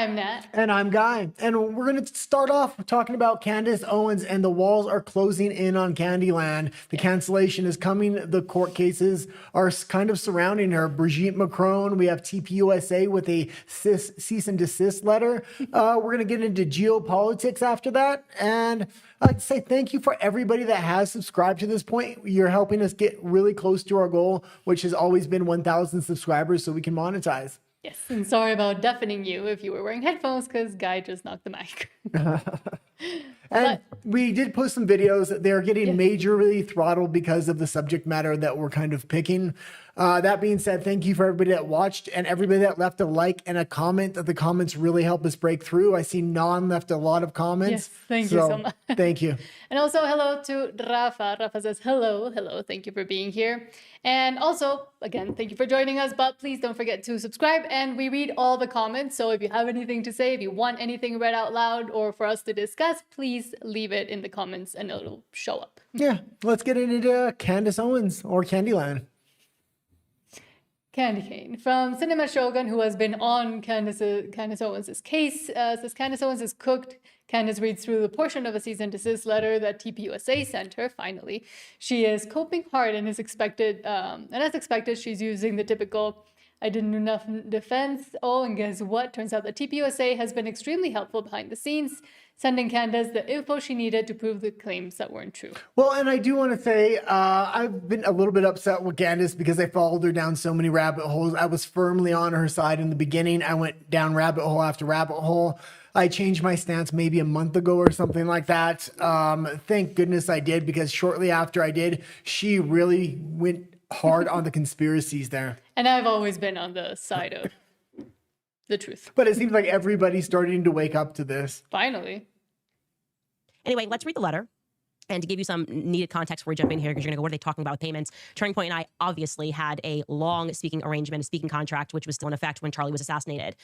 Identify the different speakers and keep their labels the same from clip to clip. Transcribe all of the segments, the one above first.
Speaker 1: I'm Nat.
Speaker 2: And I'm Guy. And we're going to start off talking about Candace Owens, and the walls are closing in on Candyland. The cancellation is coming. The court cases are kind of surrounding her. Brigitte Macron, we have U.S.A. with a cease and desist letter. We're going to get into geopolitics after that. And I'd like to say thank you for everybody that has subscribed to this point. You're helping us get really close to our goal, which has always been 1,000 subscribers so we can monetize.
Speaker 1: Yes, and sorry about deafening you if you were wearing headphones because Guy just knocked the mic.
Speaker 2: And we did post some videos. They're getting majorly throttled because of the subject matter that we're kind of picking. That being said, thank you for everybody that watched and everybody that left a like and a comment. The comments really help us break through. I see Non left a lot of comments.
Speaker 1: Yes, thank you so much.
Speaker 2: Thank you.
Speaker 1: And also hello to Rafa. Rafa says hello. Thank you for being here. And also, again, thank you for joining us, but please don't forget to subscribe. And we read all the comments. So if you have anything to say, if you want anything read out loud or for us to discuss, please leave it in the comments and it'll show up.
Speaker 2: Yeah, let's get into Candace Owens or Candyland.
Speaker 1: Candy Cane from Cinema Shogun, who has been on Candace Owens' case, says Candace Owens is cooked. Candace reads through the portion of a cease and desist letter that U.S.A. sent her. Finally, she is coping hard and is expected. And as expected, she's using the typical "I didn't do enough" defense. Oh, and guess what? Turns out that U.S.A. has been extremely helpful behind the scenes, sending Candace the info she needed to prove the claims that weren't true.
Speaker 2: Well, and I do want to say I've been a little bit upset with Candace because I followed her down so many rabbit holes. I was firmly on her side in the beginning. I went down rabbit hole after rabbit hole. I changed my stance maybe a month ago or something like that. Thank goodness I did, because shortly after I did, she really went hard on the conspiracies there.
Speaker 1: And I've always been on the side of the truth.
Speaker 2: But it seems like everybody's starting to wake up to this.
Speaker 1: Finally.
Speaker 3: Anyway, let's read the letter. And to give you some needed context before we jump in here, because you're going to go, what are they talking about with payments? Turning Point and I obviously had a long speaking arrangement, a speaking contract, which was still in effect when Charlie was assassinated.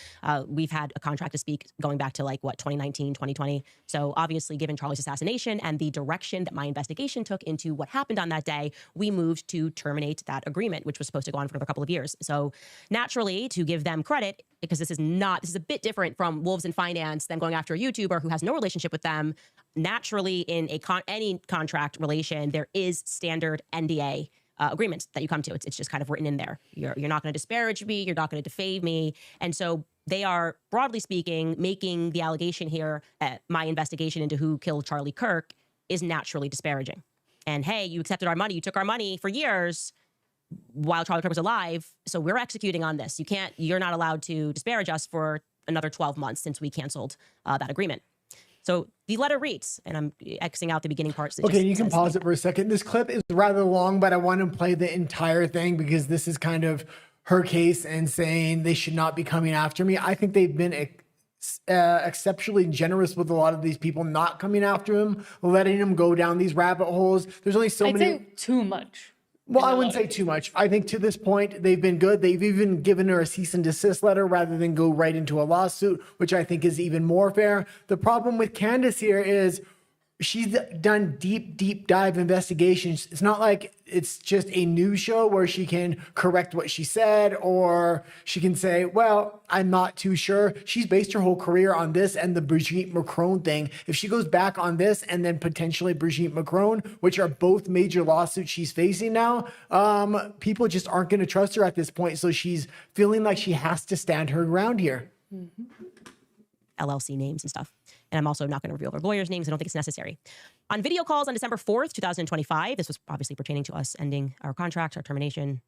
Speaker 3: We've had a contract to speak going back to 2019, 2020. So obviously, given Charlie's assassination and the direction that my investigation took into what happened on that day, we moved to terminate that agreement, which was supposed to go on for another couple of years. So naturally, to give them credit, because this is a bit different from Wolves in Finance than going after a YouTuber who has no relationship with them. Naturally, in any contract relation, there is standard NDA agreements that you come to. It's just kind of written in there. You're not going to disparage me. You're not going to defame me. And so they are, broadly speaking, making the allegation here at my investigation into who killed Charlie Kirk is naturally disparaging. And hey, you accepted our money. You took our money for years while Charlie Kirk was alive. So we're executing on this. You're not allowed to disparage us for another 12 months since we canceled that agreement. So the letter reads, and I'm Xing out the beginning parts.
Speaker 2: Okay, you can pause it for a second. This clip is rather long, but I want to play the entire thing because this is kind of her case and saying they should not be coming after me. I think they've been exceptionally generous with a lot of these people not coming after him, letting him go down these rabbit holes. There's only so many.
Speaker 1: I'd say too much.
Speaker 2: Well, I wouldn't say too much. I think to this point, they've been good. They've even given her a cease and desist letter rather than go right into a lawsuit, which I think is even more fair. The problem with Candace here is she's done deep dive investigations. It's not like it's just a news show where she can correct what she said, or she can say, well, I'm not too sure. She's based her whole career on this and the Brigitte Macron thing. If she goes back on this and then potentially Brigitte Macron, which are both major lawsuits she's facing now, people just aren't going to trust her at this point. So she's feeling like she has to stand her ground here.
Speaker 3: Mm-hmm. LLC names and stuff. And I'm also not going to reveal their lawyers' names. I don't think it's necessary. On video calls on December 4th, 2025, this was obviously pertaining to us ending our contract, our termination.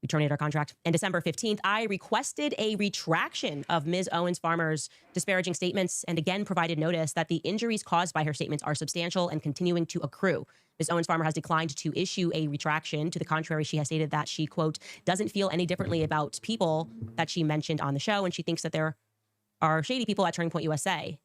Speaker 3: We terminated our contract. And December 15th, I requested a retraction of Ms. Owens Farmer's disparaging statements and again provided notice that the injuries caused by her statements are substantial and continuing to accrue. Ms. Owens Farmer has declined to issue a retraction. To the contrary, she has stated that she, quote, doesn't feel any differently about people that she mentioned on the show, and she thinks that there are shady people at Turning Point USA.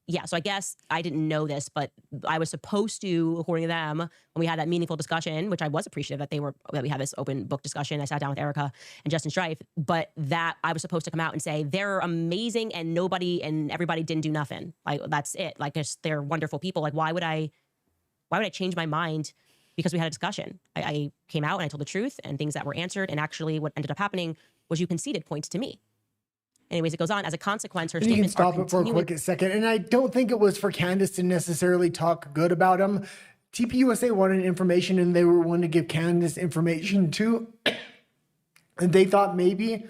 Speaker 3: Yeah, so I guess I didn't know this, but I was supposed to, according to them, when we had that meaningful discussion, which I was appreciative that we had this open book discussion. I sat down with Erica and Justin Strife, but that I was supposed to come out and say they're amazing and nobody and everybody didn't do nothing. Like, that's it. Like, they're wonderful people. Like, why would I change my mind because we had a discussion? I came out and I told the truth and things that were answered, and actually what ended up happening was you conceded points to me. Anyways, it goes on. As a consequence, her
Speaker 2: You can
Speaker 3: statements are
Speaker 2: stop it for a
Speaker 3: continuing.
Speaker 2: quick second. And I don't think it was for Candace to necessarily talk good about him. TPUSA wanted information and they were wanting to give Candace information too. And they thought maybe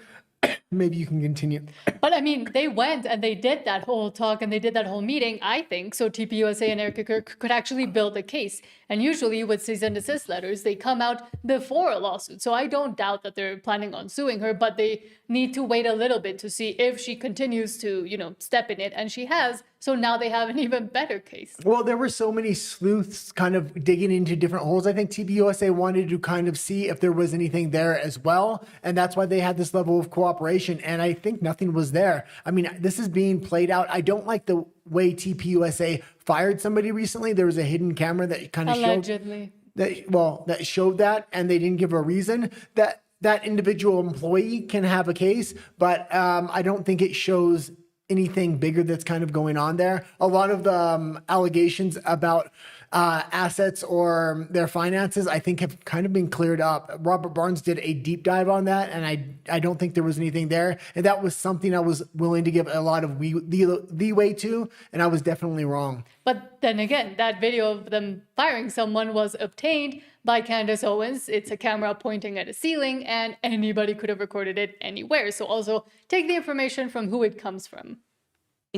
Speaker 2: you can continue.
Speaker 1: But I mean, they went and they did that whole talk and they did that whole meeting, I think, so TPUSA and Erica Kirk could actually build a case. And usually with cease and desist letters, they come out before a lawsuit. So I don't doubt that they're planning on suing her, but they need to wait a little bit to see if she continues to, step in it. And she has. So now they have an even better case.
Speaker 2: Well, there were so many sleuths kind of digging into different holes. I think TPUSA wanted to kind of see if there was anything there as well. And that's why they had this level of cooperation. And I think nothing was there. I mean, this is being played out. I don't like the way TPUSA fired somebody recently. There was a hidden camera that kind of
Speaker 1: Allegedly.
Speaker 2: that showed that, and they didn't give a reason. That individual employee can have a case, but I don't think it shows anything bigger that's kind of going on there. A lot of the allegations about assets or their finances, I think, have kind of been cleared up. Robert Barnes did a deep dive on that, and I don't think there was anything there. And that was something I was willing to give a lot of leeway to, and I was definitely wrong.
Speaker 1: But then again, that video of them firing someone was obtained by Candace Owens. It's a camera pointing at a ceiling, and anybody could have recorded it anywhere. So also take the information from who it comes from.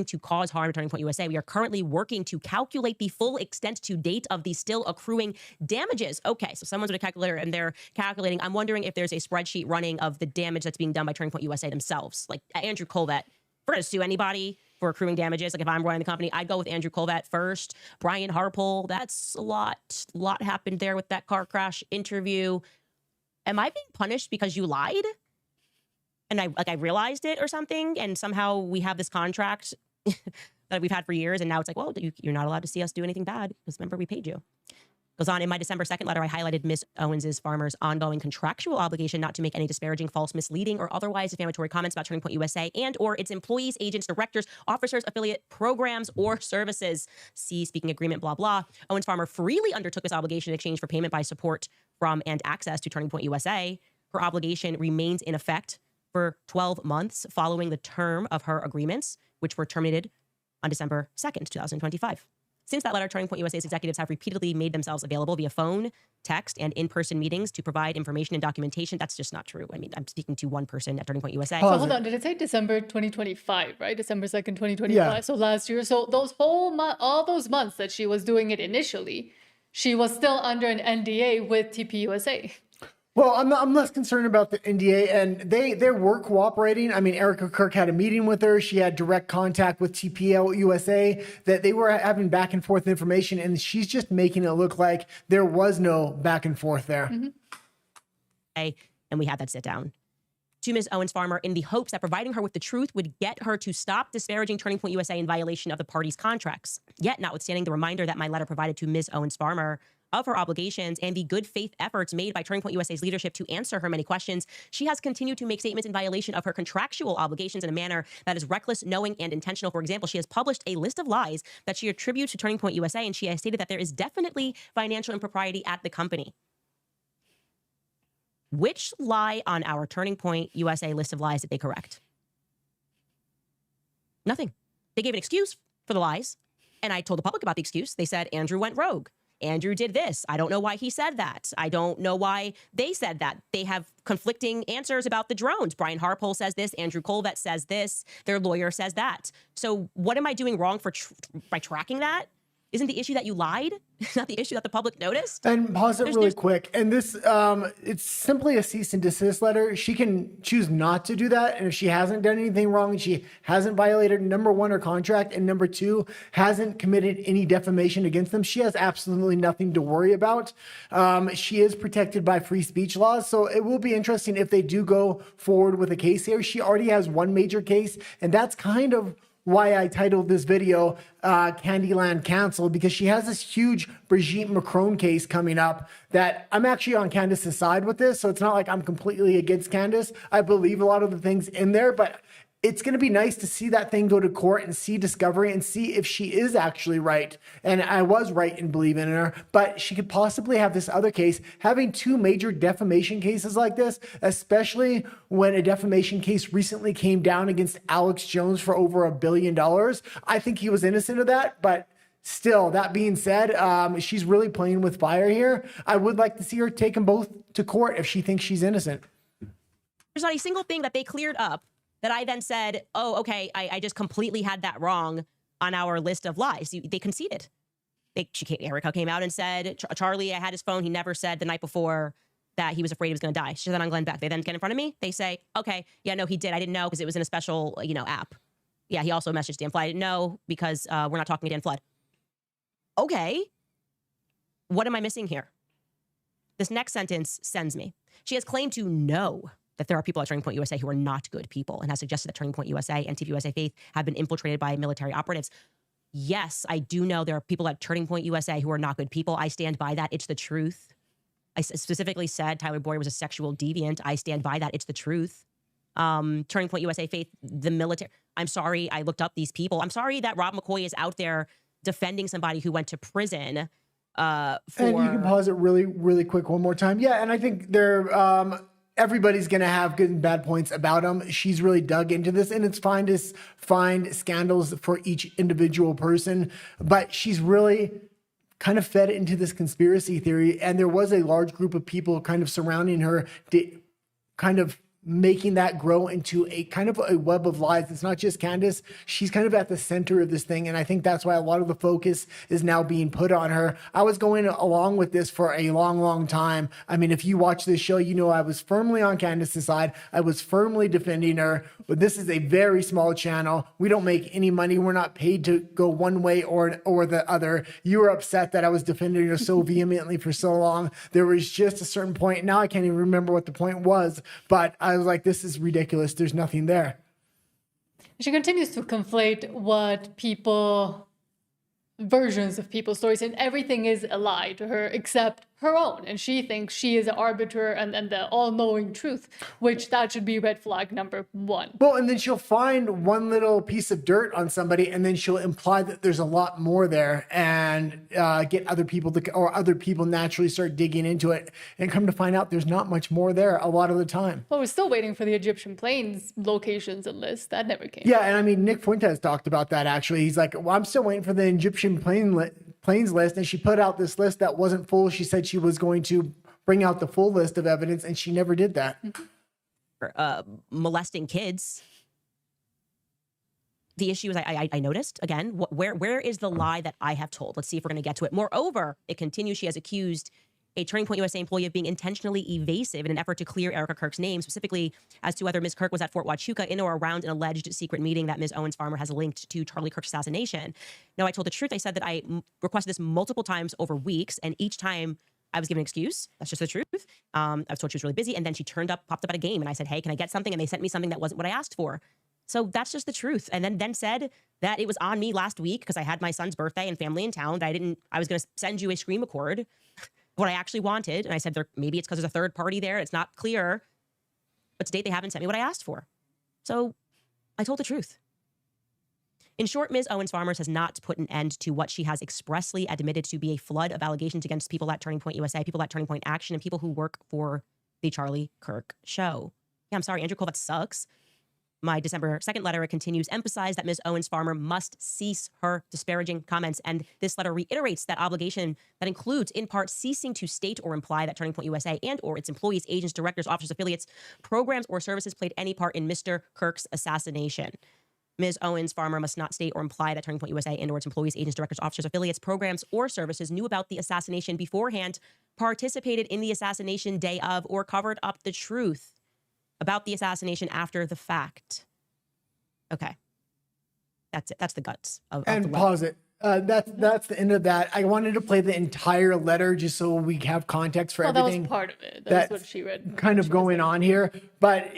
Speaker 3: To cause harm to Turning Point USA. We are currently working to calculate the full extent to date of the still accruing damages. Okay, so someone's with a calculator and they're calculating. I'm wondering if there's a spreadsheet running of the damage that's being done by Turning Point USA themselves. Like Andrew Colvett, if we're going to sue anybody for accruing damages, like if I'm running the company, I'd go with Andrew Colvett first. Brian Harpole, that's a lot happened there with that car crash interview. Am I being punished because you lied? And I realized it or something, and somehow we have this contract that we've had for years, and now it's like, well, you're not allowed to see us do anything bad because remember we paid you. Goes on, in my December 2nd letter, I highlighted Ms. Owens' farmer's ongoing contractual obligation not to make any disparaging, false, misleading, or otherwise defamatory comments about Turning Point USA and or its employees, agents, directors, officers, affiliate programs, or services. See speaking agreement, blah, blah. Owens Farmer freely undertook this obligation in exchange for payment by support from and access to Turning Point USA. Her obligation remains in effect for 12 months following the term of her agreements, which were terminated on December 2nd, 2025. Since that letter, Turning Point USA's executives have repeatedly made themselves available via phone, text, and in-person meetings to provide information and documentation. That's just not true. I mean, I'm speaking to one person at Turning Point USA.
Speaker 1: So hold on, did it say December 2025, right? December 2nd, 2025.
Speaker 2: Yeah.
Speaker 1: So last year. So those all those months that she was doing it initially, she was still under an NDA with TPUSA.
Speaker 2: Well, I'm less concerned about the NDA, and they were cooperating. I mean, Erica Kirk had a meeting with her. She had direct contact with TPL USA, that they were having back and forth information, and she's just making it look like there was no back and forth there.
Speaker 1: Mm-hmm.
Speaker 3: And we had that sit down. To Ms. Owens Farmer, in the hopes that providing her with the truth would get her to stop disparaging Turning Point USA in violation of the parties' contracts. Yet, notwithstanding the reminder that my letter provided to Ms. Owens Farmer of her obligations and the good faith efforts made by Turning Point USA's leadership to answer her many questions, she has continued to make statements in violation of her contractual obligations in a manner that is reckless, knowing, and intentional. For example, she has published a list of lies that she attributes to Turning Point USA, and she has stated that there is definitely financial impropriety at the company. Which lie on our Turning Point USA list of lies did they correct? Nothing. They gave an excuse for the lies, and I told the public about the excuse. They said Andrew went rogue. Andrew did this. I don't know why he said that. I don't know why they said that. They have conflicting answers about the drones. Brian Harpole says this. Andrew Colvett says this. Their lawyer says that. So what am I doing wrong by tracking that? Isn't the issue that you lied? Not the issue that the public noticed?
Speaker 2: And pause it really quick. And this, it's simply a cease and desist letter. She can choose not to do that. And if she hasn't done anything wrong, she hasn't violated, number one, her contract, and number two, hasn't committed any defamation against them, she has absolutely nothing to worry about. She is protected by free speech laws. So it will be interesting if they do go forward with a case here. She already has one major case, and that's kind of why I titled this video Candyland Canceled, because she has this huge Brigitte Macron case coming up that I'm actually on Candace's side with this. So it's not like I'm completely against Candace. I believe a lot of the things in there, but it's going to be nice to see that thing go to court and see discovery and see if she is actually right. And I was right in believing in her, but she could possibly have this other case. Having two major defamation cases like this, especially when a defamation case recently came down against Alex Jones for over $1 billion. I think he was innocent of that, but still, that being said, she's really playing with fire here. I would like to see her take them both to court if she thinks she's innocent.
Speaker 3: There's not a single thing that they cleared up that I then said, oh, okay, I just completely had that wrong on our list of lies. They conceded. Erica came out and said, Charlie, I had his phone. He never said the night before that he was afraid he was going to die. She said that on Glenn Beck. They then get in front of me. They say, okay, yeah, no, he did. I didn't know because it was in a special, app. Yeah, he also messaged Dan Flood. I didn't know because we're not talking to Dan Flood. Okay, what am I missing here? This next sentence sends me. She has claimed to know that there are people at Turning Point USA who are not good people and has suggested that Turning Point USA and TV USA Faith have been infiltrated by military operatives. Yes, I do know there are people at Turning Point USA who are not good people. I stand by that. It's the truth. I specifically said Tyler Boyer was a sexual deviant. I stand by that. It's the truth. Turning Point USA Faith, the military. I'm sorry I looked up these people. I'm sorry that Rob McCoy is out there defending somebody who went to prison for...
Speaker 2: And you can pause it really, really quick one more time. Yeah, and I think everybody's going to have good and bad points about him. She's really dug into this, and it's fine to find scandals for each individual person, but she's really kind of fed into this conspiracy theory, and there was a large group of people kind of surrounding her, kind of making that grow into a kind of a web of lies. It's not just Candace. She's kind of at the center of this thing. And I think that's why a lot of the focus is now being put on her. I was going along with this for a long, long time. I mean, if you watch this show, you know I was firmly on Candace's side. I was firmly defending her. But this is a very small channel. We don't make any money. We're not paid to go one way or the other. You were upset that I was defending her so vehemently for so long. There was just a certain point. Now I can't even remember what the point was, but I was like, this is ridiculous. There's nothing there.
Speaker 1: She continues to conflate versions of people's stories, and everything is a lie to her except her own. And she thinks she is the arbiter and the all-knowing truth, which that should be red flag number one.
Speaker 2: Well, and then she'll find one little piece of dirt on somebody, and then she'll imply that there's a lot more there, and get other people naturally start digging into it, and come to find out there's not much more there a lot of the time.
Speaker 1: Well, we're still waiting for the Egyptian planes locations and list. That never came.
Speaker 2: Yeah, and I mean, Nick Fuentes talked about that actually. He's like, well, I'm still waiting for the Egyptian planes list, and she put out this list that wasn't full. She said she was going to bring out the full list of evidence, and she never did that.
Speaker 3: Molesting kids. The issue is I noticed, again, where is the lie that I have told? Let's see if we're going to get to it. Moreover, it continues. She has accused a Turning Point USA employee of being intentionally evasive in an effort to clear Erica Kirk's name, specifically as to whether Ms. Kirk was at Fort Huachuca in or around an alleged secret meeting that Ms. Owens Farmer has linked to Charlie Kirk's assassination. Now, I told the truth. I said that I requested this multiple times over weeks, and each time I was given an excuse. That's just the truth. I was told she was really busy, and then she popped up at a game, and I said, hey, can I get something? And they sent me something that wasn't what I asked for. So that's just the truth. And then said that it was on me last week because I had my son's birthday and family in town. That I was going to send you a screen record what I actually wanted. And I said, maybe it's because there's a third party there. It's not clear. But to date, they haven't sent me what I asked for. So I told the truth. In short, Ms. Owens Farmers has not put an end to what she has expressly admitted to be a flood of allegations against people at Turning Point USA, people at Turning Point Action, and people who work for the Charlie Kirk show. Yeah, I'm sorry, Andrew Cole, that sucks. My December 2nd letter, it continues, emphasize that Ms. Owens Farmer must cease her disparaging comments. And this letter reiterates that obligation that includes, in part, ceasing to state or imply that Turning Point USA and or its employees, agents, directors, officers, affiliates, programs, or services played any part in Mr. Kirk's assassination. Ms. Owens Farmer must not state or imply that Turning Point USA and or its employees, agents, directors, officers, affiliates, programs, or services knew about the assassination beforehand, participated in the assassination day of, or covered up the truth about the assassination after the fact. Okay. That's it. That's the guts of
Speaker 2: and
Speaker 3: the
Speaker 2: pause it. That's the end of that. I wanted to play the entire letter just so we have context for
Speaker 1: Well, that
Speaker 2: everything.
Speaker 1: was part of it. That's what she read.
Speaker 2: Kind of going on here, but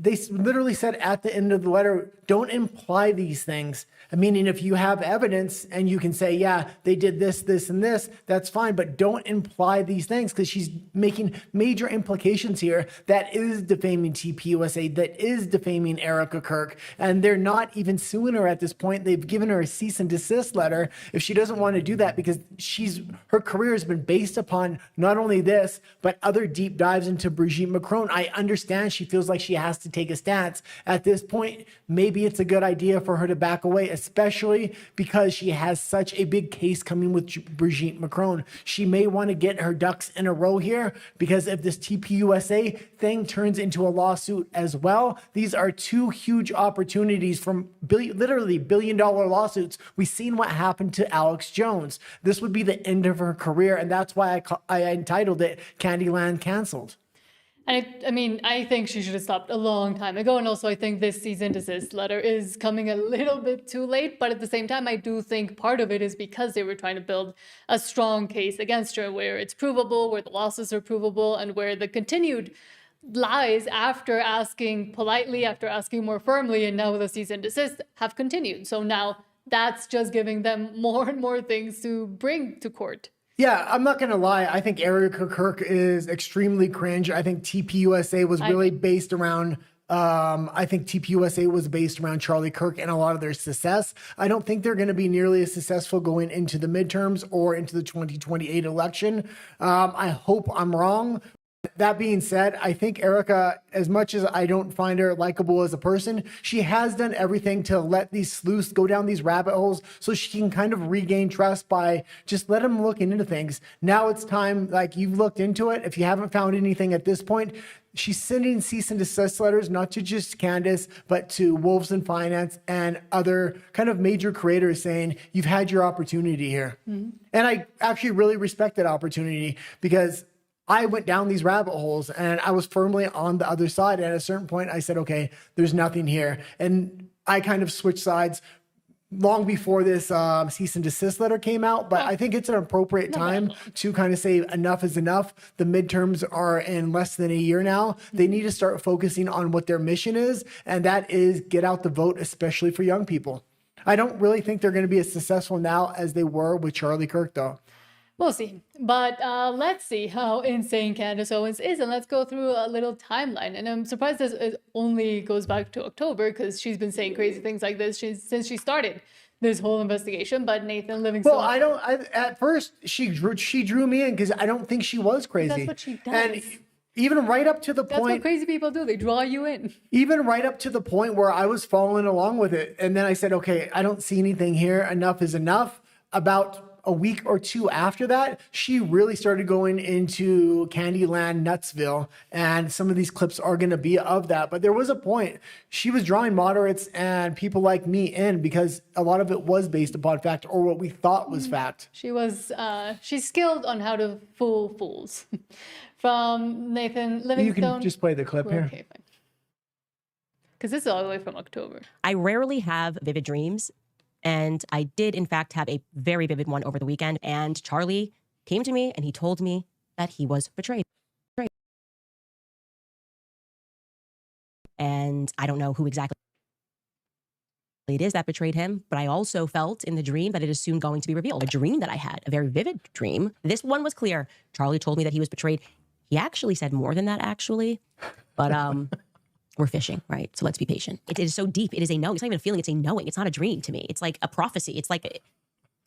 Speaker 2: they literally said at the end of the letter, don't imply these things. Meaning, if you have evidence and you can say, yeah, they did this, this, and this, that's fine, but don't imply these things, because she's making major implications here that is defaming TPUSA, that is defaming Erica Kirk, and they're not even suing her at this point. They've given her a cease and desist letter if she doesn't want to do that, because her career has been based upon not only this, but other deep dives into Brigitte Macron. I understand she feels like she has to take a stance. At this point, maybe it's a good idea for her to back away, especially because she has such a big case coming with Brigitte Macron. She may want to get her ducks in a row here, because if this TPUSA thing turns into a lawsuit as well, these are two huge opportunities from literally billion-dollar lawsuits. We've seen what happened to Alex Jones. This would be the end of her career, and that's why I entitled it Candyland Cancelled.
Speaker 1: And I think she should have stopped a long time ago. And also, I think this cease and desist letter is coming a little bit too late. But at the same time, I do think part of it is because they were trying to build a strong case against her, where it's provable, where the losses are provable, and where the continued lies after asking politely, after asking more firmly, and now with a cease and desist have continued. So now that's just giving them more and more things to bring to court.
Speaker 2: Yeah, I'm not going to lie. I think Erica Kirk is extremely cringe. I think TPUSA was really based around Charlie Kirk and a lot of their success. I don't think they're going to be nearly as successful going into the midterms or into the 2028 election. I hope I'm wrong. That being said, I think Erica, as much as I don't find her likable as a person, she has done everything to let these sleuths go down these rabbit holes so she can kind of regain trust by just let them look into things. Now it's time, like, you've looked into it. If you haven't found anything at this point, she's sending cease and desist letters, not to just Candace, but to Wolves in Finance and other kind of major creators saying, you've had your opportunity here. Mm-hmm. And I actually really respect that opportunity, because I went down these rabbit holes and I was firmly on the other side. And at a certain point, I said, okay, there's nothing here. And I kind of switched sides long before this cease and desist letter came out. But I think it's an appropriate time to kind of say enough is enough. The midterms are in less than a year now. They need to start focusing on what their mission is. And that is get out the vote, especially for young people. I don't really think they're going to be as successful now as they were with Charlie Kirk, though.
Speaker 1: We'll see. But let's see how insane Candace Owens is. And let's go through a little timeline. And I'm surprised this only goes back to October, because she's been saying crazy things like this since she started this whole investigation. But Nathan Livingstone...
Speaker 2: Well, at first, she drew me in because I don't think she was crazy.
Speaker 1: That's what she does.
Speaker 2: And even right up to the
Speaker 1: That's
Speaker 2: point...
Speaker 1: what crazy people do. They draw you in.
Speaker 2: Even right up to the point where I was following along with it. And then I said, okay, I don't see anything here. Enough is enough. About a week or two after that, she really started going into Candyland Nutsville, and some of these clips are going to be of that. But there was a point she was drawing moderates and people like me in, because a lot of it was based upon fact, or what we thought was fact.
Speaker 1: She's skilled on how to fool fools. From Nathan Livingstone.
Speaker 2: You can just play the clip here.
Speaker 1: Okay, fine. Because this is all the way from October.
Speaker 3: I rarely have vivid dreams. And I did, in fact, have a very vivid one over the weekend. And Charlie came to me and he told me that he was betrayed. And I don't know who exactly it is that betrayed him, but I also felt in the dream that it is soon going to be revealed. A dream that I had, a very vivid dream. This one was clear. Charlie told me that he was betrayed. He actually said more than that, actually. But we're fishing, right? So let's be patient. It is so deep. It is a knowing. It's not even a feeling. It's a knowing. It's not a dream to me. It's like a prophecy. It's like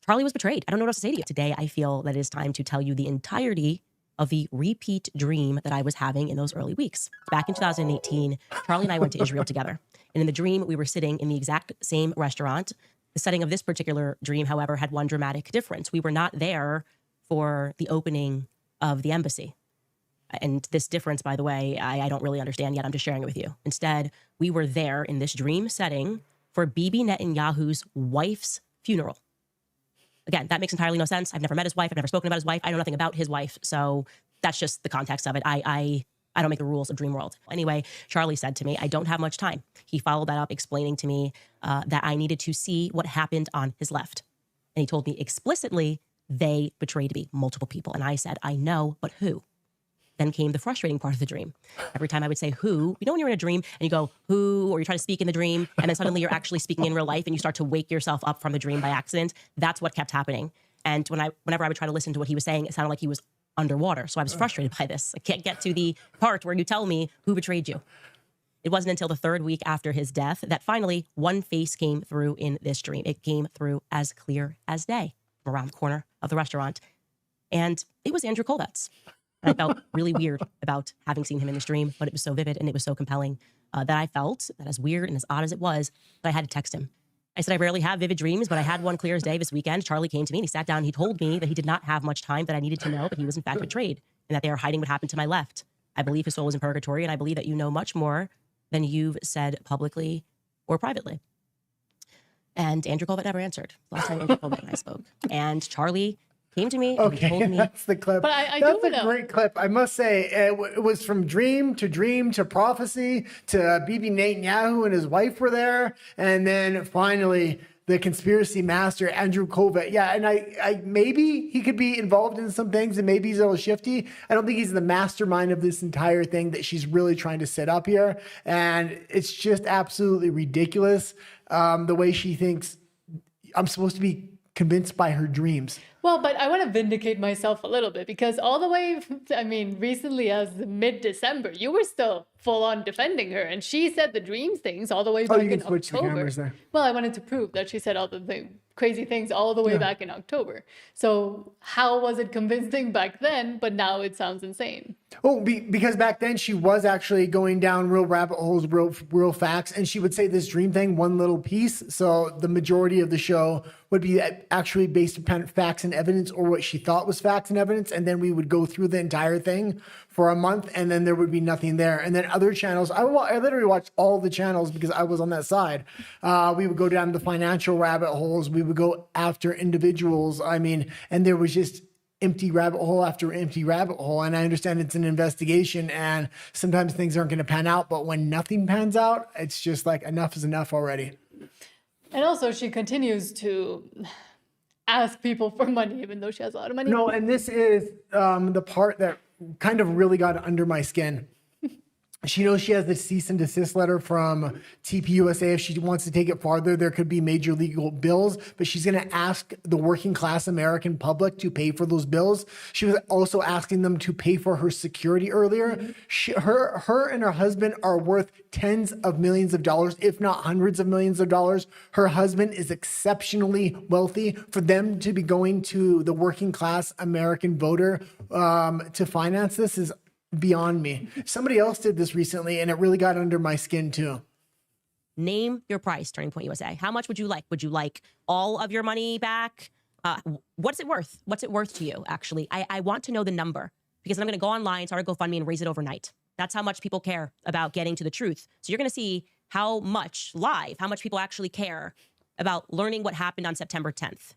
Speaker 3: Charlie was betrayed. I don't know what else to say to you. Today, I feel that it is time to tell you the entirety of the repeat dream that I was having in those early weeks. Back in 2018, Charlie and I went to Israel together. And in the dream, we were sitting in the exact same restaurant. The setting of this particular dream, however, had one dramatic difference. We were not there for the opening of the embassy. And this difference, by the way, I don't really understand yet. I'm just sharing it with you. Instead, we were there in this dream setting for Bibi Netanyahu's wife's funeral. Again, that makes entirely no sense. I've never met his wife. I've never spoken about his wife. I know nothing about his wife. So that's just the context of it. I don't make the rules of dream world. Anyway, Charlie said to me, I don't have much time. He followed that up explaining to me that I needed to see what happened on his left. And he told me explicitly, they betrayed me, multiple people. And I said, I know, but who? Then came the frustrating part of the dream. Every time I would say who, you know when you're in a dream and you go who, or you try to speak in the dream, and then suddenly you're actually speaking in real life and you start to wake yourself up from the dream by accident. That's what kept happening. And whenever I would try to listen to what he was saying, it sounded like he was underwater. So I was frustrated by this. I can't get to the part where you tell me who betrayed you. It wasn't until the third week after his death that finally one face came through in this dream. It came through as clear as day from around the corner of the restaurant. And it was Andrew Colvet's. And I felt really weird about having seen him in this dream, but it was so vivid and it was so compelling that I felt that, as weird and as odd as it was, that I had to text him. I said, I rarely have vivid dreams, but I had one clear as day this weekend. Charlie came to me and he sat down and he told me that he did not have much time that I needed to know, but he was in fact betrayed and that they are hiding what happened to my left. I believe his soul was in purgatory, and I believe that you know much more than you've said publicly or privately. And Andrew Colvet never answered. Last time Andrew Colvet and I spoke. And Charlie came to me and he told me.
Speaker 2: That's the clip.
Speaker 1: But I
Speaker 2: That's
Speaker 1: do
Speaker 2: a
Speaker 1: know.
Speaker 2: great clip. I must say, it was from dream to prophecy to Bibi Netanyahu and his wife were there. And then finally, the conspiracy master, Andrew Colvet. Yeah, and I maybe he could be involved in some things and maybe he's a little shifty. I don't think he's the mastermind of this entire thing that she's really trying to set up here. And it's just absolutely ridiculous the way she thinks I'm supposed to be convinced by her dreams.
Speaker 1: Well, but I want to vindicate myself a little bit because all the way, recently as mid-December, you were still full on defending her. And she said the dreams things all the way back
Speaker 2: you can
Speaker 1: in
Speaker 2: switch the
Speaker 1: October.
Speaker 2: cameras there.
Speaker 1: Well, I wanted to prove that she said all the crazy things all the way back in October. So how was it convincing back then, but now it sounds insane?
Speaker 2: Oh, because back then she was actually going down real rabbit holes, real facts, and she would say this dream thing, one little piece. So the majority of the show would be actually based upon facts and evidence, or what she thought was facts and evidence, and then we would go through the entire thing for a month, and then there would be nothing there. And then other channels, I literally watched all the channels because I was on that side. We would go down the financial rabbit holes. We would go after individuals. And there was just empty rabbit hole after empty rabbit hole. And I understand it's an investigation and sometimes things aren't going to pan out, but when nothing pans out, it's just like enough is enough already.
Speaker 1: And also she continues to ask people for money, even though she has a lot of money.
Speaker 2: No, and this is the part that kind of really got under my skin. She knows she has the cease and desist letter from U.S.A. If she wants to take it farther, there could be major legal bills, but she's going to ask the working class American public to pay for those bills. She was also asking them to pay for her security earlier. Her and her husband are worth tens of millions of dollars, if not hundreds of millions of dollars. Her husband is exceptionally wealthy. For them to be going to the working class American voter to finance this is beyond me. Somebody else did this recently and it really got under my skin too.
Speaker 3: Name your price, Turning Point USA. How much would you like? Would you like all of your money back? What's it worth? What's it worth to you, actually? I want to know the number because I'm going to go online, start a GoFundMe and raise it overnight. That's how much people care about getting to the truth. So you're going to see how much people actually care about learning what happened on September 10th.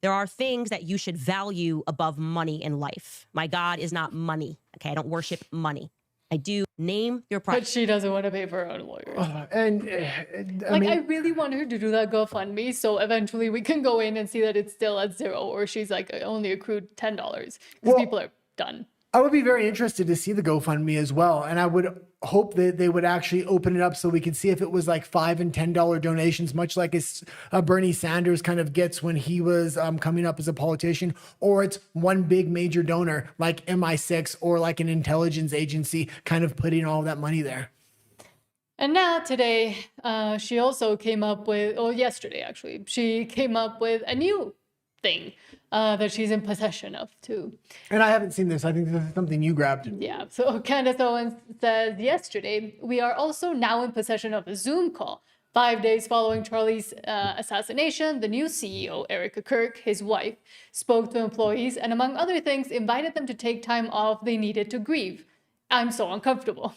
Speaker 3: There are things that you should value above money in life. My God is not money. Okay, I don't worship money. I do. Name your price.
Speaker 1: But she doesn't want to pay for her own lawyers.
Speaker 2: I
Speaker 1: really want her to do that GoFundMe so eventually we can go in and see that it's still at zero, or she's like only accrued $10 because people are done.
Speaker 2: I would be very interested to see the GoFundMe as well. And I would hope that they would actually open it up so we could see if it was like $5 and $10 donations, much like Bernie Sanders kind of gets when he was coming up as a politician, or it's one big major donor like MI6 or like an intelligence agency kind of putting all that money there.
Speaker 1: And now today, she also came up with, yesterday actually, she came up with a new thing that she's in possession of too.
Speaker 2: And I haven't seen this. I think this is something you grabbed.
Speaker 1: Yeah. So Candace Owens says yesterday, we are also now in possession of a Zoom call. 5 days following Charlie's assassination, the new CEO, Erica Kirk, his wife, spoke to employees and, among other things, invited them to take time off they needed to grieve. I'm so uncomfortable.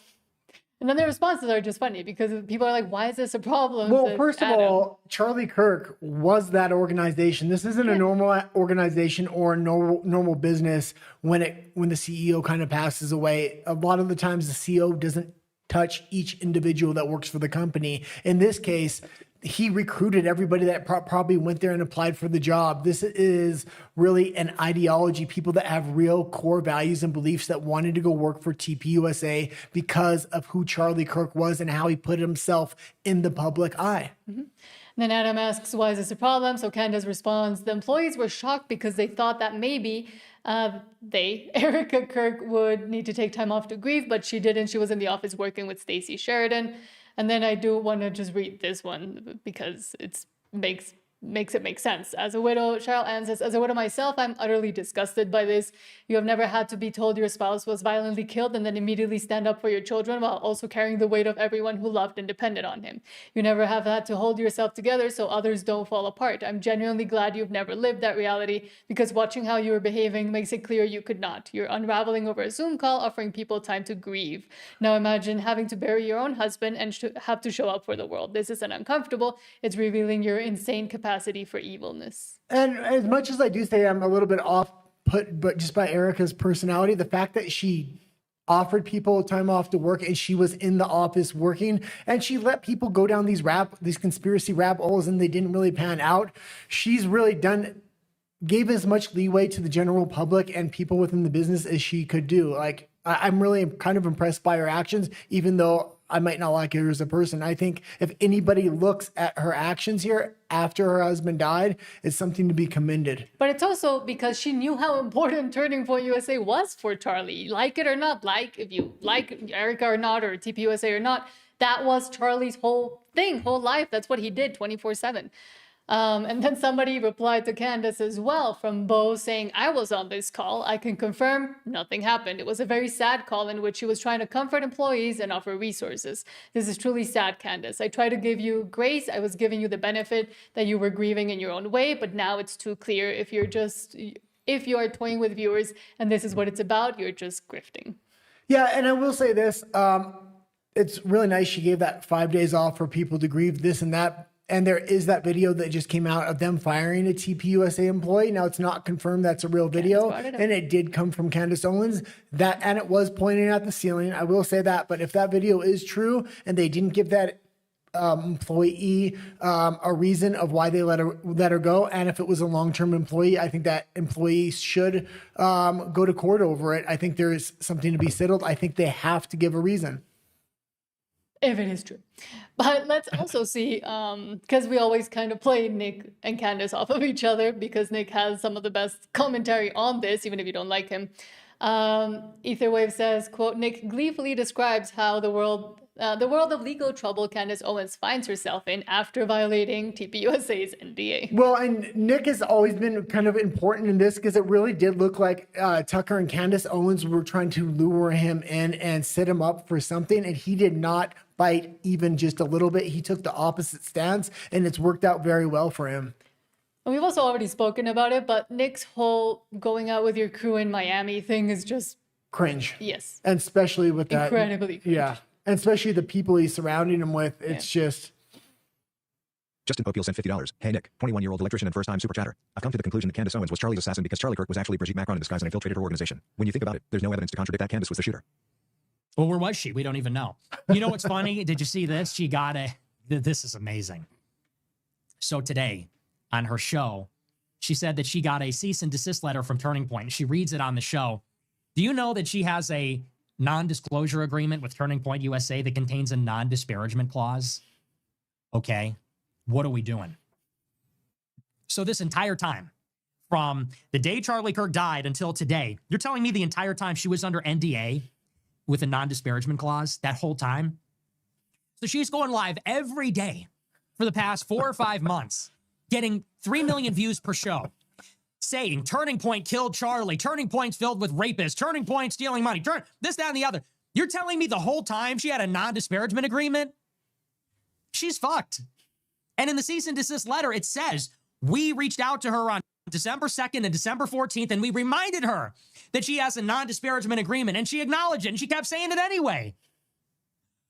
Speaker 1: And then their responses are just funny because people are like, why is this a problem?
Speaker 2: Well, first of all, Charlie Kirk was that organization. This isn't a normal organization or a normal business when the CEO kind of passes away. A lot of the times the CEO doesn't touch each individual that works for the company. In this case, he recruited everybody that probably went there and applied for the job. This is really an ideology, people that have real core values and beliefs that wanted to go work for TPUSA because of who Charlie Kirk was and how he put himself in the public eye.
Speaker 1: Then Adam asks, why is this a problem? So Candace responds, the employees were shocked because they thought that maybe Erica Kirk would need to take time off to grieve, but she didn't. She was in the office working with Stacey Sheridan. And then I do want to just read this one because it makes it make sense. As a widow, Cheryl Ann says, as a widow myself, I'm utterly disgusted by this. You have never had to be told your spouse was violently killed and then immediately stand up for your children while also carrying the weight of everyone who loved and depended on him. You never have had to hold yourself together so others don't fall apart. I'm genuinely glad you've never lived that reality because watching how you were behaving makes it clear you could not. You're unraveling over a Zoom call, offering people time to grieve. Now imagine having to bury your own husband and have to show up for the world. This isn't uncomfortable. It's revealing your insane capacity for evilness. And
Speaker 2: as much as I do say I'm a little bit off put, but just by Erica's personality, the fact that she offered people time off to work and she was in the office working and she let people go down these conspiracy rabbit holes and they didn't really pan out. She's really gave as much leeway to the general public and people within the business as she could do. Like, I'm really kind of impressed by her actions, even though I might not like her as a person. I think if anybody looks at her actions here after her husband died, it's something to be commended.
Speaker 1: But it's also because she knew how important Turning Point USA was for Charlie. Like it or not, if you like Erica or not, or TPUSA or not, that was Charlie's whole thing, whole life. That's what he did 24/7. And then somebody replied to Candace as well from Bo saying, I was on this call. I can confirm nothing happened. It was a very sad call in which she was trying to comfort employees and offer resources. This is truly sad, Candace. I tried to give you grace. I was giving you the benefit that you were grieving in your own way, but now it's too clear. If you are toying with viewers and this is what it's about, you're just grifting.
Speaker 2: Yeah, and I will say this. It's really nice she gave that 5 days off for people to grieve this and that. And there is that video that just came out of them firing a TPUSA employee. Now, it's not confirmed that's a real video, and it did come from Candace Owens. And it was pointing at the ceiling. I will say that. But if that video is true and they didn't give that employee a reason of why they let her go, and if it was a long-term employee, I think that employee should go to court over it. I think there is something to be settled. I think they have to give a reason.
Speaker 1: If it is true. But let's also see, because we always kind of play Nick and Candace off of each other because Nick has some of the best commentary on this, even if you don't like him. Etherwave says, quote, Nick gleefully describes how the world of legal trouble Candace Owens finds herself in after violating TPUSA's NDA.
Speaker 2: Well, and Nick has always been kind of important in this because it really did look like Tucker and Candace Owens were trying to lure him in and set him up for something, and he did not bite even just a little bit. He took the opposite stance, and it's worked out very well for him.
Speaker 1: And we've also already spoken about it, but Nick's whole going out with your crew in Miami thing is just
Speaker 2: cringe.
Speaker 1: Yes.
Speaker 2: And especially with that.
Speaker 1: Incredibly cringe.
Speaker 2: Yeah. And especially the people he's surrounding him with. It's just.
Speaker 4: Justin Popiel sent $50. Hey Nick, 21-year-old electrician and first-time super chatter. I've come to the conclusion that Candace Owens was Charlie's assassin because Charlie Kirk was actually Brigitte Macron in disguise and infiltrated her organization. When you think about it, there's no evidence to contradict that Candace was the shooter.
Speaker 5: Well, where was she? We don't even know. You know what's funny? Did you see this? She got this is amazing. So today on her show, she said that she got a cease and desist letter from Turning Point. She reads it on the show. Do you know that she has a non-disclosure agreement with Turning Point USA that contains a non-disparagement clause? Okay, what are we doing? So this entire time, from the day Charlie Kirk died until today, you're telling me the entire time she was under NDA with a non-disparagement clause that whole time? So she's going live every day for the past 4 or 5 months, getting 3 million views per show, saying Turning Point killed Charlie, Turning Point's filled with rapists, Turning Point stealing money, this, that, and the other. You're telling me the whole time she had a non-disparagement agreement? She's fucked. And in the cease and desist letter, it says, we reached out to her on December 2nd and December 14th, and we reminded her that she has a non-disparagement agreement, and she acknowledged it, and she kept saying it anyway.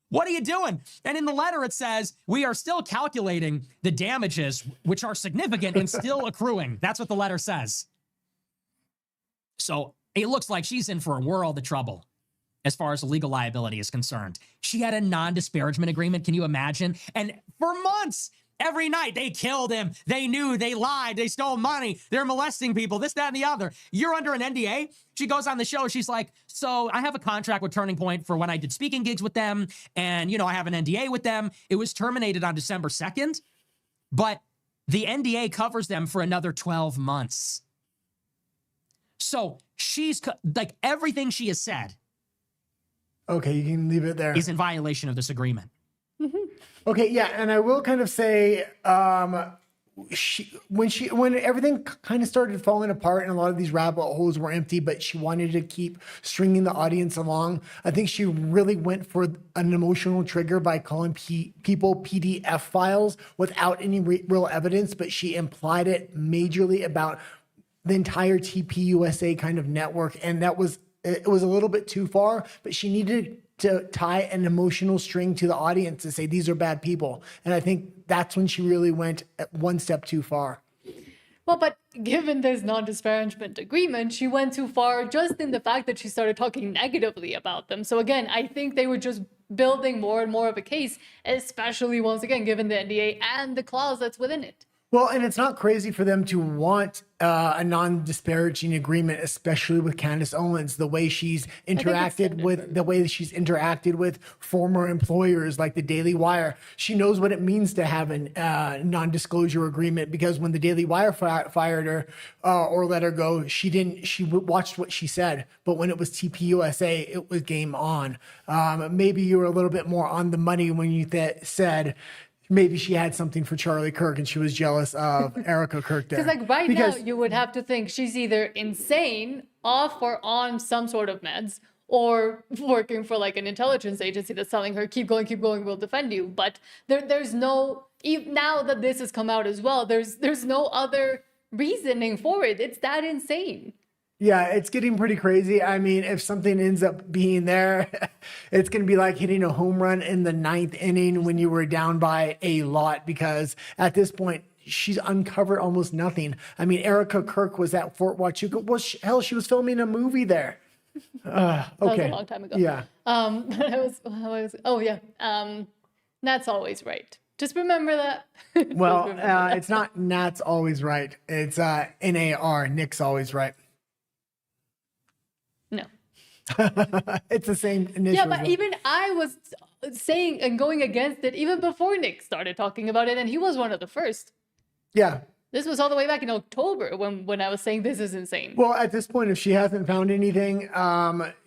Speaker 5: What are you doing? And in the letter, it says, we are still calculating the damages, which are significant and still accruing. That's what the letter says. So it looks like she's in for a world of trouble as far as legal liability is concerned. She had a non-disparagement agreement. Can you imagine? And for months, every night. They killed him. They knew, they lied, they stole money, they're molesting people, this, that, and the other. You're under an NDA. She goes on the show. She's like, so I have a contract with Turning Point for when I did speaking gigs with them. And, I have an NDA with them. It was terminated on December 2nd, but the NDA covers them for another 12 months. So she's like, everything she has said.
Speaker 2: Okay, you can leave it there.
Speaker 5: Is in violation of this agreement.
Speaker 2: Okay, yeah, and I will kind of say, when everything kind of started falling apart and a lot of these rabbit holes were empty, but she wanted to keep stringing the audience along, I think she really went for an emotional trigger by calling people PDF files without any real evidence, but she implied it majorly about the entire TPUSA kind of network, and it was a little bit too far, but she needed to tie an emotional string to the audience to say these are bad people. And I think that's when she really went one step too far.
Speaker 1: Well, but given this non-disparagement agreement, she went too far just in the fact that she started talking negatively about them. So again, I think they were just building more and more of a case, especially once again, given the NDA and the clause that's within it.
Speaker 2: Well, and it's not crazy for them to want a non-disparaging agreement, especially with Candace Owens, the way she's interacted with former employers like the Daily Wire. She knows what it means to have a non-disclosure agreement, because when the Daily Wire fired her or let her go, she watched what she said. But when it was TPUSA, it was game on. Maybe you were a little bit more on the money when you said maybe she had something for Charlie Kirk and she was jealous of Erica Kirk there.
Speaker 1: Because now you would have to think she's either insane, off or on some sort of meds, or working for like an intelligence agency that's telling her, keep going, we'll defend you. But there's no, now that this has come out as well, there's no other reasoning for it. It's that insane.
Speaker 2: Yeah, it's getting pretty crazy. I mean, if something ends up being there, it's going to be like hitting a home run in the 9th inning when you were down by a lot, because at this point, she's uncovered almost nothing. I mean, Erica Kirk was at Fort Huachuca. Well, hell, she was filming a movie there. Okay.
Speaker 1: That was a long time ago.
Speaker 2: Yeah.
Speaker 1: Nat's always right. Just remember that.
Speaker 2: Well, it's not Nat's always right. It's NAR, Nick's always right.
Speaker 1: No.
Speaker 2: It's the same initial.
Speaker 1: Yeah, but even I was saying and going against it even before Nick started talking about it, and he was one of the first.
Speaker 2: Yeah.
Speaker 1: This was all the way back in October when I was saying this is insane.
Speaker 2: Well, at this point, if she hasn't found anything,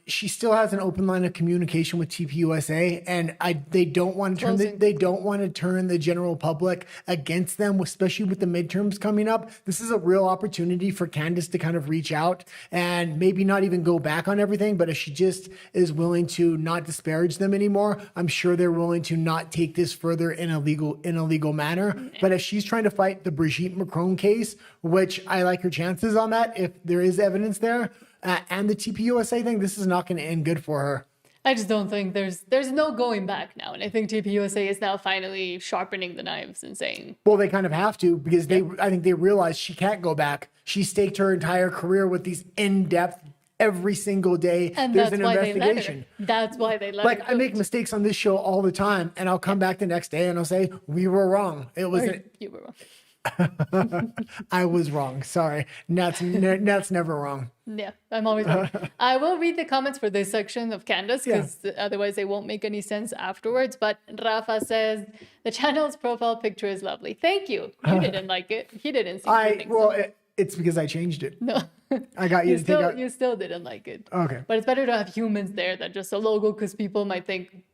Speaker 2: she still has an open line of communication with TPUSA, and they don't want to turn the general public against them, especially with the midterms coming up. This is a real opportunity for Candace to kind of reach out and maybe not even go back on everything, but if she just is willing to not disparage them anymore, I'm sure they're willing to not take this further in a legal manner. But if she's trying to fight the Brigitte Macron case, which I like her chances on that, if there is evidence there, and the TPUSA thing, this is not going to end good for her.
Speaker 1: I just don't think there's no going back now. And I think TPUSA is now finally sharpening the knives and saying...
Speaker 2: Well, they kind of have to, because I think they realize she can't go back. She staked her entire career with these in-depth, every single day,
Speaker 1: and
Speaker 2: there's
Speaker 1: that's
Speaker 2: an
Speaker 1: why
Speaker 2: investigation.
Speaker 1: That's why they let
Speaker 2: Like,
Speaker 1: her
Speaker 2: I make mistakes on this show all the time, and I'll come back the next day and I'll say, we were wrong. It was...
Speaker 1: You were wrong.
Speaker 2: I was wrong. Sorry. Nat's never wrong.
Speaker 1: Yeah, I'm always wrong. I will read the comments for this section of Candace, because otherwise they won't make any sense afterwards. But Rafa says, the channel's profile picture is lovely. Thank you. You didn't like it. He didn't see it.
Speaker 2: It's because I changed it.
Speaker 1: No.
Speaker 2: I got you to take out...
Speaker 1: You still didn't like it.
Speaker 2: Okay.
Speaker 1: But it's better to have humans there than just a logo, because people might think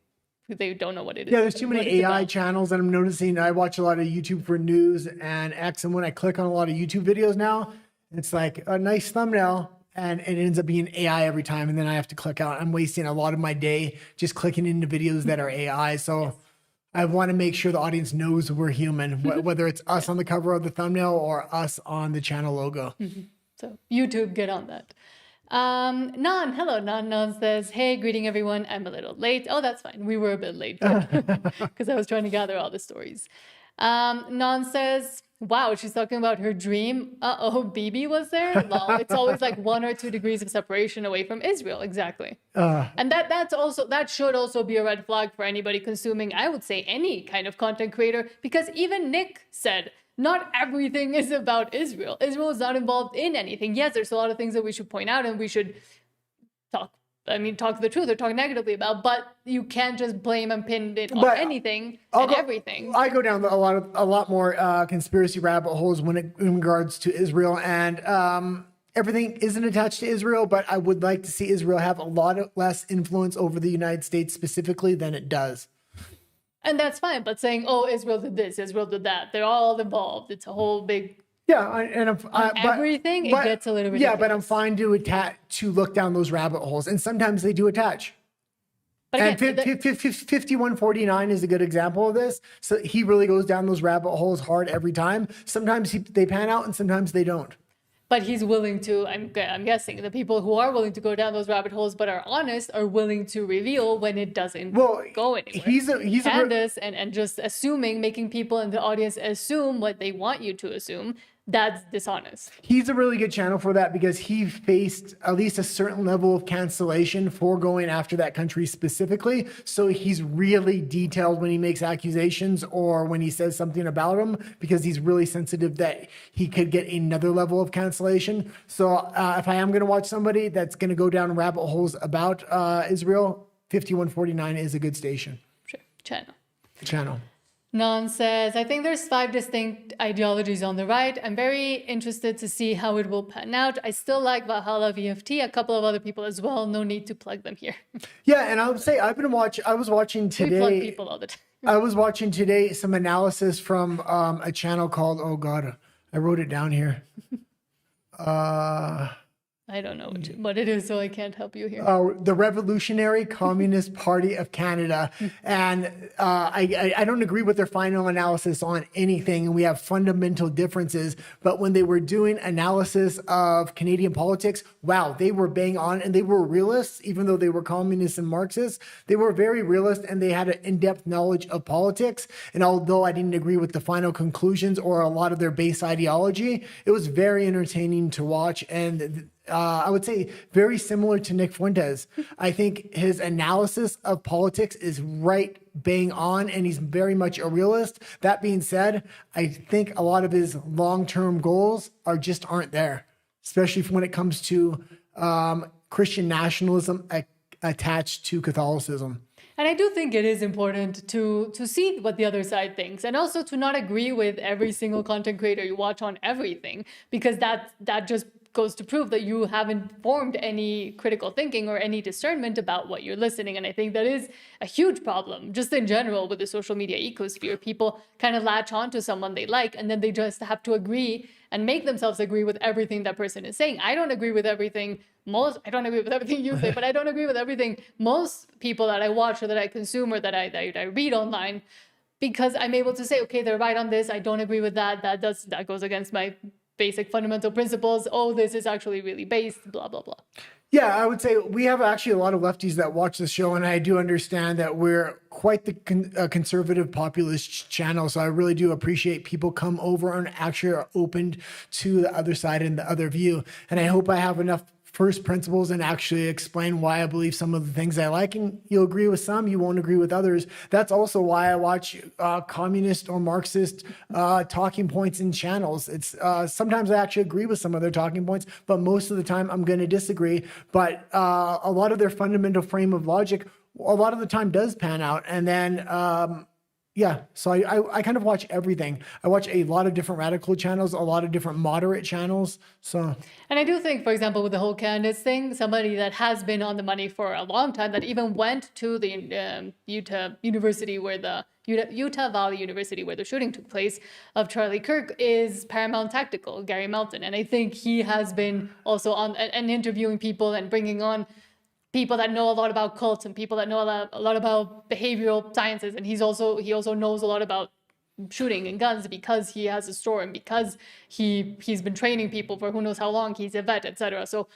Speaker 1: they don't know what it is.
Speaker 2: Yeah, there's too many AI channels, and I'm noticing I watch a lot of YouTube for news and X, and when I click on a lot of YouTube videos now, it's like a nice thumbnail, and it ends up being AI every time, and then I have to click out. I'm wasting a lot of my day just clicking into videos that are AI, so I want to make sure the audience knows we're human, whether it's us on the cover of the thumbnail or us on the channel logo.
Speaker 1: So YouTube, get on that. Hello, Nan says, hey, greeting everyone. I'm a little late. Oh, that's fine. We were a bit late because I was trying to gather all the stories. Non says, wow, she's talking about her dream. Uh-oh, Bibi was there? Lol. It's always like 1 or 2 degrees of separation away from Israel. Exactly. And that should also be a red flag for anybody consuming, I would say, any kind of content creator, because even Nick said, not everything is about Israel. Israel is not involved in anything. Yes, there's a lot of things that we should point out and we should talk the truth or talk negatively about, but you can't just blame and pin it on anything and everything.
Speaker 2: I go down a lot more conspiracy rabbit holes in regards to Israel, and everything isn't attached to Israel, but I would like to see Israel have a lot less influence over the United States specifically than it does.
Speaker 1: And that's fine, but saying, oh, Israel did this, Israel did that, they're all involved. It's a whole big...
Speaker 2: Yeah,
Speaker 1: everything, it gets a little ridiculous.
Speaker 2: Yeah, but I'm fine to look down those rabbit holes, and sometimes they do attach. But again, and 5149 is a good example of this. So he really goes down those rabbit holes hard every time. Sometimes they pan out, and sometimes they don't.
Speaker 1: But he's willing to, I'm guessing, the people who are willing to go down those rabbit holes but are honest are willing to reveal when it doesn't go anywhere. He's Candace, and just assuming, making people in the audience assume what they want you to assume, that's dishonest.
Speaker 2: He's a really good channel for that because he faced at least a certain level of cancellation for going after that country specifically. So he's really detailed when he makes accusations or when he says something about them, because he's really sensitive that he could get another level of cancellation. So if I am going to watch somebody that's going to go down rabbit holes about Israel, 5149 is a good station.
Speaker 1: Sure.
Speaker 2: Channel.
Speaker 1: Non says, I think there's 5 distinct ideologies on the right. I'm very interested to see how it will pan out. I still like Valhalla VFT, a couple of other people as well. No need to plug them here.
Speaker 2: Yeah, and I would say I was watching today.
Speaker 1: We plug people all the time.
Speaker 2: I was watching today some analysis from a channel called, oh God, I wrote it down here.
Speaker 1: I don't know what it is, so I can't help you here.
Speaker 2: The Revolutionary Communist Party of Canada. And I don't agree with their final analysis on anything, and we have fundamental differences. But when they were doing analysis of Canadian politics, wow, they were bang on, and they were realists, even though they were communists and Marxists. They were very realist, and they had an in-depth knowledge of politics. And although I didn't agree with the final conclusions or a lot of their base ideology, it was very entertaining to watch. And I would say very similar to Nick Fuentes. I think his analysis of politics is right bang on, and he's very much a realist. That being said, I think a lot of his long-term goals aren't there, especially when it comes to Christian nationalism attached to Catholicism.
Speaker 1: And I do think it is important to see what the other side thinks, and also to not agree with every single content creator you watch on everything, because that just goes to prove that you haven't formed any critical thinking or any discernment about what you're listening. And I think that is a huge problem just in general with the social media ecosphere. People kind of latch on to someone they like, and then they just have to agree and make themselves agree with everything that person is saying. I don't agree with everything I don't agree with everything you say, but I don't agree with everything most people that I watch or that I consume or that I read online, because I'm able to say, okay, they're right on this. I don't agree with that. That goes against my basic fundamental principles. Oh, this is actually really based, blah, blah, blah.
Speaker 2: Yeah, I would say we have actually a lot of lefties that watch the show, and I do understand that we're quite the conservative populist channel. So I really do appreciate people come over and actually are open to the other side and the other view. And I hope I have enough first principles and actually explain why I believe some of the things I like, and you'll agree with some, you won't agree with others. That's also why I watch communist or Marxist talking points in channels. It's sometimes I actually agree with some of their talking points, but most of the time I'm going to disagree. But a lot of their fundamental frame of logic, a lot of the time does pan out. And then yeah, so I kind of watch everything. I watch a lot of different radical channels, a lot of different moderate channels. So,
Speaker 1: and I do think, for example, with the whole Candace thing, somebody that has been on the money for a long time, that even went to the Utah University where the Utah Valley University where the shooting took place of Charlie Kirk, is Paramount Tactical, Gary Melton. And I think he has been also on and interviewing people and bringing on people that know a lot about cults and people that know a lot about behavioral sciences. And he also knows a lot about shooting and guns because he has a store and because he's been training people for who knows how long. He's a vet, etc. So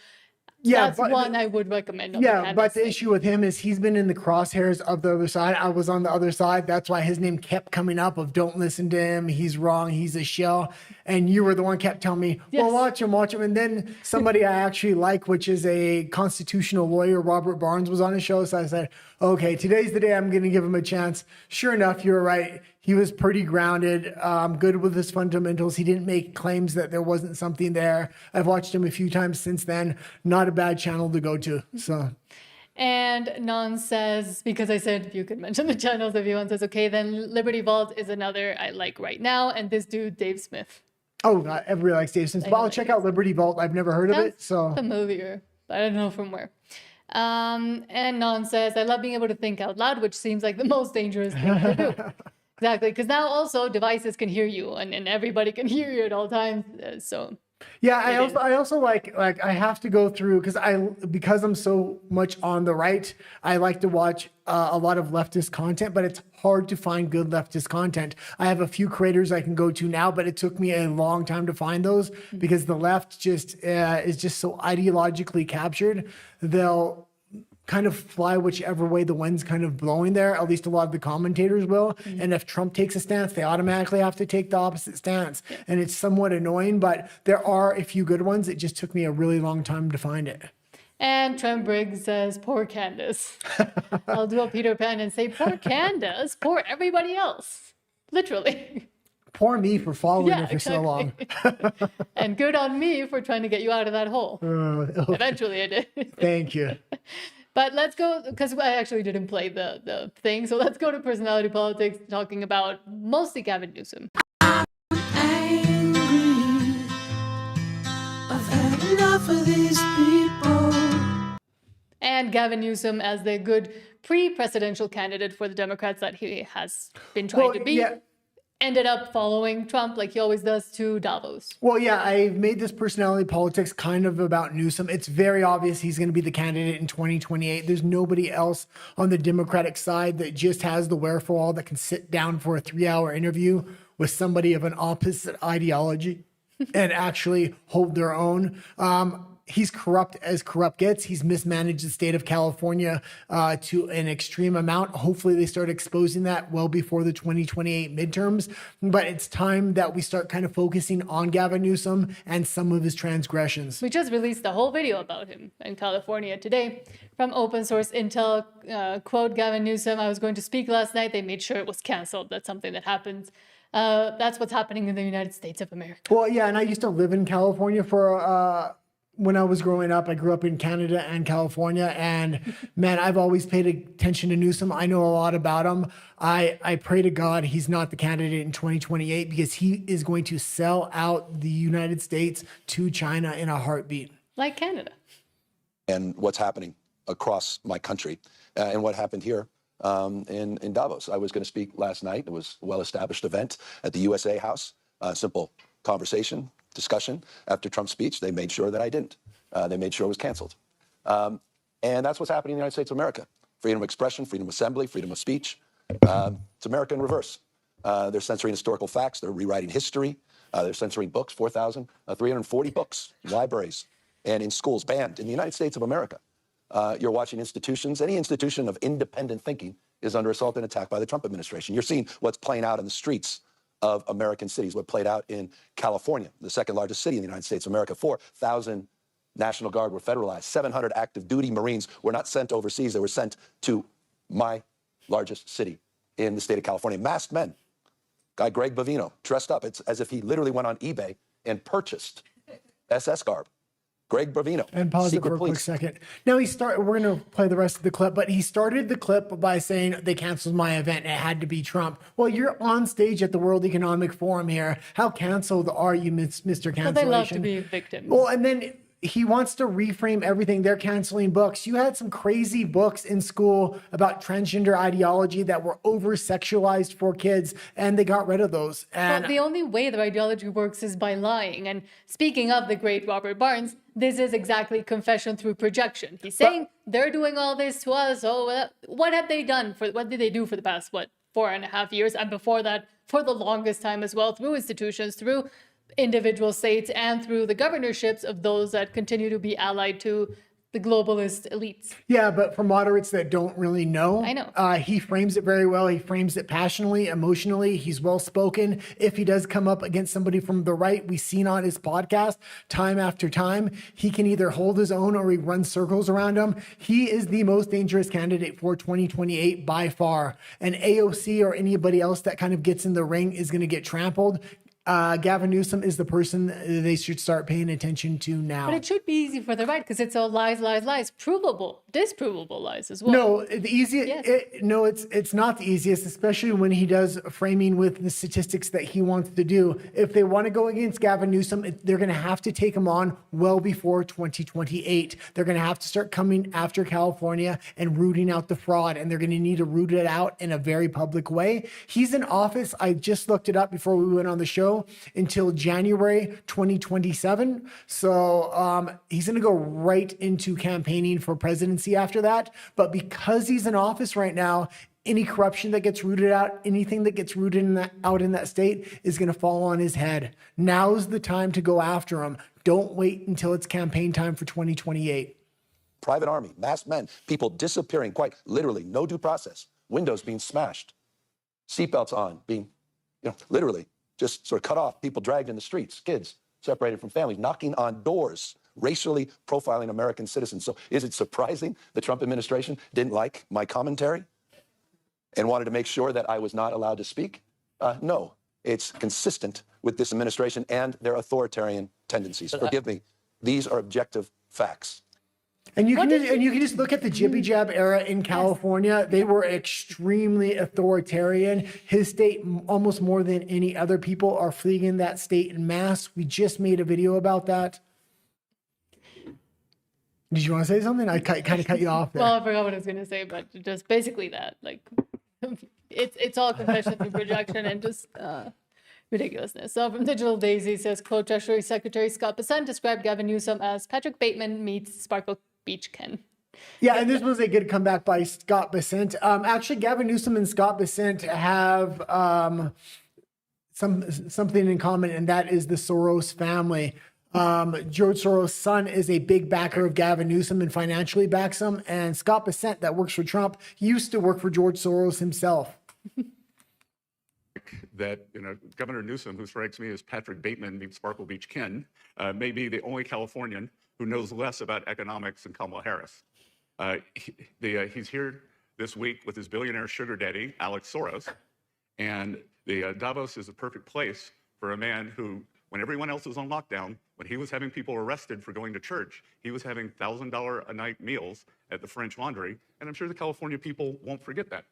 Speaker 2: Yeah,
Speaker 1: That's
Speaker 2: but
Speaker 1: one I would recommend. On
Speaker 2: yeah,
Speaker 1: the
Speaker 2: but the
Speaker 1: Candace
Speaker 2: issue with him is he's been in the crosshairs of the other side. I was on the other side. That's why his name kept coming up of don't listen to him. He's wrong. He's a shell. And you were the one kept telling me, well,
Speaker 1: Yes.
Speaker 2: watch him. And then somebody I actually like, which is a constitutional lawyer, Robert Barnes, was on his show. So I said, okay, today's the day I'm going to give him a chance. Sure enough, you were right. He was pretty grounded, good with his fundamentals. He didn't make claims that there wasn't something there. I've watched him a few times since then. Not a bad channel to go to. So,
Speaker 1: And Non says, because I said you could mention the channels if you want, says, okay, then Liberty Vault is another I like right now. And this dude, Dave Smith.
Speaker 2: oh, everybody likes Dave Smith. But I'll check out Liberty Vault. I've never heard of it. So
Speaker 1: Familiar, but I don't know from where. And Non says, I love being able to think out loud, which seems like the most dangerous thing to do. Exactly, because now also devices can hear you, and everybody can hear you at all times. So
Speaker 2: yeah, I also like I have to go through because I'm so much on the right. I like to watch a lot of leftist content, but it's hard to find good leftist content. I have a few creators I can go to now, but it took me a long time to find those because the left just is just so ideologically captured. They'll kind of fly whichever way the wind's kind of blowing there. At least a lot of the commentators will. And if Trump takes a stance, they automatically have to take the opposite stance. And it's somewhat annoying, but there are a few good ones. It just took me a really long time to find it.
Speaker 1: And Trent Briggs says, poor Candace. I'll do a Peter Pan and say, poor Candace, poor everybody else. Literally.
Speaker 2: Poor me for following her for so long.
Speaker 1: And good on me for trying to get you out of that hole. Eventually I did.
Speaker 2: Thank you.
Speaker 1: But let's go, because I actually didn't play the thing. So let's go to personality politics, talking about mostly Gavin Newsom.
Speaker 6: Angry. I've had enough of these people.
Speaker 1: And Gavin Newsom as the good pre-presidential candidate for the Democrats that he has been trying to be.
Speaker 2: Yeah.
Speaker 1: Ended up following Trump like he always does to Davos.
Speaker 2: Well, yeah, I've made this personality politics kind of about Newsom. It's very obvious he's going to be the candidate in 2028. There's nobody else on the Democratic side that just has the wherewithal that can sit down for a 3-hour interview with somebody of an opposite ideology and actually hold their own. He's corrupt as corrupt gets. He's mismanaged the state of California to an extreme amount. Hopefully they start exposing that well before the 2028 midterms. But it's time that we start kind of focusing on Gavin Newsom and some of his transgressions.
Speaker 1: We just released a whole video about him in California today from open source intel. Quote Gavin Newsom, I was going to speak last night. They made sure it was canceled. That's something that happens. That's what's happening in the United States of America.
Speaker 2: Well, yeah, and I used to live in California for when I was growing up. I grew up in Canada and California, and man, I've always paid attention to Newsom. I know a lot about him. I pray to God he's not the candidate in 2028 because he is going to sell out the United States to China in a heartbeat.
Speaker 1: Like Canada.
Speaker 7: And what's happening across my country and what happened here in Davos. I was going to speak last night. It was a well-established event at the U.S.A. House. Simple conversation, discussion. After Trump's speech, they made sure that I didn't. They made sure it was canceled. And that's what's happening in the United States of America. Freedom of expression, freedom of assembly, freedom of speech. It's America in reverse. They're censoring historical facts. They're rewriting history. They're censoring books, 4,340 books in libraries and in schools banned in the United States of America. You're watching institutions. Any institution of independent thinking is under assault and attack by the Trump administration. You're seeing what's playing out in the streets of American cities, what played out in California, the second largest city in the United States of America. 4,000 National Guard were federalized. 700 active duty Marines were not sent overseas. They were sent to my largest city in the state of California. Masked men. Guy Greg Bovino, dressed up. It's as if he literally went on eBay and purchased SS garb. Greg Bovino.
Speaker 2: And pause it
Speaker 7: secret
Speaker 2: for a quick
Speaker 7: police.
Speaker 2: second. Now we're going to play the rest of the clip, but he started the clip by saying they canceled my event and it had to be Trump. Well, you're on stage at the World Economic Forum here. How canceled are you, Mr. Cancellation?
Speaker 1: But they love to be victims.
Speaker 2: Well, and then he wants to reframe everything. They're canceling books. You had some crazy books in school about transgender ideology that were over-sexualized for kids, and they got rid of those. And
Speaker 1: Well, the only way their ideology works is by lying. And speaking of the great Robert Barnes, this is exactly confession through projection. He's saying they're doing all this to us. Oh, what have they done? What did they do for the past, 4.5 years? And before that, for the longest time as well, through institutions, through individual states, and through the governorships of those that continue to be allied to the globalist elites.
Speaker 2: Yeah, but for moderates that don't really know,
Speaker 1: I know.
Speaker 2: He frames it very well. He frames it passionately, emotionally. He's well spoken. If he does come up against somebody from the right, we've seen on his podcast time after time, he can either hold his own or he runs circles around him. He is the most dangerous candidate for 2028 by far. And AOC or anybody else that kind of gets in the ring is going to get trampled. Gavin Newsom is the person they should start paying attention to now.
Speaker 1: But it should be easy for the right because it's all lies, lies, lies, provable, disprovable lies as well.
Speaker 2: No, the easiest.
Speaker 1: Yes.
Speaker 2: It's not the easiest, especially when he does framing with the statistics that he wants to do. If they want to go against Gavin Newsom, they're going to have to take him on well before 2028. They're going to have to start coming after California and rooting out the fraud, and they're going to need to root it out in a very public way. He's in office. I just looked it up before we went on the show until January 2027. So he's going to go right into campaigning for presidency after that. But because he's in office right now, any corruption that gets rooted out, anything that gets rooted out in that state is going to fall on his head. Now's the time to go after him. Don't wait until it's campaign time for 2028.
Speaker 7: Private army, masked men, people disappearing, quite literally, no due process, windows being smashed, seatbelts on, being, literally just sort of cut off, people dragged in the streets, kids separated from families, knocking on doors, racially profiling American citizens. So is it surprising the Trump administration didn't like my commentary and wanted to make sure that I was not allowed to speak? No, it's consistent with this administration and their authoritarian tendencies. Forgive me, these are objective facts.
Speaker 2: And you can just look at the Jibby Jab era in California. They were extremely authoritarian. His state, almost more than any other people, are fleeing that state en masse. We just made a video about that. Did you want to say something? I kind of cut you off there.
Speaker 1: Well, I forgot what I was going to say, but just basically that, like, it's all confession through projection and just ridiculousness. So from Digital Daisy says, quote, Treasury Secretary Scott Bessent described Gavin Newsom as Patrick Bateman meets Sparkle Beach Ken.
Speaker 2: Yeah, and this was a good comeback by Scott Bessent. Actually, Gavin Newsom and Scott Bessent have something in common, and that is the Soros family. George Soros' son is a big backer of Gavin Newsom and financially backs him. And Scott Bessent, that works for Trump, used to work for George Soros himself.
Speaker 8: That Governor Newsom, who strikes me as Patrick Bateman meets Sparkle Beach Ken, may be the only Californian who knows less about economics than Kamala Harris. He's here this week with his billionaire sugar daddy, Alex Soros, and Davos is a perfect place for a man who, when everyone else was on lockdown, when he was having people arrested for going to church, he was having $1,000 a night meals at the French Laundry, and I'm sure the California people won't forget that.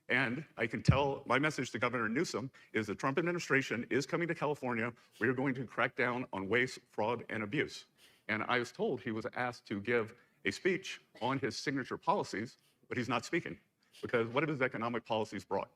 Speaker 8: And I can tell my message to Governor Newsom is the Trump administration is coming to California. We are going to crack down on waste, fraud, and abuse. And I was told he was asked to give a speech on his signature policies, but he's not speaking. Because what have his economic policies brought?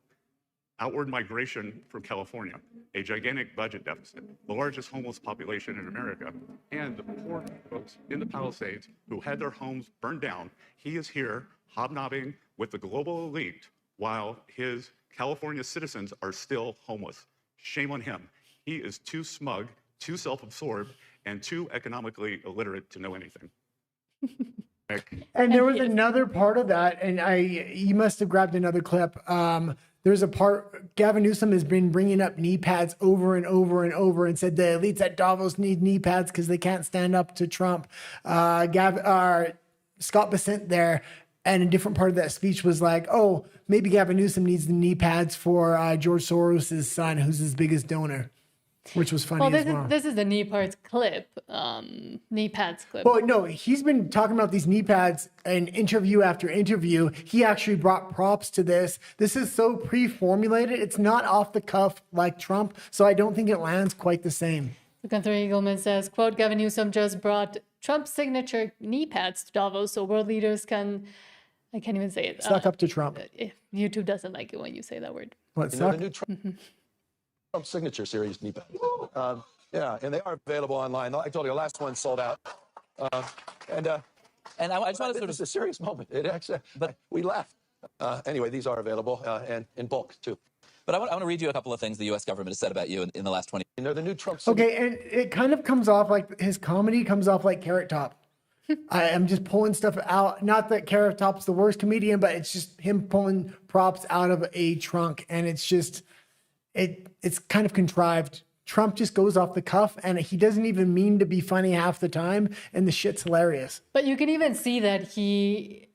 Speaker 8: Outward migration from California, a gigantic budget deficit, the largest homeless population in America, and the poor folks in the Palisades who had their homes burned down. He is here hobnobbing with the global elite while his California citizens are still homeless. Shame on him. He is too smug, too self-absorbed, and too economically illiterate to know anything.
Speaker 2: And there was another part of that, and you must have grabbed another clip. There's a part, Gavin Newsom has been bringing up knee pads over and over and over and said the elites at Davos need knee pads because they can't stand up to Trump. Scott Bessent there, and a different part of that speech was like, oh, maybe Gavin Newsom needs the knee pads for George Soros' son, who's his biggest donor. Which was funny as well.
Speaker 1: This is the knee pads clip, knee pads clip.
Speaker 2: Well, no, he's been talking about these knee pads in interview after interview. He actually brought props to this. This is so pre-formulated. It's not off the cuff like Trump, so I don't think it lands quite the same.
Speaker 1: Gunther Eagleman says, quote, Gavin Newsom just brought Trump's signature knee pads to Davos so world leaders can, I can't even say it.
Speaker 2: Suck up to Trump.
Speaker 1: YouTube doesn't like it when you say that word.
Speaker 2: What,
Speaker 7: The
Speaker 2: suck?
Speaker 7: new Trump signature series knee pads. Yeah, and they are available online. I told you the last one sold out. And I just want to sort of a serious moment. It actually, we laughed. Anyway, these are available and in bulk too.
Speaker 9: But I want to read you a couple of things the U.S. government has said about you in the last 20 years.
Speaker 7: And they're the new Trump.
Speaker 2: Okay, and it kind of comes off like his comedy comes off like Carrot Top. I am just pulling stuff out. Not that Carrot Top's the worst comedian, but it's just him pulling props out of a trunk. And it's just, it's kind of contrived. Trump just goes off the cuff and he doesn't even mean to be funny half the time. And the shit's hilarious.
Speaker 1: But you can even see that he's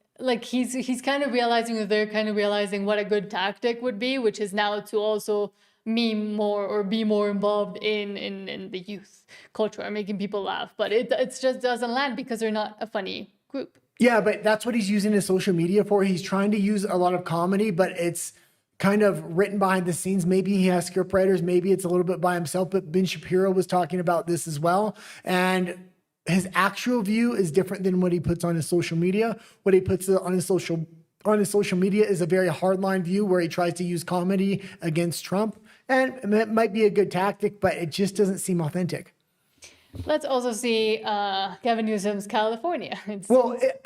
Speaker 1: kind of realizing, or they're kind of realizing what a good tactic would be, which is now to also meme more or be more involved in the youth culture or making people laugh. But it just doesn't land because they're not a funny group.
Speaker 2: Yeah, but that's what he's using his social media for. He's trying to use a lot of comedy, but it's kind of written behind the scenes. Maybe he has script writers, maybe it's a little bit by himself, but Ben Shapiro was talking about this as well. And his actual view is different than what he puts on his social media. What he puts on his social media is a very hardline view where he tries to use comedy against Trump. And it might be a good tactic, but it just doesn't seem authentic.
Speaker 1: Let's also see Gavin Newsom's California.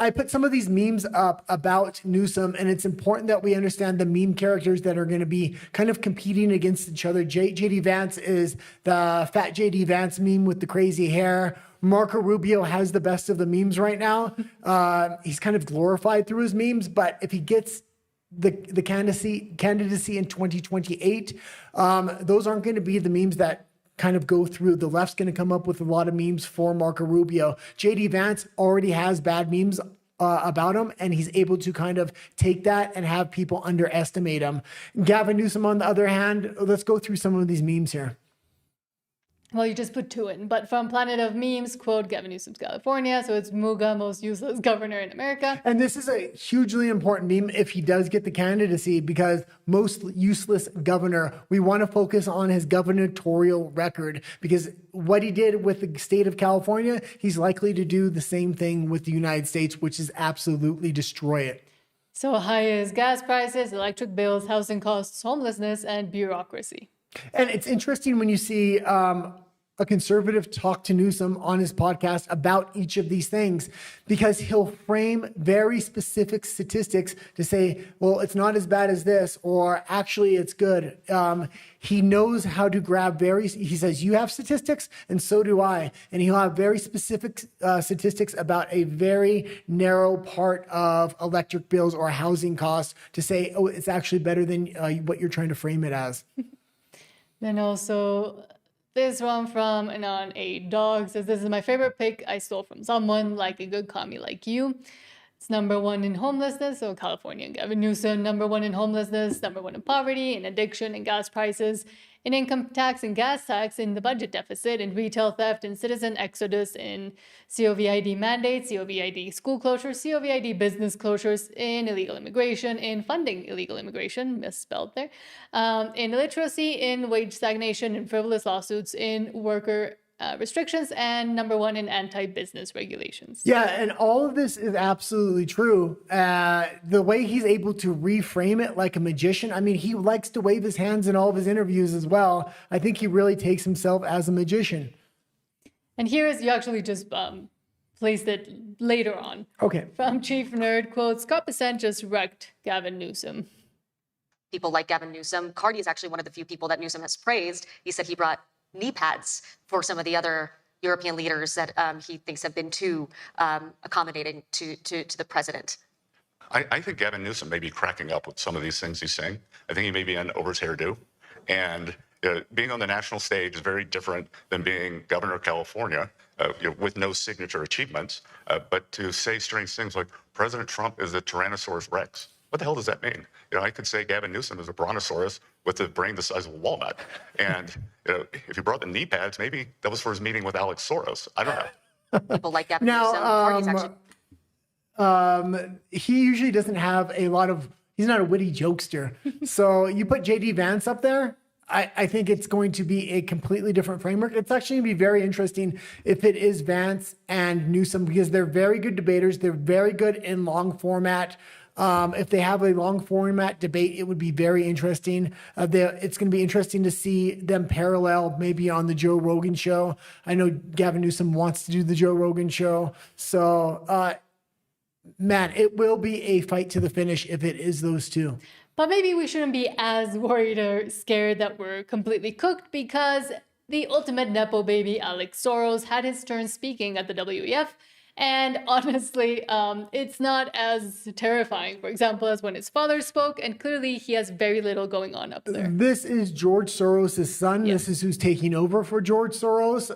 Speaker 2: I put some of these memes up about Newsom, and it's important that we understand the meme characters that are going to be kind of competing against each other. JD Vance is the fat JD Vance meme with the crazy hair. Marco Rubio has the best of the memes right now. He's kind of glorified through his memes, but if he gets the candidacy in 2028, those aren't going to be the memes that kind of go through. The left's going to come up with a lot of memes for Marco Rubio. JD Vance already has bad memes about him, and he's able to kind of take that and have people underestimate him. Gavin Newsom, on the other hand, let's go through some of these memes here.
Speaker 1: Well, you just put two in, but from Planet of Memes, quote, Gavin Newsom's California. So it's MUGA, most useless governor in America.
Speaker 2: And this is a hugely important meme if he does get the candidacy, because most useless governor, we want to focus on his gubernatorial record, because what he did with the state of California, he's likely to do the same thing with the United States, which is absolutely destroy it.
Speaker 1: So high as gas prices, electric bills, housing costs, homelessness, and bureaucracy.
Speaker 2: And it's interesting when you see a conservative talk to Newsom on his podcast about each of these things, because he'll frame very specific statistics to say, well, it's not as bad as this, or actually it's good. He knows how to grab he says, you have statistics and so do I. And he'll have very specific statistics about a very narrow part of electric bills or housing costs to say, oh, it's actually better than what you're trying to frame it as.
Speaker 1: Then also this one from Anon A Dog says, this is my favorite pick I stole from someone, like a good commie like you. It's number one in homelessness, so California and Gavin Newsom, number one in homelessness, number one in poverty, in addiction, in gas prices, in income tax and gas tax, in the budget deficit, in retail theft, in citizen exodus, in COVID mandates, COVID school closures, COVID business closures, in illegal immigration, in funding illegal immigration, misspelled there, in illiteracy, in wage stagnation, in frivolous lawsuits, in worker restrictions, and number one in anti-business regulations.
Speaker 2: Yeah, and all of this is absolutely true. The way he's able to reframe it like a magician, I mean, he likes to wave his hands in all of his interviews as well. I think he really takes himself as a magician.
Speaker 1: And here is, you actually just placed it later on.
Speaker 2: Okay.
Speaker 1: From Chief Nerd, quote, Scott Bessent just wrecked Gavin Newsom.
Speaker 10: People like Gavin Newsom. Cardi is actually one of the few people that Newsom has praised. He said he brought knee pads for some of the other European leaders that he thinks have been too accommodating to the president.
Speaker 8: I think Gavin Newsom may be cracking up with some of these things he's saying. I think he may be an overhairdo. And being on the national stage is very different than being governor of California with no signature achievements. But to say strange things like President Trump is a Tyrannosaurus Rex. What the hell does that mean? I could say Gavin Newsom is a brontosaurus with a brain the size of a walnut. And if you brought the knee pads, maybe that was for his meeting with Alex Soros. I don't know.
Speaker 10: People like Gavin Newsom. Cardi's actually...
Speaker 2: he usually doesn't have he's not a witty jokester. So you put JD Vance up there, I think it's going to be a completely different framework. It's actually going to be very interesting if it is Vance and Newsom, because they're very good debaters. They're very good in long format. If they have a long format debate, it would be very interesting. It's going to be interesting to see them parallel maybe on the Joe Rogan show. I know Gavin Newsom wants to do the Joe Rogan show. So, man, it will be a fight to the finish if it is those two.
Speaker 1: But maybe we shouldn't be as worried or scared that we're completely cooked, because the ultimate Nepo baby, Alex Soros, had his turn speaking at the WEF. And honestly, it's not as terrifying, for example, as when his father spoke. And clearly, he has very little going on up there.
Speaker 2: This is George Soros' son.
Speaker 1: Yeah.
Speaker 2: This is who's taking over for George Soros.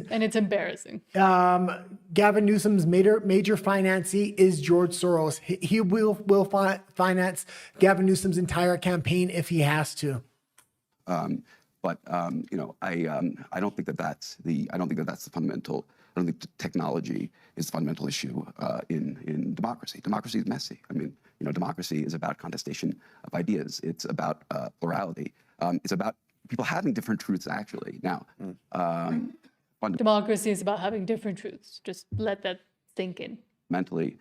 Speaker 1: And it's embarrassing.
Speaker 2: Gavin Newsom's major financee is George Soros. He will finance Gavin Newsom's entire campaign if he has to.
Speaker 11: But you know, I don't think that that's the fundamental. I don't think technology is the fundamental issue in democracy. Democracy is messy. I mean, you know, democracy is about contestation of ideas. It's about plurality. It's about people having different truths. Actually, now,
Speaker 1: Democracy is about having different truths. Just let that sink in.
Speaker 11: fundamentally,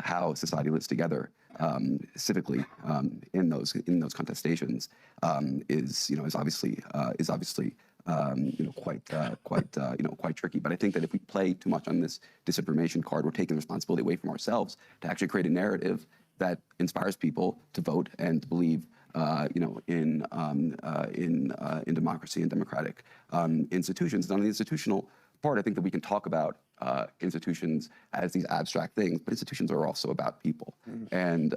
Speaker 11: how society lives together civically in those contestations is obviously quite tricky. But I think that if we play too much on this disinformation card, we're taking responsibility away from ourselves to actually create a narrative that inspires people to vote and to believe in democracy and democratic institutions. And on the institutional part, I think that we can talk about institutions as these abstract things, but institutions are also about people. And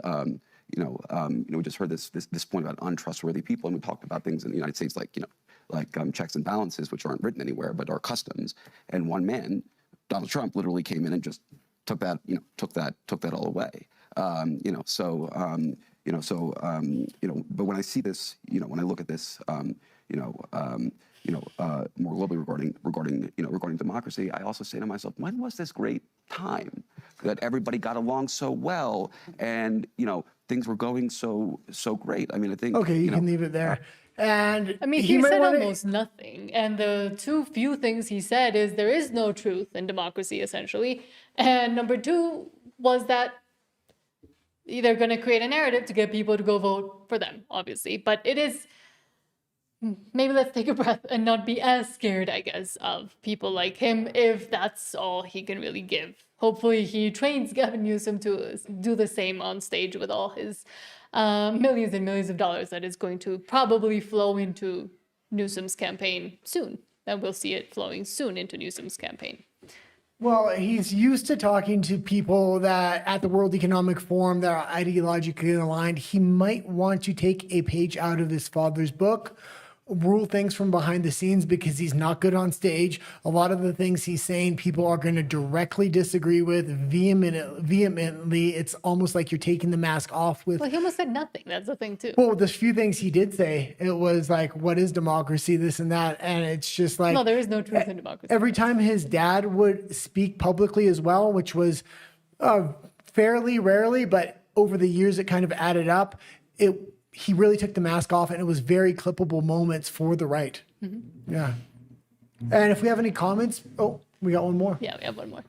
Speaker 11: we just heard this point about untrustworthy people, and we talked about things in the United States like checks and balances, which aren't written anywhere but are customs. And one man, Donald Trump, literally came in and just took that all away. But when I see this, when I look at this, more globally regarding democracy, I also say to myself, when was this great time that everybody got along so well and things were going so great? I mean, I think
Speaker 2: you can leave it there. And
Speaker 1: I mean, he said almost nothing. And the too few things he said is there is no truth in democracy, essentially. And number two was that they're going to create a narrative to get people to go vote for them, obviously. But it is, maybe let's take a breath and not be as scared, I guess, of people like him if that's all he can really give. Hopefully he trains Gavin Newsom to do the same on stage with all his millions and millions of dollars that is going to probably flow into Newsom's campaign soon. And we'll see it flowing soon into Newsom's campaign.
Speaker 2: Well, he's used to talking to people that at the World Economic Forum that are ideologically aligned. He might want to take a page out of his father's book, rule things from behind the scenes, because he's not good on stage. A lot of the things he's saying, people are going to directly disagree with vehemently. It's almost like you're taking the mask off with.
Speaker 1: Well, he almost said nothing. That's the thing, too.
Speaker 2: Well, there's few things he did say. It was like, what is democracy, this and that. And it's just like.
Speaker 1: No, there is no truth in democracy.
Speaker 2: Every time his dad would speak publicly as well, which was fairly rarely, but over the years it kind of added up. He really took the mask off, and it was very clippable moments for the right. Mm-hmm. Yeah. And if we have any comments, we got one more.
Speaker 1: Yeah, we have one more.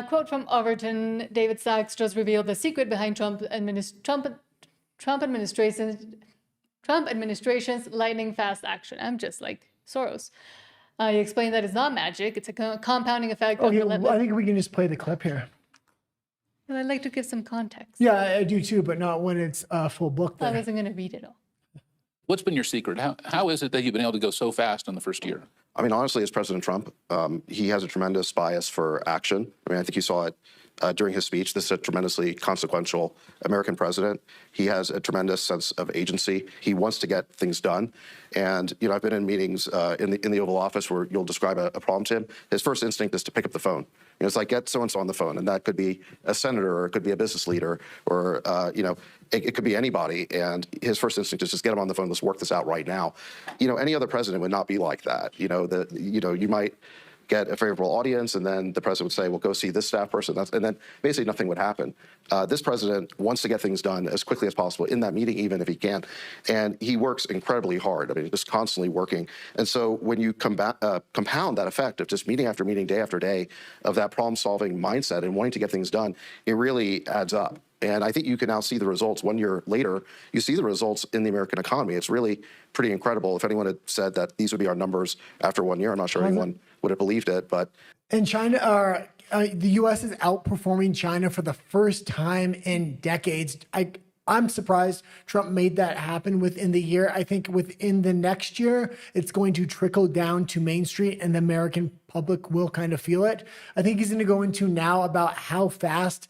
Speaker 1: Quote from Overton: David Sachs just revealed the secret behind Trump administration's lightning fast action. I'm just like Soros. He explained that it's not magic; it's a compounding effect.
Speaker 2: Okay, I think we can just play the clip here.
Speaker 1: And I'd like to give some context.
Speaker 2: Yeah, I do too, but not when it's a full book there.
Speaker 1: I wasn't going to read it all.
Speaker 12: What's been your secret? How is it that you've been able to go so fast in the first year?
Speaker 13: I mean, honestly, as President Trump, he has a tremendous bias for action. I mean, I think you saw it during his speech. This is a tremendously consequential American president. He has a tremendous sense of agency. He wants to get things done. And, I've been in meetings in the Oval Office where you'll describe a problem to him. His first instinct is to pick up the phone. It's like, get so-and-so on the phone. And that could be a senator, or it could be a business leader, or, it could be anybody. And his first instinct is just get him on the phone. Let's work this out right now. Any other president would not be like that. You might get a favorable audience, and then the president would say, well, go see this staff person. And then basically nothing would happen. This president wants to get things done as quickly as possible in that meeting, even if he can. And he works incredibly hard. I mean, just constantly working. And so when you compound that effect of just meeting after meeting, day after day, of that problem-solving mindset and wanting to get things done, it really adds up. And I think you can now see the results 1 year later. You see the results in the American economy. It's really pretty incredible. If anyone had said that these would be our numbers after 1 year, I'm not sure anyone would have believed it. But
Speaker 2: and China, the U.S. is outperforming China for the first time in decades. I'm surprised Trump made that happen within the year. I think within the next year, it's going to trickle down to Main Street and the American public will kind of feel it. I think he's going to go into now about how fast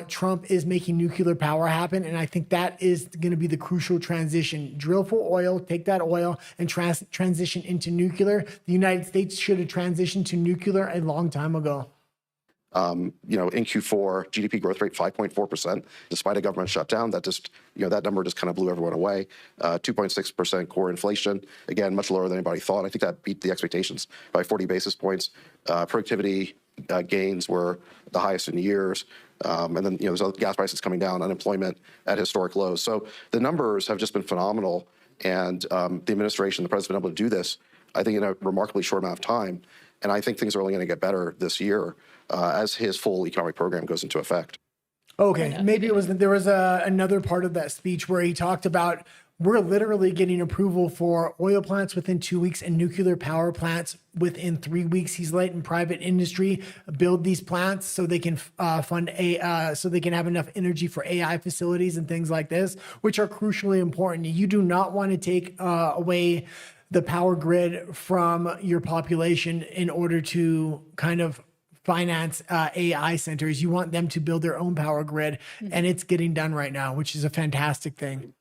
Speaker 2: Trump is making nuclear power happen. And I think that is going to be the crucial transition. Drill for oil, take that oil and transition into nuclear. The United States should have transitioned to nuclear a long time ago.
Speaker 13: In Q4, GDP growth rate 5.4%, despite a government shutdown. That just, that number just kind of blew everyone away. 2.6% core inflation, again, much lower than anybody thought. I think that beat the expectations by 40 basis points. Productivity gains were the highest in years. And then, there's gas prices coming down, unemployment at historic lows. So the numbers have just been phenomenal. And the administration, the president's been able to do this, I think, in a remarkably short amount of time. And I think things are only going to get better this year as his full economic program goes into effect.
Speaker 2: Okay, maybe there was another part of that speech where he talked about we're literally getting approval for oil plants within 2 weeks and nuclear power plants within 3 weeks. He's letting private industry build these plants so they can so they can have enough energy for AI facilities and things like this, which are crucially important. You do not want to take away the power grid from your population in order to kind of finance AI centers. You want them to build their own power grid, and it's getting done right now, which is a fantastic thing.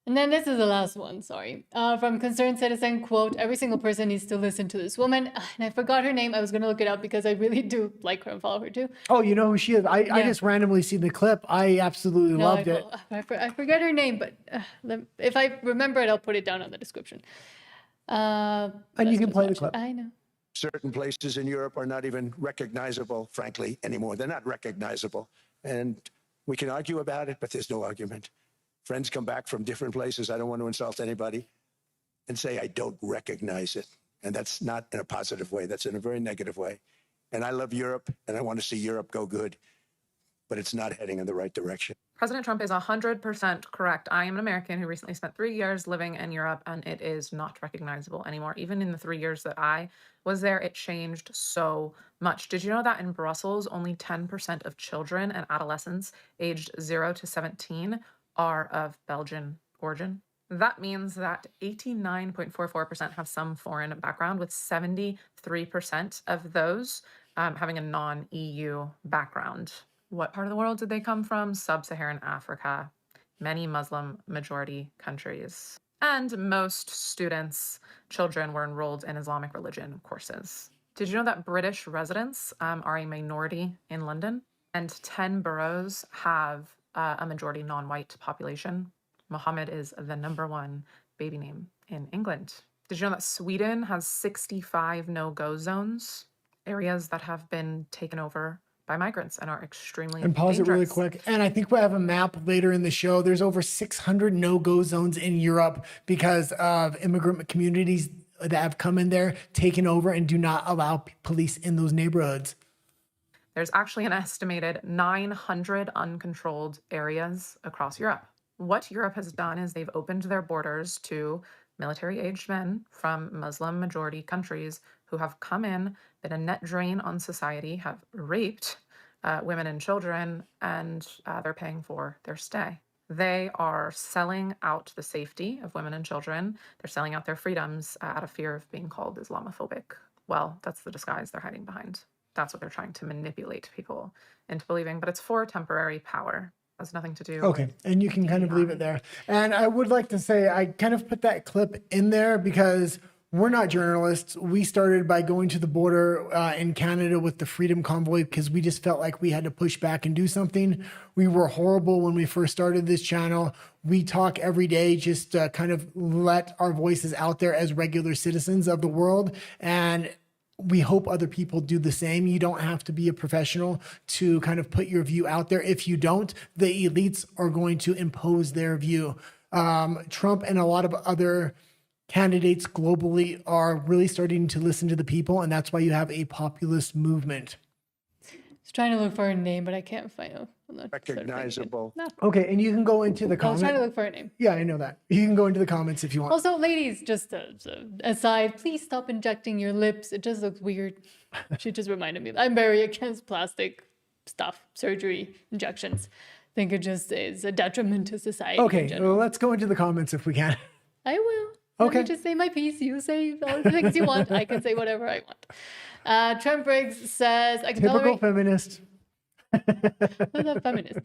Speaker 1: And then this is the last one, sorry. From Concerned Citizen, quote, every single person needs to listen to this woman. And I forgot her name. I was going to look it up because I really do like her and follow her too.
Speaker 2: Oh, you know who she is? I just randomly seen the clip. I absolutely loved it.
Speaker 1: I forget her name, but if I remember it, I'll put it down on the description.
Speaker 2: And you can play the clip.
Speaker 1: I know.
Speaker 14: Certain places in Europe are not even recognizable, frankly, anymore. They're not recognizable. And we can argue about it, but there's no argument. Friends come back from different places. I don't want to insult anybody and say I don't recognize it. And that's not in a positive way. That's in a very negative way. And I love Europe, and I want to see Europe go good, but it's not heading in the right direction.
Speaker 15: President Trump is 100% correct. I am an American who recently spent 3 years living in Europe, and it is not recognizable anymore. Even in the 3 years that I was there, it changed so much. Did you know that in Brussels, only 10% of children and adolescents aged 0 to 17 are of Belgian origin? That means that 89.44% have some foreign background, with 73% of those having a non-EU background. What part of the world did they come from? Sub-Saharan Africa, many Muslim majority countries. And most students, children, were enrolled in Islamic religion courses. Did you know that British residents are a minority in London? And 10 boroughs have a majority non-white population. Mohammed is the #1 baby name in England. Did you know that Sweden has 65 no-go zones, areas that have been taken over by migrants and are extremely
Speaker 2: And pause
Speaker 15: dangerous.
Speaker 2: it really quick. And I think we'll have a map later in the show. There's over 600 no-go zones in Europe because of immigrant communities that have come in there, taken over, and do not allow police in those neighborhoods.
Speaker 15: There's actually an estimated 900 uncontrolled areas across Europe. What Europe has done is they've opened their borders to military-aged men from Muslim-majority countries who have come in, been a net drain on society, have raped women and children, and they're paying for their stay. They are selling out the safety of women and children. They're selling out their freedoms out of fear of being called Islamophobic. Well, that's the disguise they're hiding behind. That's what they're trying to manipulate people into believing, but it's for temporary power. It has nothing to do
Speaker 2: Okay, and you can kind of leave it there. And I would like to say, I kind of put that clip in there because we're not journalists. We started by going to the border in Canada with the Freedom Convoy because we just felt like we had to push back and do something. We were horrible when we first started this channel. We talk every day just to kind of let our voices out there as regular citizens of the world. And we hope other people do the same. You don't have to be a professional to kind of put your view out there. If you don't, the elites are going to impose their view. Trump and a lot of other candidates globally are really starting to listen to the people, and that's why you have a populist movement.
Speaker 1: I was trying to look for a name, but I can't find it.
Speaker 14: Recognizable.
Speaker 1: No.
Speaker 2: Okay, and you can go into the
Speaker 1: I was
Speaker 2: comments.
Speaker 1: trying to look for a name.
Speaker 2: Yeah, I know that. You can go into the comments if you want.
Speaker 1: Also, ladies, just aside, please stop injecting your lips. It just looks weird. She just reminded me. I'm very against plastic stuff, surgery, injections. think it just is a detriment to society. in
Speaker 2: Okay,
Speaker 1: general.
Speaker 2: well, let's go into the comments if we can.
Speaker 1: I will. Let
Speaker 2: Okay.
Speaker 1: me just say my piece. You say all the things you want. I can say whatever I want. Trent Briggs says, I can
Speaker 2: Typical
Speaker 1: tolerate...
Speaker 2: feminist.
Speaker 1: Who's a feminist?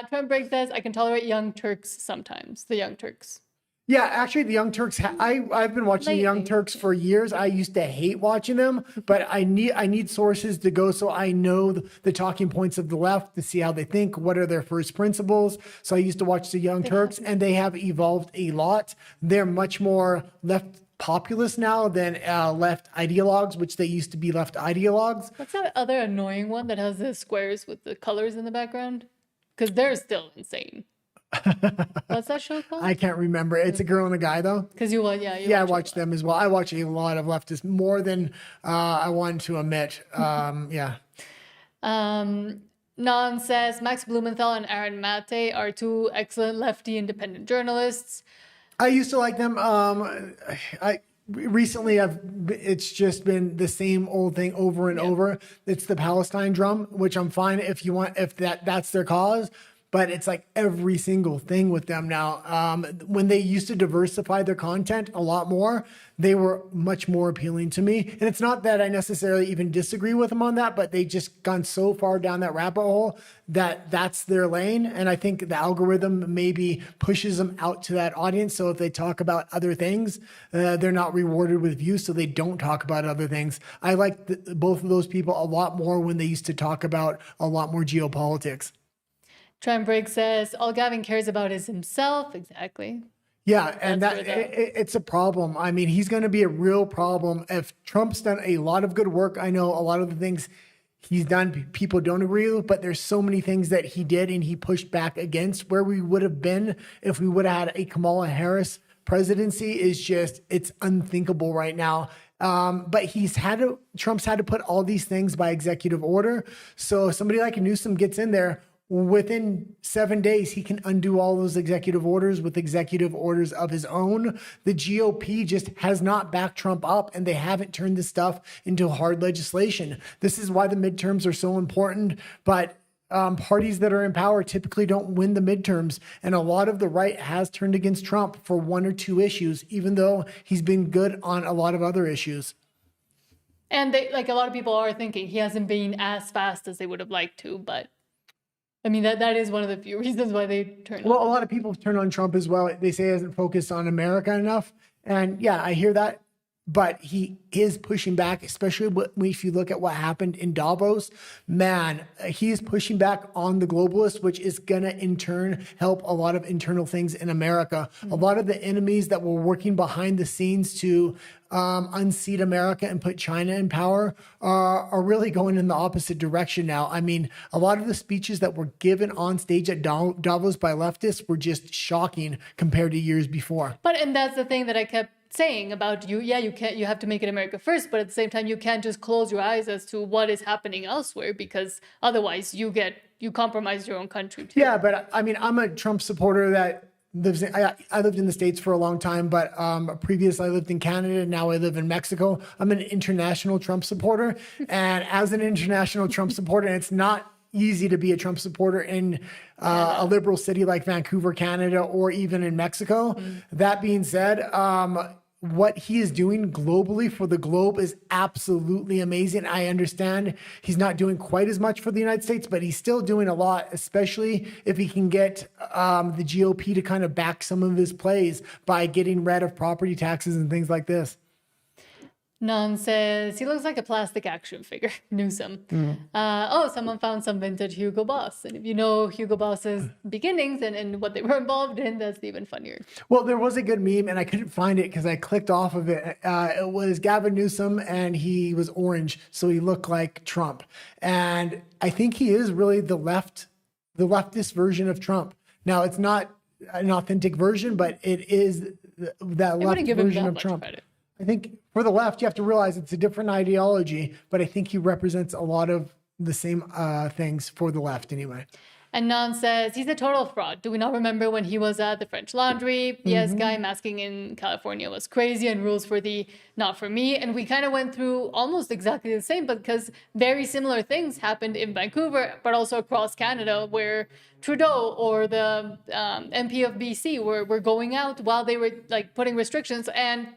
Speaker 1: Trent Briggs says, I can tolerate Young Turks sometimes. The Young Turks.
Speaker 2: Yeah, actually, the Young Turks. I've been watching the Young
Speaker 1: Lately,
Speaker 2: Turks for years. I used to hate watching them, but I need sources to go so I know the talking points of the left to see how they think. What are their first principles? So I used to watch the Young Turks, and they have evolved a lot. They're much more left populist now than left ideologues, which they used to be left ideologues.
Speaker 1: What's that other annoying one that has the squares with the colors in the background? Because they're still insane. What's that show called?
Speaker 2: I can't remember. It's a girl and a guy though.
Speaker 1: Because you
Speaker 2: I watch them as well. I watch a lot of leftists, more than I want to admit. Yeah.
Speaker 1: Nan says Max Blumenthal and Aaron Mate are two excellent lefty independent journalists.
Speaker 2: I used to like them. Recently it's just been the same old thing over and over. It's the Palestine drum, which I'm fine if that's their cause. But it's like every single thing with them now. When they used to diversify their content a lot more, they were much more appealing to me. And it's not that I necessarily even disagree with them on that, but they just gone so far down that rabbit hole that that's their lane. And I think the algorithm maybe pushes them out to that audience. So if they talk about other things, they're not rewarded with views, so they don't talk about other things. I like both of those people a lot more when they used to talk about a lot more geopolitics.
Speaker 1: Trent Briggs says, all Gavin cares about is himself. Exactly.
Speaker 2: Yeah, and it's a problem. I mean, he's going to be a real problem. If Trump's done a lot of good work, I know a lot of the things he's done, people don't agree with, but there's so many things that he did and he pushed back against. Where we would have been if we would have had a Kamala Harris presidency is just, it's unthinkable right now. But Trump's had to put all these things by executive order. So if somebody like Newsom gets in there, within 7 days, he can undo all those executive orders with executive orders of his own. The GOP just has not backed Trump up, and they haven't turned this stuff into hard legislation. This is why the midterms are so important. But parties that are in power typically don't win the midterms. And a lot of the right has turned against Trump for one or two issues, even though he's been good on a lot of other issues.
Speaker 1: And a lot of people are thinking he hasn't been as fast as they would have liked to, but I mean, that is one of the few reasons why they turn
Speaker 2: Well, a lot of people turn on Trump as well. They say he hasn't focused on America enough. And yeah, I hear that. But he is pushing back, especially if you look at what happened in Davos. Man, he is pushing back on the globalists, which is going to in turn help a lot of internal things in America. A lot of the enemies that were working behind the scenes to unseat America and put China in power are really going in the opposite direction now. I mean, a lot of the speeches that were given on stage at Davos by leftists were just shocking compared to years before.
Speaker 1: And that's the thing that I kept saying about you have to make it America first, but at the same time you can't just close your eyes as to what is happening elsewhere, because otherwise you compromise your own country too.
Speaker 2: Yeah, but I mean, I'm a Trump supporter that lives I lived in the States for a long time, but previously I lived in Canada, now I live in Mexico. I'm an international Trump supporter, and as an international Trump supporter, it's not easy to be a Trump supporter in a liberal city like Vancouver, Canada, or even in Mexico. That being said, what he is doing globally for the globe is absolutely amazing. I understand he's not doing quite as much for the United States, but he's still doing a lot, especially if he can get the GOP to kind of back some of his plays by getting rid of property taxes and things like this.
Speaker 1: Nan says, he looks like a plastic action figure, Newsom. Someone found some vintage Hugo Boss. And if you know Hugo Boss's beginnings and what they were involved in, that's even funnier.
Speaker 2: Well, there was a good meme, and I couldn't find it because I clicked off of it. It was Gavin Newsom, and he was orange, so he looked like Trump. And I think he is really the leftist version of Trump. Now, it's not an authentic version, but it is that left version of Trump.
Speaker 1: Credit.
Speaker 2: I think for the left, you have to realize it's a different ideology, but I think he represents a lot of the same things for the left anyway.
Speaker 1: And Nan says, he's a total fraud. Do we not remember when he was at the French Laundry? Yes, guy masking in California was crazy and rules for thee, not for me. And we kind of went through almost exactly the same, because very similar things happened in Vancouver, but also across Canada, where Trudeau or the MP of BC were going out while they were like putting restrictions and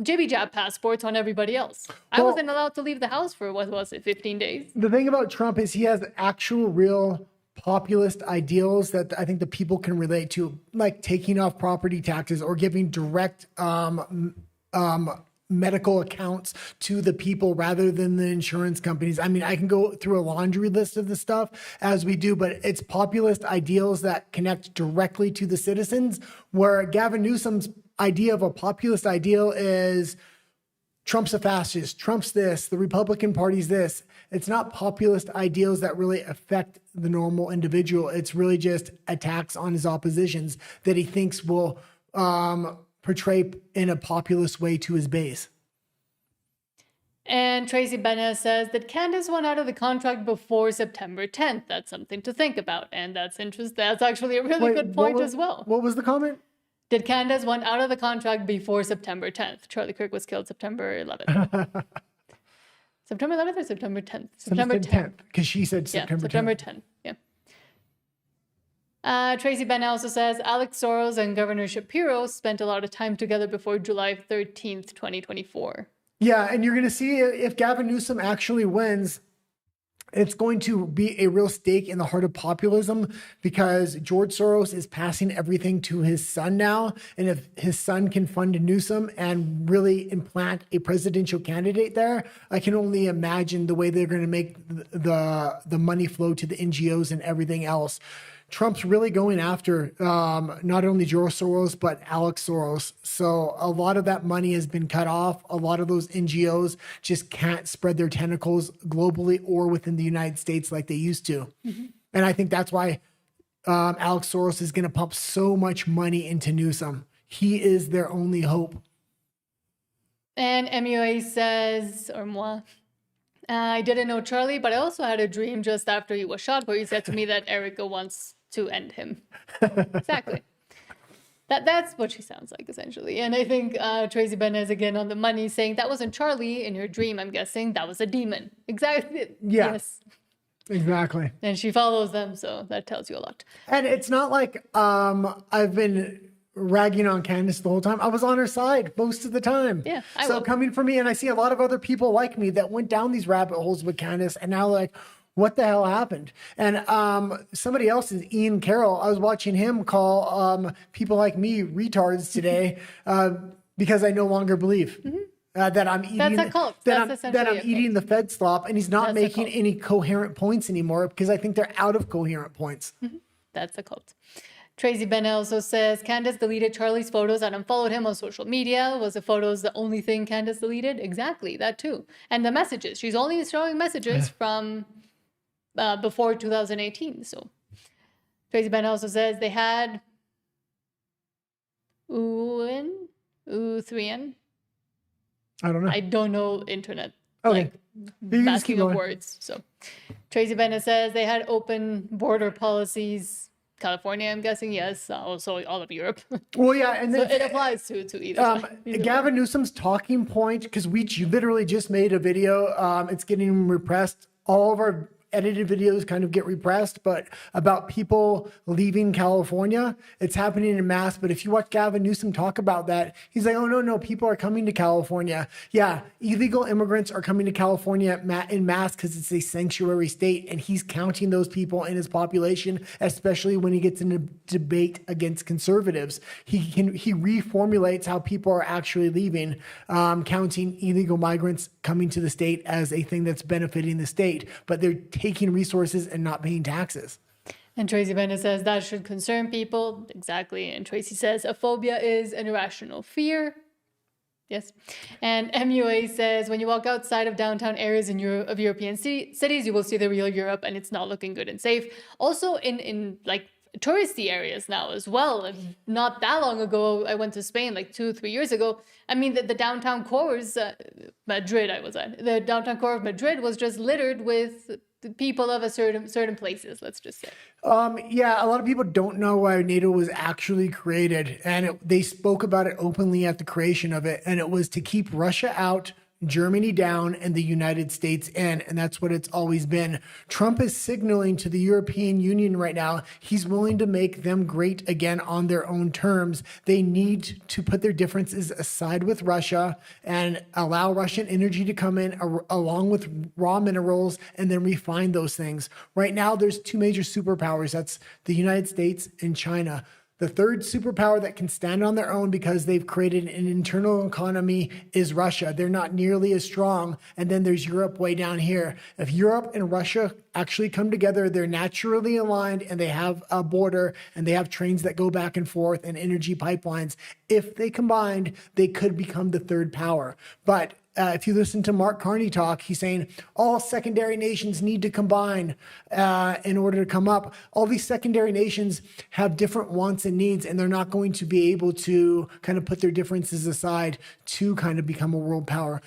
Speaker 1: jibby-jab passports on everybody else. I
Speaker 2: Well-
Speaker 1: wasn't allowed to leave the house for, what was it, 15 days?
Speaker 2: The thing about Trump is he has actual real populist ideals that I think the people can relate to, like taking off property taxes or giving direct medical accounts to the people rather than the insurance companies. I mean, I can go through a laundry list of the stuff as we do, but it's populist ideals that connect directly to the citizens, where Gavin Newsom's idea of a populist ideal is Trump's a fascist, Trump's this, the Republican Party's this. It's not populist ideals that really affect the normal individual. It's really just attacks on his oppositions that he thinks will portray in a populist way to his base.
Speaker 1: And Tracy Bennett says that Candace went out of the contract before September 10th. That's something to think about. And that's interesting. That's actually a really good point as well.
Speaker 2: What was the comment?
Speaker 1: Did Candace went out of the contract before September 10th? Charlie Kirk was killed September 11th. September 11th or September 10th? September 10th.
Speaker 2: Because she said September 10th.
Speaker 1: September 10th. Yeah. Tracy Bennett also says Alex Soros and Governor Shapiro spent a lot of time together before July 13th, 2024.
Speaker 2: Yeah, and you're going to see if Gavin Newsom actually wins, it's going to be a real stake in the heart of populism, because George Soros is passing everything to his son now. And if his son can fund Newsom and really implant a presidential candidate there, I can only imagine the way they're going to make the money flow to the NGOs and everything else. Trump's really going after not only George Soros, but Alex Soros. So a lot of that money has been cut off. A lot of those NGOs just can't spread their tentacles globally or within the United States like they used to. And I think that's why Alex Soros is going to pump so much money into Newsom. He is their only hope.
Speaker 1: And MUA says, or moi, I didn't know Charlie, but I also had a dream just after he was shot where he said to me that Erica wants to end him. Exactly. That's what she sounds like, essentially. And I think Tracy Bennett is again on the money, saying that wasn't Charlie in your dream, I'm guessing. That was a demon. Exactly.
Speaker 2: Yeah.
Speaker 1: Yes.
Speaker 2: Exactly.
Speaker 1: And she follows them, so that tells you a lot.
Speaker 2: And it's not like I've been ragging on Candace the whole time. I was on her side most of the time.
Speaker 1: Yeah,
Speaker 2: So coming from me, and I see a lot of other people like me that went down these rabbit holes with Candace, and now like, what the hell happened? And somebody else is Ian Carroll. I was watching him call people like me retards today because I no longer believe. That I'm eating.
Speaker 1: That's a cult.
Speaker 2: That I'm eating the Fed slop, and he's not
Speaker 1: That's a
Speaker 2: making
Speaker 1: cult.
Speaker 2: any coherent points anymore, because I think they're out of coherent points.
Speaker 1: That's a cult. Tracy Bennett also says Candace deleted Charlie's photos and unfollowed him on social media. Was the photos the only thing Candace deleted? Exactly, that too. And the messages. She's only showing messages from before 2018. So Tracy Bennett also says they had U3N.
Speaker 2: I don't know.
Speaker 1: I don't know internet.
Speaker 2: Okay. You can just keep
Speaker 1: Masking of
Speaker 2: going.
Speaker 1: words. So Tracy Bennett says they had open border policies. California, I'm guessing, yes. Also all of Europe.
Speaker 2: Well, yeah, and
Speaker 1: So
Speaker 2: then
Speaker 1: it applies to either side. Either way.
Speaker 2: Gavin Newsom's talking point, because we literally just made a video. It's getting repressed. All of our edited videos kind of get repressed, but about people leaving California, it's happening in mass. But if you watch Gavin Newsom talk about that, he's like, oh, no, people are coming to California. Yeah, illegal immigrants are coming to California in mass because it's a sanctuary state, and he's counting those people in his population, especially when he gets in a debate against conservatives. He reformulates how people are actually leaving, counting illegal migrants coming to the state as a thing that's benefiting the state, but they're taking resources and not paying taxes.
Speaker 1: And Tracy Bennett says that should concern people. Exactly. And Tracy says a phobia is an irrational fear. Yes. And MUA says when you walk outside of downtown areas in European cities, you will see the real Europe, and it's not looking good and safe. Also in like touristy areas now as well. And not that long ago, I went to Spain, like 2-3 years ago. I mean, the downtown core is Madrid I was at. The downtown core of Madrid was just littered with the people of a certain places, let's just say.
Speaker 2: Yeah, a lot of people don't know why NATO was actually created, and they spoke about it openly at the creation of it, and it was to keep Russia out, Germany down, and the United States in, and that's what it's always been. Trump is signaling to the European Union right now he's willing to make them great again on their own terms. They need to put their differences aside with Russia and allow Russian energy to come in along with raw minerals and then refine those things. Right now, there's two major superpowers. That's the United States and China. The third superpower that can stand on their own because they've created an internal economy is Russia. They're not nearly as strong. And then there's Europe way down here. If Europe and Russia actually come together, they're naturally aligned and they have a border and they have trains that go back and forth and energy pipelines. If they combined, they could become the third power. But if you listen to Mark Carney talk, he's saying all secondary nations need to combine in order to come up. All these secondary nations have different wants and needs, and they're not going to be able to kind of put their differences aside to kind of become a world power.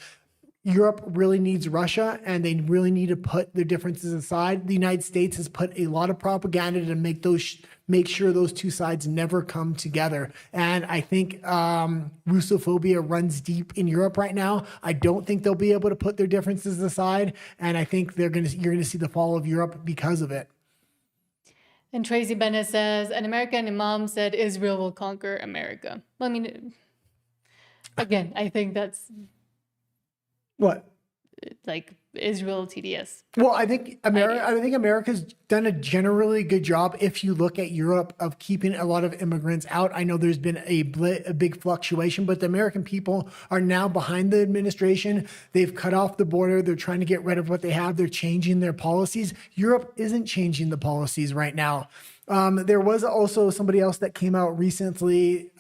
Speaker 2: Europe really needs Russia, and they really need to put their differences aside. The United States has put a lot of propaganda to make sure those two sides never come together. And I think Russophobia runs deep in Europe right now. I don't think they'll be able to put their differences aside, and I think you're going to see the fall of Europe because of it.
Speaker 1: And Tracy Bennett says, an American imam said Israel will conquer America. Well, I mean, again, I think that's
Speaker 2: what?
Speaker 1: Like Israel TDS.
Speaker 2: Well, I think America's done a generally good job, if you look at Europe, of keeping a lot of immigrants out. I know there's been a big fluctuation, but the American people are now behind the administration. They've cut off the border. They're trying to get rid of what they have. They're changing their policies. Europe isn't changing the policies right now. There was also somebody else that came out recently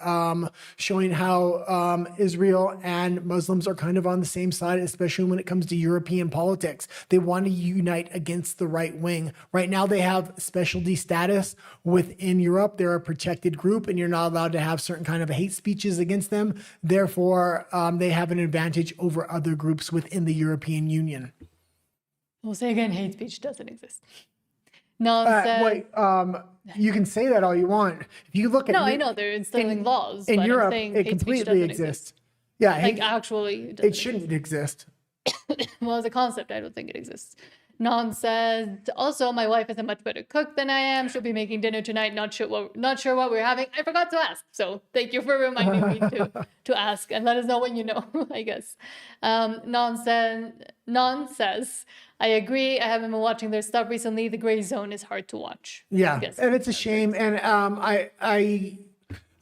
Speaker 2: showing how Israel and Muslims are kind of on the same side, especially when it comes to European politics. They want to unite against the right wing. Right now, they have specialty status within Europe. They're a protected group, and you're not allowed to have certain kind of hate speeches against them. Therefore, they have an advantage over other groups within the European Union.
Speaker 1: We'll say again, hate speech doesn't exist. Wait,
Speaker 2: you can say that all you want. If you look at
Speaker 1: I know they're instilling laws
Speaker 2: in
Speaker 1: but
Speaker 2: Europe,
Speaker 1: I'm saying
Speaker 2: it
Speaker 1: hate speech
Speaker 2: completely
Speaker 1: doesn't
Speaker 2: exists. Yeah,
Speaker 1: like actually,
Speaker 2: it shouldn't exist.
Speaker 1: Well, as a concept, I don't think it exists. Non says also, my wife is a much better cook than I am. She'll be making dinner tonight. Not sure what we're having. I forgot to ask, so thank you for reminding me to ask and let us know when you know. I guess. Non says, I agree. I haven't been watching their stuff recently. The Gray Zone is hard to watch.
Speaker 2: Yeah, and it's a shame. And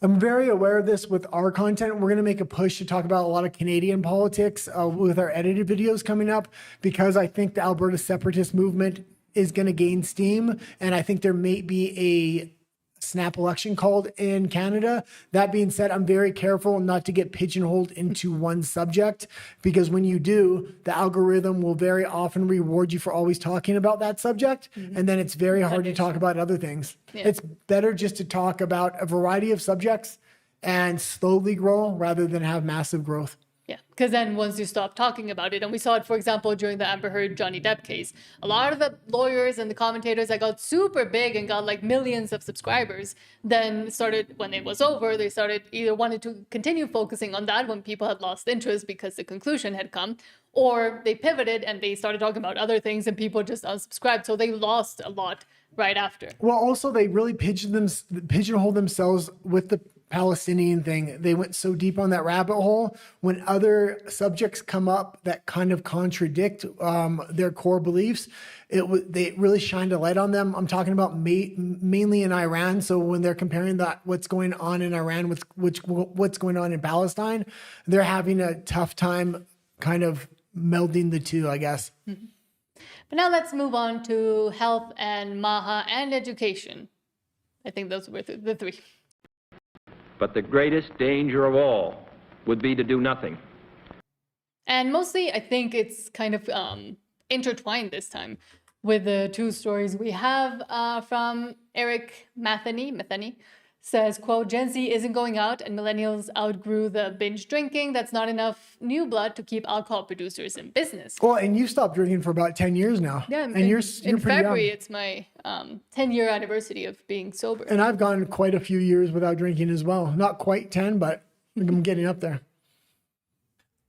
Speaker 2: I'm very aware of this with our content. We're going to make a push to talk about a lot of Canadian politics with our edited videos coming up, because I think the Alberta separatist movement is going to gain steam. And I think there may be a snap election called in Canada. That being said, I'm very careful not to get pigeonholed into one subject, because when you do, the algorithm will very often reward you for always talking about that subject. And then it's very hard to talk about other things. Yeah. It's better just to talk about a variety of subjects and slowly grow rather than have massive growth.
Speaker 1: Yeah, because then once you stop talking about it, and we saw it, for example, during the Amber Heard Johnny Depp case, a lot of the lawyers and the commentators that got super big and got like millions of subscribers, then started, when it was over, they started either wanted to continue focusing on that when people had lost interest because the conclusion had come, or they pivoted and they started talking about other things and people just unsubscribed. So they lost a lot right after.
Speaker 2: Well, also they really pigeonholed themselves with the Palestinian thing. They went so deep on that rabbit hole. When other subjects come up that kind of contradict their core beliefs, they really shined a light on them. I'm talking about mainly in Iran. So when they're comparing what's going on in Iran with what's going on in Palestine, they're having a tough time kind of melding the two, I guess.
Speaker 1: Mm-hmm. But now let's move on to health and MAHA and education. I think those were the three.
Speaker 16: But the greatest danger of all would be to do nothing.
Speaker 1: And mostly, I think it's kind of intertwined this time with the two stories we have from Eric Matheny, says, quote, Gen Z isn't going out and millennials outgrew the binge drinking. That's not enough new blood to keep alcohol producers in business.
Speaker 2: Well, and you stopped drinking for about 10 years now.
Speaker 1: Yeah,
Speaker 2: and
Speaker 1: in,
Speaker 2: you're
Speaker 1: in
Speaker 2: pretty
Speaker 1: February,
Speaker 2: young.
Speaker 1: it's my 10-year anniversary of being sober.
Speaker 2: And I've gone quite a few years without drinking as well. Not quite 10, but I'm getting up there.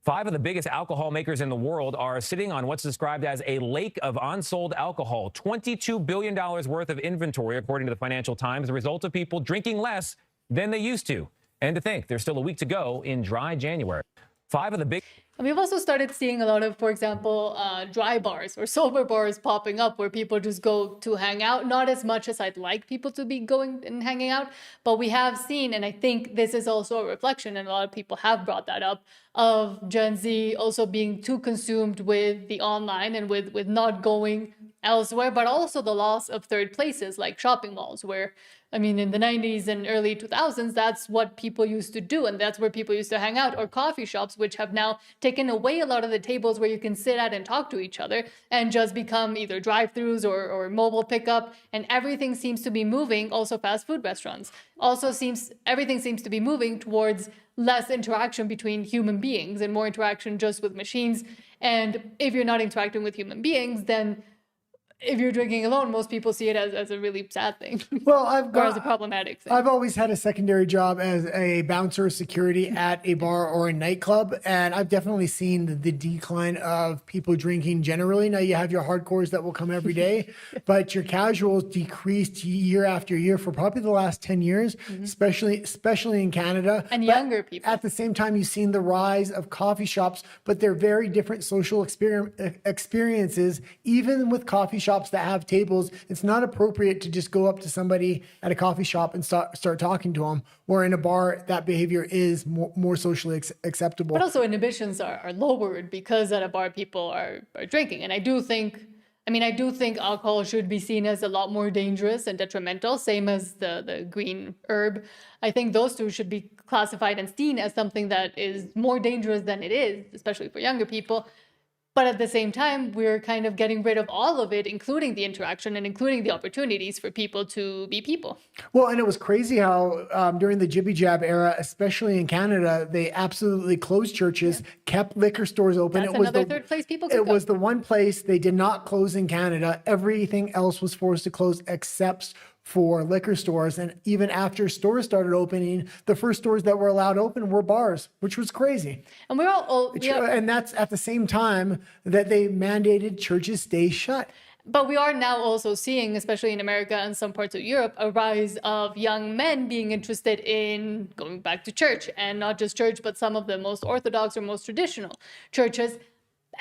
Speaker 17: 5 of the biggest alcohol makers in the world are sitting on what's described as a lake of unsold alcohol. $22 billion worth of inventory, according to the Financial Times, the result of people drinking less than they used to. And to think, there's still a week to go in dry January. 5 of the big...
Speaker 1: And we've also started seeing a lot of, for example, dry bars or sober bars popping up where people just go to hang out. Not as much as I'd like people to be going and hanging out, but we have seen, and I think this is also a reflection, and a lot of people have brought that up, of Gen Z also being too consumed with the online and with not going elsewhere, but also the loss of third places like shopping malls, where, I mean, in the 90s and early 2000s, that's what people used to do, and that's where people used to hang out, or coffee shops, which have now taken away a lot of the tables where you can sit at and talk to each other and just become either drive-thrus or mobile pickup, and everything seems to be moving, also fast food restaurants, everything seems to be moving towards less interaction between human beings and more interaction just with machines. And if you're not interacting with human beings, then if you're drinking alone, most people see it as a really sad thing.
Speaker 2: Well,
Speaker 1: or as a problematic thing.
Speaker 2: I've always had a secondary job as a bouncer security at a bar or a nightclub, and I've definitely seen the decline of people drinking generally. Now you have your hardcores that will come every day, but your casuals decreased year after year for probably the last 10 years, especially in Canada.
Speaker 1: And younger people.
Speaker 2: At the same time, you've seen the rise of coffee shops, but they're very different social experiences. Even with coffee shops that have tables, it's not appropriate to just go up to somebody at a coffee shop and start talking to them. Or in a bar, that behavior is more socially acceptable.
Speaker 1: But also inhibitions are lowered because at a bar people are drinking. And I do think alcohol should be seen as a lot more dangerous and detrimental, same as the green herb. I think those two should be classified and seen as something that is more dangerous than it is, especially for younger people. But at the same time, we're kind of getting rid of all of it, including the interaction and including the opportunities for people to be people.
Speaker 2: Well, and it was crazy how during the Jibby Jab era, especially in Canada, they absolutely closed churches, kept liquor stores open.
Speaker 1: That's another third place people could
Speaker 2: It
Speaker 1: go.
Speaker 2: was the one place they did not close in Canada. Everything else was forced to close except for liquor stores. And even after stores started opening, the first stores that were allowed open were bars, which was crazy.
Speaker 1: And
Speaker 2: And that's at the same time that they mandated churches stay shut.
Speaker 1: But we are now also seeing, especially in America and some parts of Europe, a rise of young men being interested in going back to church, and not just church, but some of the most orthodox or most traditional churches.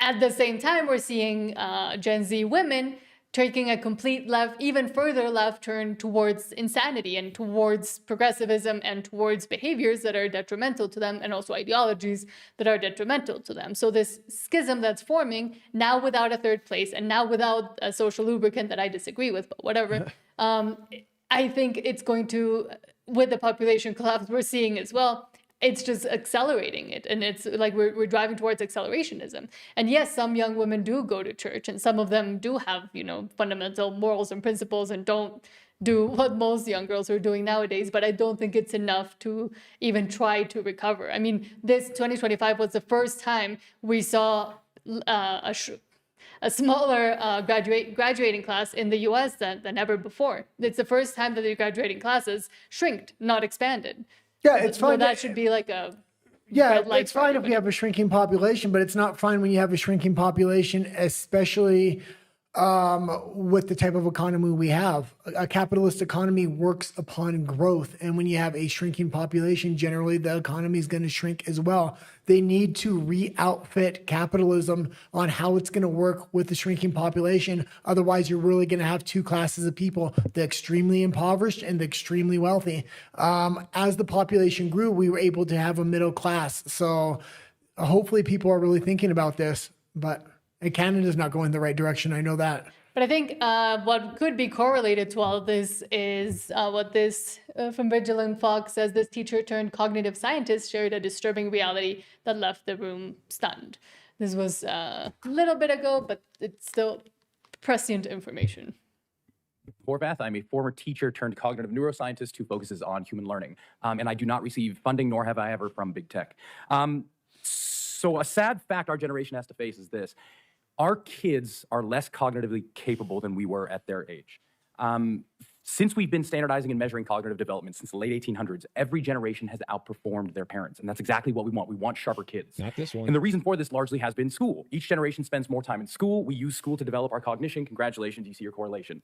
Speaker 1: At the same time, we're seeing Gen Z women taking a complete left, even further left turn towards insanity and towards progressivism and towards behaviors that are detrimental to them, and also ideologies that are detrimental to them. So this schism that's forming now without a third place and now without a social lubricant that I disagree with, but whatever, I think it's going to, with the population collapse we're seeing as well, it's just accelerating it. And it's like we're driving towards accelerationism. And yes, some young women do go to church, and some of them do have, fundamental morals and principles and don't do what most young girls are doing nowadays. But I don't think it's enough to even try to recover. I mean, this 2025 was the first time we saw a smaller graduating class in the U.S. than ever before. It's the first time that the graduating classes shrinked, not expanded.
Speaker 2: Yeah, it's fine.
Speaker 1: That should be like a
Speaker 2: it's fine if we have a shrinking population, but it's not fine when you have a shrinking population, especially with the type of economy we have. A capitalist economy works upon growth, and when you have a shrinking population, generally the economy is going to shrink as well. They need to re-outfit capitalism on how it's going to work with the shrinking population. Otherwise, you're really going to have two classes of people, the extremely impoverished and the extremely wealthy. As the population grew, we were able to have a middle class. So hopefully people are really thinking about this, but Canada's not going the right direction. I know that.
Speaker 1: But I think what could be correlated to all of this is what this from Vigilant Fox says. This teacher turned cognitive scientist shared a disturbing reality that left the room stunned. This was a little bit ago, but it's still prescient information.
Speaker 18: Horvath. I'm a former teacher turned cognitive neuroscientist who focuses on human learning. And I do not receive funding, nor have I ever, from big tech. So a sad fact our generation has to face is this. Our kids are less cognitively capable than we were at their age. Since we've been standardizing and measuring cognitive development since the late 1800s, every generation has outperformed their parents. And that's exactly what we want. We want sharper kids.
Speaker 17: Not this one.
Speaker 18: And the reason for this largely has been school. Each generation spends more time in school. We use school to develop our cognition. Congratulations, you see your correlation.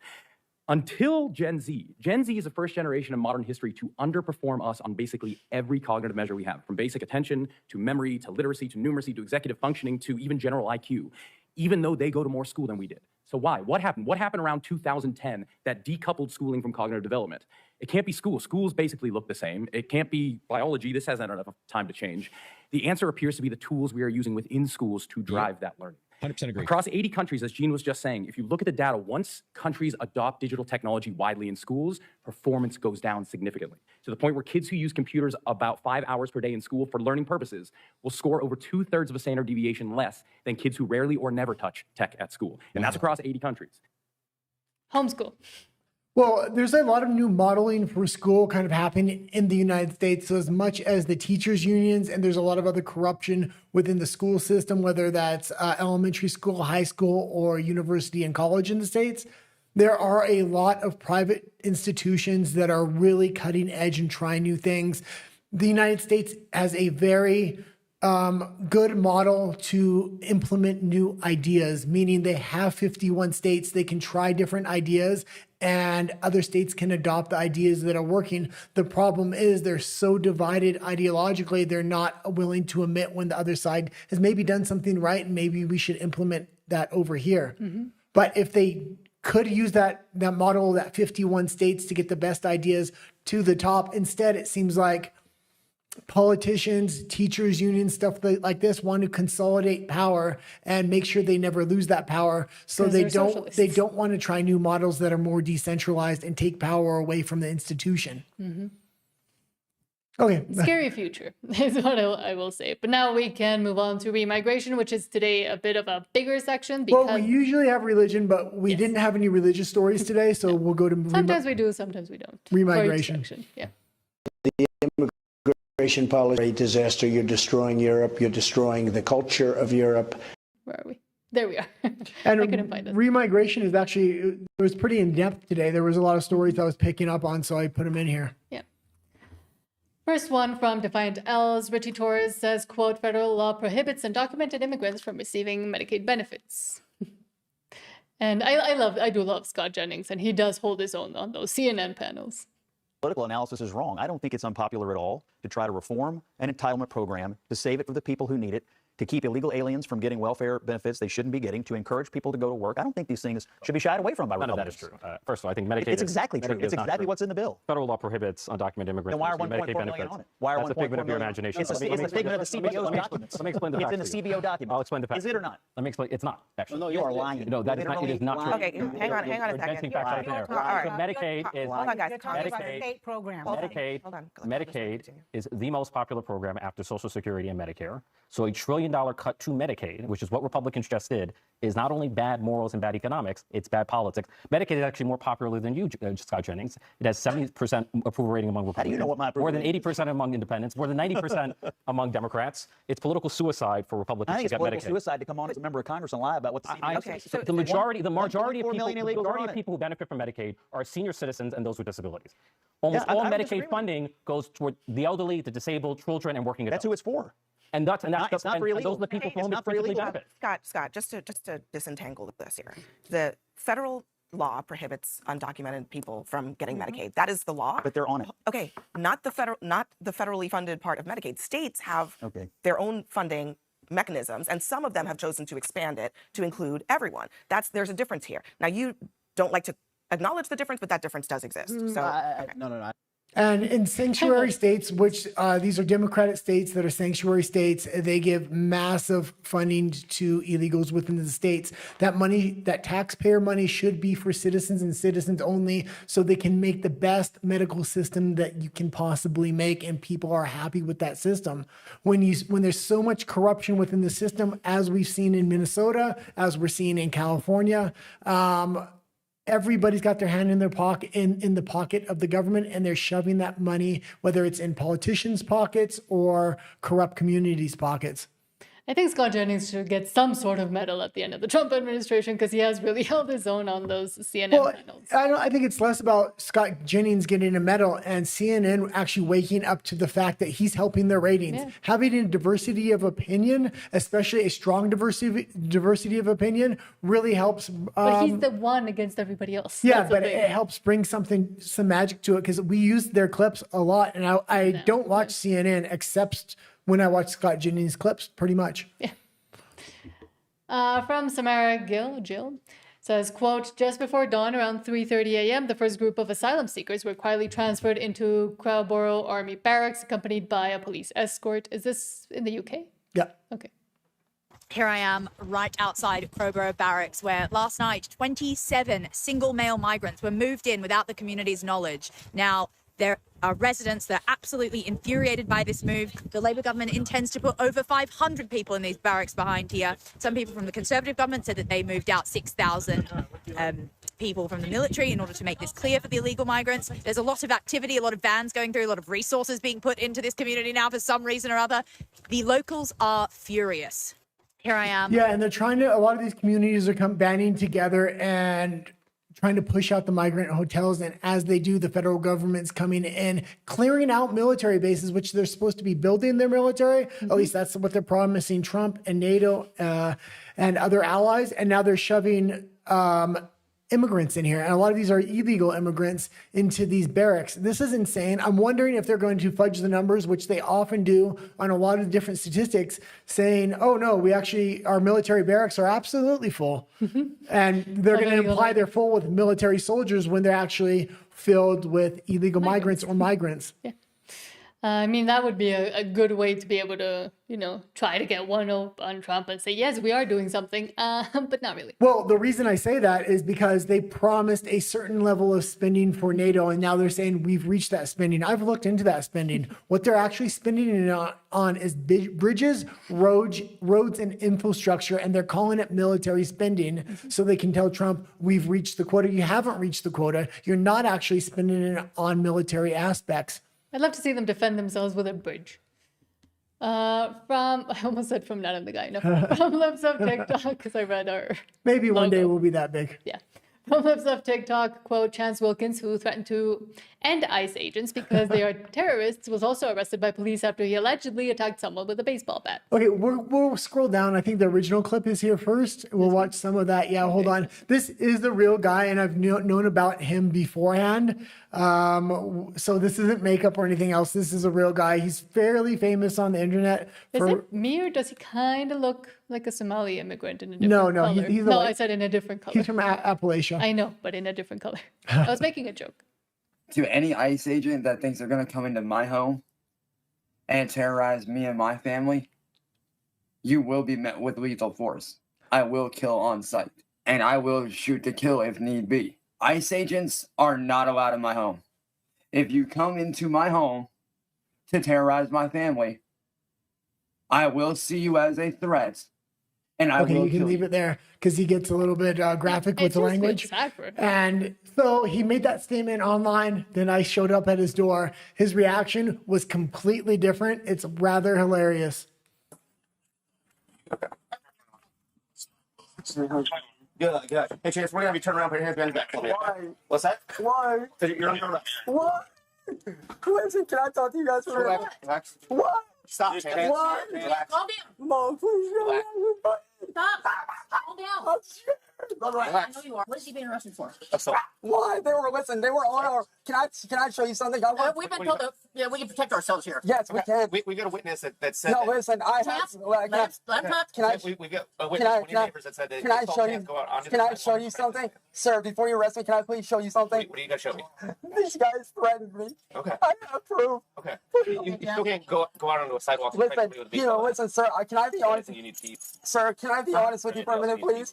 Speaker 18: Until Gen Z. Gen Z is the first generation in modern history to underperform us on basically every cognitive measure we have, from basic attention to memory to literacy to numeracy to executive functioning to even general IQ, even though they go to more school than we did. So why? What happened? What happened around 2010 that decoupled schooling from cognitive development? It can't be school. Schools basically look the same. It can't be biology. This hasn't had enough time to change. The answer appears to be the tools we are using within schools to drive that learning.
Speaker 17: 100% agree.
Speaker 18: Across 80 countries, as Gene was just saying, if you look at the data, once countries adopt digital technology widely in schools, performance goes down significantly, to the point where kids who use computers about 5 hours per day in school for learning purposes will score over 2/3 of a standard deviation less than kids who rarely or never touch tech at school. And that's across 80 countries.
Speaker 1: Homeschool.
Speaker 2: Well, there's a lot of new modeling for school kind of happening in the United States. So as much as the teachers unions, and there's a lot of other corruption within the school system, whether that's elementary school, high school, or university and college in the States, there are a lot of private institutions that are really cutting edge and trying new things. The United States has a very good model to implement new ideas, meaning they have 51 states. They can try different ideas and other states can adopt the ideas that are working. The problem is they're so divided ideologically, they're not willing to admit when the other side has maybe done something right and maybe we should implement that over here. But if they could use that model, that 51 states to get the best ideas to the top, instead it seems like politicians, teachers, unions, stuff like this want to consolidate power and make sure they never lose that power. So they don't want to try new models that are more decentralized and take power away from the institution. Okay.
Speaker 1: Scary future is what I will say. But now we can move on to remigration, which is today a bit of a bigger section. Because
Speaker 2: well, we usually have religion, but we didn't have any religious stories today. So we'll go to
Speaker 1: sometimes we do, sometimes we don't.
Speaker 2: Remigration.
Speaker 1: Yeah.
Speaker 14: Immigration policy disaster. You're destroying Europe. You're destroying the culture of Europe.
Speaker 1: Where are we? There we are.
Speaker 2: And
Speaker 1: I couldn't find it.
Speaker 2: Remigration is actually, it was pretty in depth today. There was a lot of stories I was picking up on, so I put them in here.
Speaker 1: Yeah. First one from Defiant L's. Richie Torres says, quote, federal law prohibits undocumented immigrants from receiving Medicaid benefits. And I do love Scott Jennings, and he does hold his own on those CNN panels.
Speaker 19: Political analysis is wrong. I don't think it's unpopular at all to try to reform an entitlement program, to save it for the people who need it, to keep illegal aliens from getting welfare benefits they shouldn't be getting, to encourage people to go to work. I don't think these things should be shied away from by
Speaker 20: None of
Speaker 19: Republicans.
Speaker 20: that is true. First of all, I think Medicaid
Speaker 19: It's exactly true. It's exactly what's in the bill.
Speaker 20: Federal law prohibits undocumented immigrants
Speaker 19: Then why are
Speaker 20: from receiving
Speaker 19: 1.4
Speaker 20: Medicaid
Speaker 19: million
Speaker 20: benefits.
Speaker 19: on it? Why are
Speaker 20: That's a
Speaker 19: 1.4
Speaker 20: figment of your
Speaker 19: million?
Speaker 20: imagination.
Speaker 19: It's a figment of the CBO's documents.
Speaker 20: Let me explain the
Speaker 19: It's
Speaker 20: facts
Speaker 19: in the
Speaker 20: to you.
Speaker 19: CBO document.
Speaker 20: I'll explain the facts.
Speaker 19: Is it or not?
Speaker 20: Let me explain. It's not, actually.
Speaker 19: No, you are lying.
Speaker 20: No, that is not, it is not true.
Speaker 21: Okay, hang on a
Speaker 20: You're
Speaker 21: second.
Speaker 20: inventing facts right there. So Medicaid is
Speaker 21: Hold on, guys. You're talking about
Speaker 20: Medicaid-
Speaker 21: state programs.
Speaker 20: Medicaid is the most popular program after Social Security and Medicare. So $1 trillion cut to Medicaid, which is what Republicans just did, is not only bad morals and bad economics, it's bad politics. Medicaid is actually more popular than you, Scott Jennings. It has 70% approval rating among Republicans.
Speaker 19: How do you know what my approval
Speaker 20: More than
Speaker 19: rating
Speaker 20: 80% among independents, more than 90% among Democrats. It's political suicide for Republicans
Speaker 19: I think
Speaker 20: to
Speaker 19: it's
Speaker 20: get
Speaker 19: political
Speaker 20: Medicaid.
Speaker 19: suicide to come on as a member of Congress and lie about what the CBO says.
Speaker 20: So the majority of
Speaker 19: illegals on it.
Speaker 20: people who benefit from Medicaid are senior citizens and those with disabilities. Almost
Speaker 19: Yeah,
Speaker 20: all
Speaker 19: I would disagree
Speaker 20: Medicaid
Speaker 19: with
Speaker 20: funding goes toward the elderly, the disabled, children, and working adults.
Speaker 19: That's who it's for.
Speaker 20: And that's
Speaker 19: It's not for
Speaker 20: and
Speaker 19: illegal.
Speaker 20: those are the people for whom it's principally benefit.
Speaker 21: Scott, just to disentangle this here, the federal law prohibits undocumented people from getting Medicaid. That is the law.
Speaker 19: But they're on it.
Speaker 21: Okay, not the federally funded part of Medicaid. States have their own funding mechanisms, and some of them have chosen to expand it to include everyone. There's a difference here. Now, you don't like to acknowledge the difference, but that difference does exist. So
Speaker 19: No.
Speaker 2: And in sanctuary states, which these are Democratic states that are sanctuary states, they give massive funding to illegals within the states. That money, that taxpayer money, should be for citizens and citizens only, so they can make the best medical system that you can possibly make, and people are happy with that system. When there's so much corruption within the system, as we've seen in Minnesota, as we're seeing in California, everybody's got their hand in their pocket, in the pocket of the government, and they're shoving that money, whether it's in politicians' pockets or corrupt communities' pockets.
Speaker 1: I think Scott Jennings should get some sort of medal at the end of the Trump administration because he has really held his own on those CNN panels.
Speaker 2: I think it's less about Scott Jennings getting a medal and CNN actually waking up to the fact that he's helping their ratings.
Speaker 1: Yeah.
Speaker 2: Having a diversity of opinion, especially a strong diversity of opinion, really helps.
Speaker 1: But he's the one against everybody else.
Speaker 2: Yeah,
Speaker 1: That's the
Speaker 2: but
Speaker 1: thing.
Speaker 2: it helps bring some magic to it because we use their clips a lot, and I don't watch CNN except when I watch Scott Jennings clips, pretty much.
Speaker 1: Yeah. From Samara Jill says, quote, just before dawn around 3:30 a.m., the first group of asylum seekers were quietly transferred into Crowborough Army Barracks, accompanied by a police escort. Is this in the UK?
Speaker 2: Yeah.
Speaker 1: Okay.
Speaker 3: Here I am right outside Crowborough Barracks, where last night 27 single male migrants were moved in without the community's knowledge. Now, there are residents that are absolutely infuriated by this move. The Labour government intends to put over 500 people in these barracks behind here. Some people from the Conservative government said that they moved out 6,000 people from the military in order to make this clear for the illegal migrants. There's a lot of activity, a lot of vans going through, a lot of resources being put into this community now for some reason or other. The locals are furious. Here I am.
Speaker 2: Yeah, and they're trying to, a lot of these communities are banding together and trying to push out the migrant hotels. And as they do, the federal government's coming in, clearing out military bases, which they're supposed to be building their military. At least that's what they're promising Trump and NATO and other allies. And now they're shoving immigrants in here. And a lot of these are illegal immigrants into these barracks. This is insane. I'm wondering if they're going to fudge the numbers, which they often do on a lot of different statistics, saying, oh no, our military barracks are absolutely full. And they're going to imply they're full with military soldiers when they're actually filled with illegal migrants or migrants.
Speaker 1: Yeah. I mean, that would be a good way to be able to, try to get one up on Trump and say, yes, we are doing something, but not really.
Speaker 2: Well, the reason I say that is because they promised a certain level of spending for NATO, and now they're saying we've reached that spending. I've looked into that spending. What they're actually spending it on is bridges, roads, and infrastructure, and they're calling it military spending so they can tell Trump, we've reached the quota. You haven't reached the quota. You're not actually spending it on military aspects.
Speaker 1: I'd love to see them defend themselves with a bridge. I almost said from None of the Guy. No, from Lips of TikTok, because I read our
Speaker 2: Maybe
Speaker 1: logo.
Speaker 2: one day we'll be that big.
Speaker 1: Yeah. From Lips of TikTok, quote, Chance Wilkins, who threatened to end ICE agents because they are terrorists, was also arrested by police after he allegedly attacked someone with a baseball bat.
Speaker 2: Okay, we'll scroll down. I think the original clip is here first. We'll watch some of that. Yeah, hold on. This is the real guy, and I've known about him beforehand. So this isn't makeup or anything else. This is a real guy. He's fairly famous on the internet.
Speaker 1: Is it me, or does he kind of look like a Somali immigrant in a different
Speaker 2: No,
Speaker 1: color?
Speaker 2: he's
Speaker 1: No, I said in a different color.
Speaker 2: He's from Appalachia.
Speaker 1: I know, but in a different color. I was making a joke.
Speaker 22: To any ICE agent that thinks they're going to come into my home and terrorize me and my family, you will be met with lethal force. I will kill on sight, and I will shoot to kill if need be. ICE agents are not allowed in my home. If you come into my home to terrorize my family, I will see you as a threat, and I will
Speaker 2: you can
Speaker 22: kill
Speaker 2: leave it there because he gets a little bit graphic with the language. And so he made that statement online. Then I showed up at his door. His reaction was completely different. It's rather hilarious.
Speaker 23: Good. Hey, Chance, we're going to be turning around, put your hands behind your back. Why? What's that? Why? Because you're on your back. Why? Listen, can I talk to you guys for a minute? Relax. What? Stop, Chance. Why?
Speaker 6: Relax.
Speaker 23: Calm down. Mom, please relax.
Speaker 6: Stop. Calm down.
Speaker 23: I'm scared.
Speaker 6: I know you are. What is he being arrested for?
Speaker 23: Why? They were on our. Can I show you something?
Speaker 6: We've been told that we can protect ourselves here.
Speaker 23: Yes, we can. We got a witness that said.
Speaker 6: No,
Speaker 23: listen. I have. We got a witness. One of your neighbors that said that. Can I show you? Can I show you something, sir? Before you arrest me, can I please show you something? What are you gonna show me? These guys threatened me. Okay. I have proof. Okay. You still can't go out onto a sidewalk. And Listen, with a baseball bat. listen, sir. Can I be honest? You need teeth. Sir, can I be honest with you for a minute, please?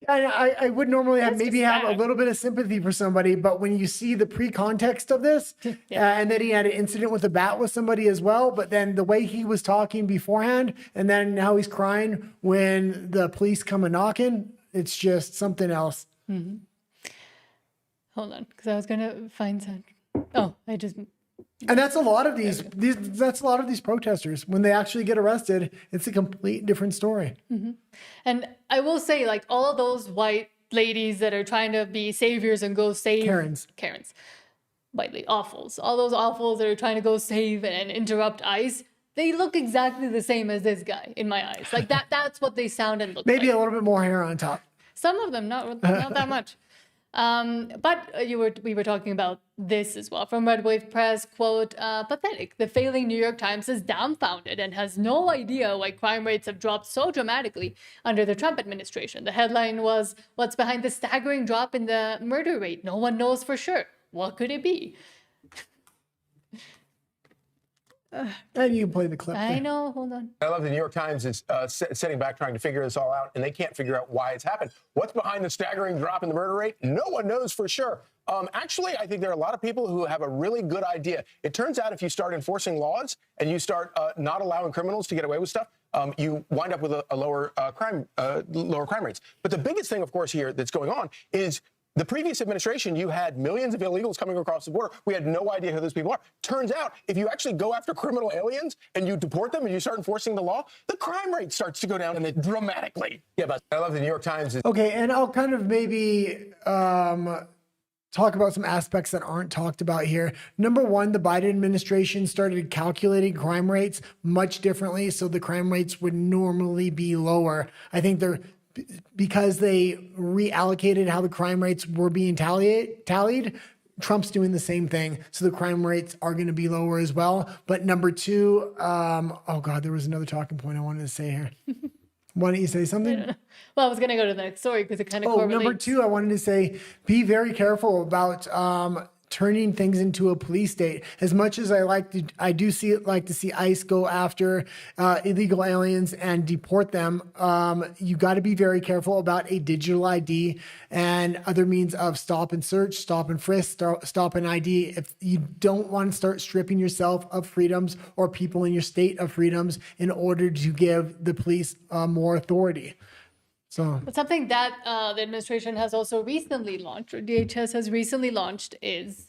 Speaker 2: I would normally have a little bit of sympathy for somebody, but when you see the pre-context of this, and then he had an incident with a bat with somebody as well, but then the way he was talking beforehand, and then now he's crying when the police come a knocking, it's just something else.
Speaker 1: Hold on, because I was going to find some. Oh, I just.
Speaker 2: And that's a lot of that's a lot of these protesters. When they actually get arrested, it's a complete different story.
Speaker 1: Mm-hmm. And I will say, like, all those white ladies that are trying to be saviors and go save Karens, white awfuls, all those awfuls that are trying to go save and interrupt ICE, they look exactly the same as this guy in my eyes. Like that's what they sound and look
Speaker 2: Maybe
Speaker 1: like.
Speaker 2: a little bit more hair on top.
Speaker 1: Some of them, not that much. But we were talking about this as well from Red Wave Press, quote, pathetic. The failing New York Times is dumbfounded and has no idea why crime rates have dropped so dramatically under the Trump administration. The headline was, what's behind the staggering drop in the murder rate? No one knows for sure. What could it be?
Speaker 2: And you can play the clip.
Speaker 1: I know, hold on.
Speaker 4: I love the New York Times is sitting back trying to figure this all out, and they can't figure out why it's happened. What's behind the staggering drop in the murder rate? No one knows for sure. Actually, I think there are a lot of people who have a really good idea. It turns out if you start enforcing laws and you start not allowing criminals to get away with stuff, you wind up with a lower crime rates. But the biggest thing, of course, here that's going on is the previous administration, you had millions of illegals coming across the border. We had no idea who those people are. Turns out, if you actually go after criminal aliens and you deport them and you start enforcing the law, the crime rate starts to go down dramatically. Yeah, but I love the New York Times.
Speaker 2: Okay, and I'll kind of maybe talk about some aspects that aren't talked about here. Number one, the Biden administration started calculating crime rates much differently, so the crime rates would normally be lower. I think because they reallocated how the crime rates were being tallied, Trump's doing the same thing. So the crime rates are going to be lower as well. But number two, oh God, there was another talking point I wanted to say here. Why don't you say something?
Speaker 1: Well, I was going to go to the next story because it kind of correlates.
Speaker 2: Number two, I wanted to say, be very careful about turning things into a police state. As much as like to see ICE go after illegal aliens and deport them, you got to be very careful about a digital ID and other means of stop and search, stop and frisk, stop and ID. If you don't want to start stripping yourself of freedoms or people in your state of freedoms in order to give the police more authority.
Speaker 1: But something that the administration has also recently launched, or DHS has recently launched, is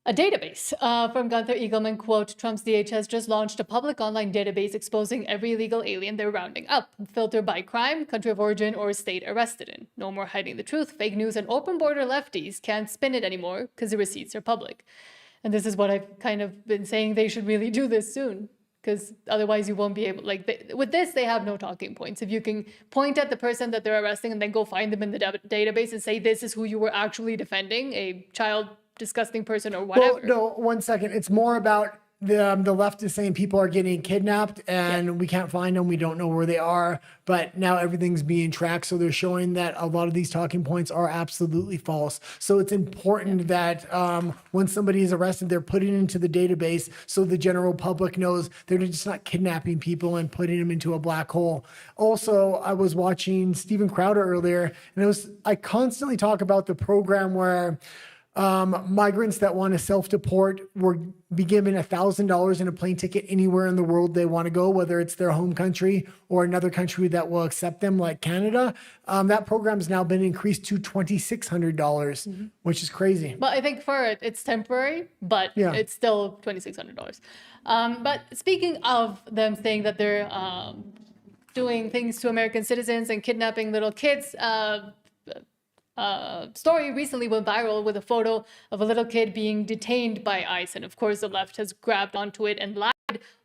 Speaker 1: a database. From Gunther Eagleman, quote, Trump's DHS just launched a public online database exposing every illegal alien they're rounding up, filtered by crime, country of origin, or state arrested in. No more hiding the truth. Fake news and open border lefties can't spin it anymore because the receipts are public. And this is what I've kind of been saying, they should really do this soon, because otherwise you won't be able, with this, they have no talking points. If you can point at the person that they're arresting and then go find them in the database and say, this is who you were actually defending, a child disgusting person or whatever.
Speaker 2: Well, no, 1 second. It's more about the left is saying people are getting kidnapped and we can't find them. We don't know where they are. But now everything's being tracked. So they're showing that a lot of these talking points are absolutely false. So it's important that when somebody is arrested, they're put it into the database so the general public knows they're just not kidnapping people and putting them into a black hole. Also, I was watching Steven Crowder earlier, and I constantly talk about the program where migrants that want to self-deport will be given $1,000 in a plane ticket anywhere in the world they want to go, whether it's their home country or another country that will accept them, like Canada. That program has now been increased to $2,600, which is crazy.
Speaker 1: Well, I think for it's temporary, but it's still $2,600. But speaking of them saying that they're doing things to American citizens and kidnapping little kids, story recently went viral with a photo of a little kid being detained by ICE. And of course, the left has grabbed onto it and lied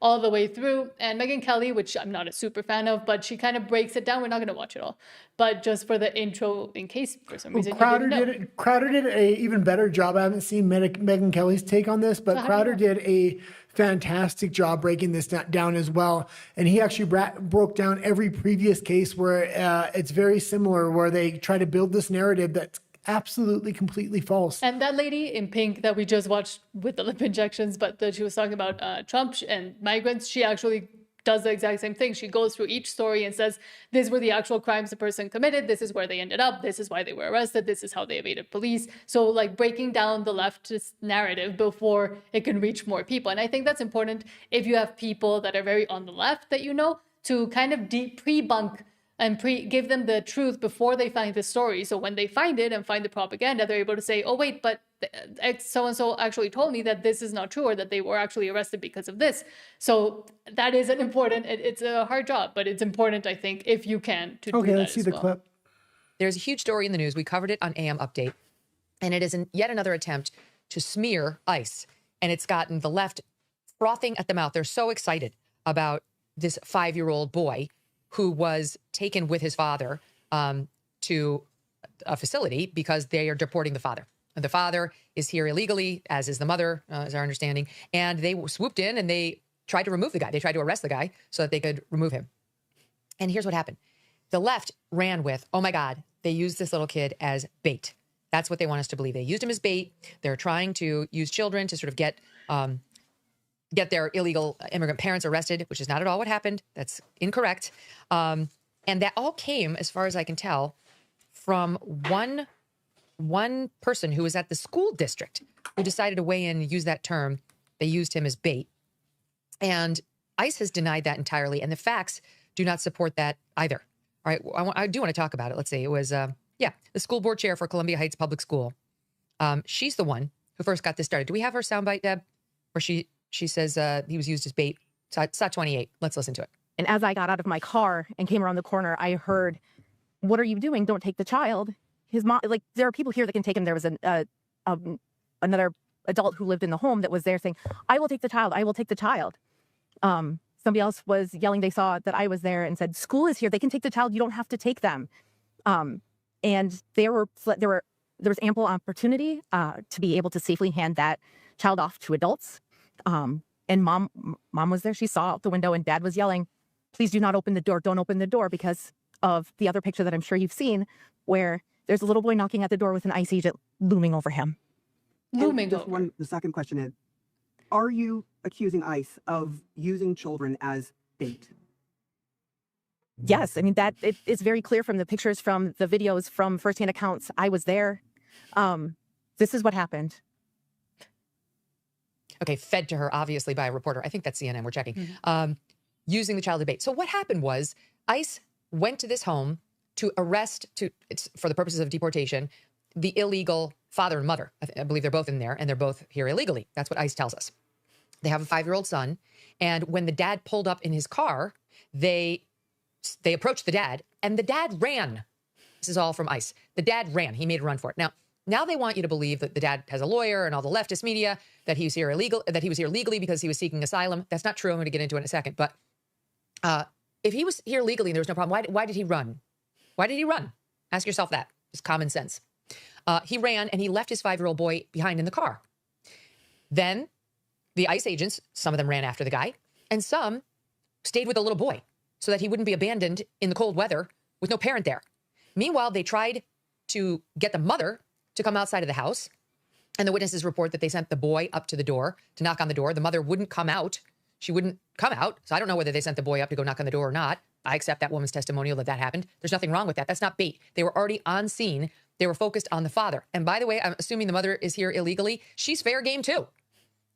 Speaker 1: all the way through. And Megyn Kelly, which I'm not a super fan of, but she kind of breaks it down. We're not going to watch it all. But just for the intro, in case for some reason
Speaker 2: Crowder did an even better job. I haven't seen Megyn Kelly's take on this, but Crowder did a fantastic job breaking this down as well. And he actually broke down every previous case where it's very similar, where they try to build this narrative that's absolutely completely false.
Speaker 1: And that lady in pink that we just watched with the lip injections, but that she was talking about Trump and migrants, she actually does the exact same thing. She goes through each story and says, these were the actual crimes the person committed. This is where they ended up. This is why they were arrested. This is how they evaded police. So like breaking down the leftist narrative before it can reach more people. And I think that's important if you have people that are very on the left that to kind of pre-bunk and give them the truth before they find the story. So when they find it and find the propaganda, they're able to say, oh, wait, but so-and-so actually told me that this is not true, or that they were actually arrested because of this. So that is an important, it's a hard job, but it's important, I think, if you can, to do that.
Speaker 2: Okay, let's see the clip.
Speaker 5: There's a huge story in the news. We covered it on AM Update, and it is yet another attempt to smear ICE. And it's gotten the left frothing at the mouth. They're so excited about this 5-year-old boy who was taken with his father to a facility because they are deporting the father. And the father is here illegally, as is the mother, is our understanding. And they swooped in and they tried to remove the guy. They tried to arrest the guy so that they could remove him. And here's what happened. The left ran with, oh my God, they used this little kid as bait. That's what they want us to believe. They used him as bait. They're trying to use children to sort of get their illegal immigrant parents arrested, which is not at all what happened. That's incorrect. And that all came, as far as I can tell, from one person who was at the school district who decided to weigh in and use that term. They used him as bait. And ICE has denied that entirely. And the facts do not support that either. All right, I do want to talk about it. Let's see. It was, the school board chair for Columbia Heights Public School. She's the one who first got this started. Do we have her soundbite, Deb? Where she says he was used as bait. SOT 28. Let's listen to it.
Speaker 7: And as I got out of my car and came around the corner, I heard, "What are you doing? Don't take the child." His mom, like, there are people here that can take him. There was another adult who lived in the home that was there saying, "I will take the child. I will take the child." Somebody else was yelling. They saw that I was there and said, "School is here. They can take the child. You don't have to take them." And there was ample opportunity to be able to safely hand that child off to adults. And mom was there. She saw out the window, and dad was yelling, "Please do not open the door. Don't open the door," because of the other picture that I'm sure you've seen, where there's a little boy knocking at the door with an ICE agent looming over him.
Speaker 9: The second question is, are you accusing ICE of using children as bait?
Speaker 7: Yes, I mean, that it is very clear from the pictures, from the videos, from firsthand accounts. I was there. This is what happened.
Speaker 5: Okay, fed to her, obviously, by a reporter. I think that's CNN, we're checking. Using the child as bait. So what happened was ICE went to this home to arrest, for the purposes of deportation, the illegal father and mother. I believe they're both in there, and they're both here illegally. That's what ICE tells us. They have a 5-year-old son, and when the dad pulled up in his car, they approached the dad, and the dad ran. This is all from ICE. The dad ran. He made a run for it. Now they want you to believe that the dad has a lawyer and all the leftist media, that he was here legally because he was seeking asylum. That's not true. I'm going to get into it in a second. But if he was here legally and there was no problem, why did he run? Why did he run? Ask yourself that. Just common sense. He ran and he left his 5-year-old boy behind in the car. Then the ICE agents, some of them ran after the guy, and some stayed with the little boy so that he wouldn't be abandoned in the cold weather with no parent there. Meanwhile, they tried to get the mother to come outside of the house, and the witnesses report that they sent the boy up to the door to knock on the door. The mother wouldn't come out. She wouldn't come out. So I don't know whether they sent the boy up to go knock on the door or not. I accept that woman's testimonial that happened. There's nothing wrong with that. That's not bait. They were already on scene. They were focused on the father. And by the way, I'm assuming the mother is here illegally. She's fair game too.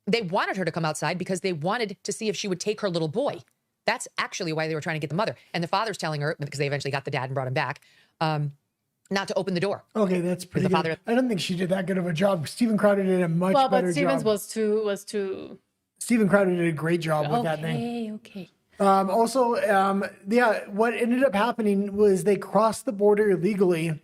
Speaker 5: They wanted her to come outside because they wanted to see if she would take her little boy. That's actually why they were trying to get the mother. And the father's telling her, because they eventually got the dad and brought him back, not to open the door.
Speaker 2: Okay, that's pretty good. I don't think she did that good of a job. Stephen Crowder did a much better job.
Speaker 1: But Stevens was too.
Speaker 2: Stephen Crowder did a great job with that thing.
Speaker 1: Okay.
Speaker 2: What ended up happening was they crossed the border illegally,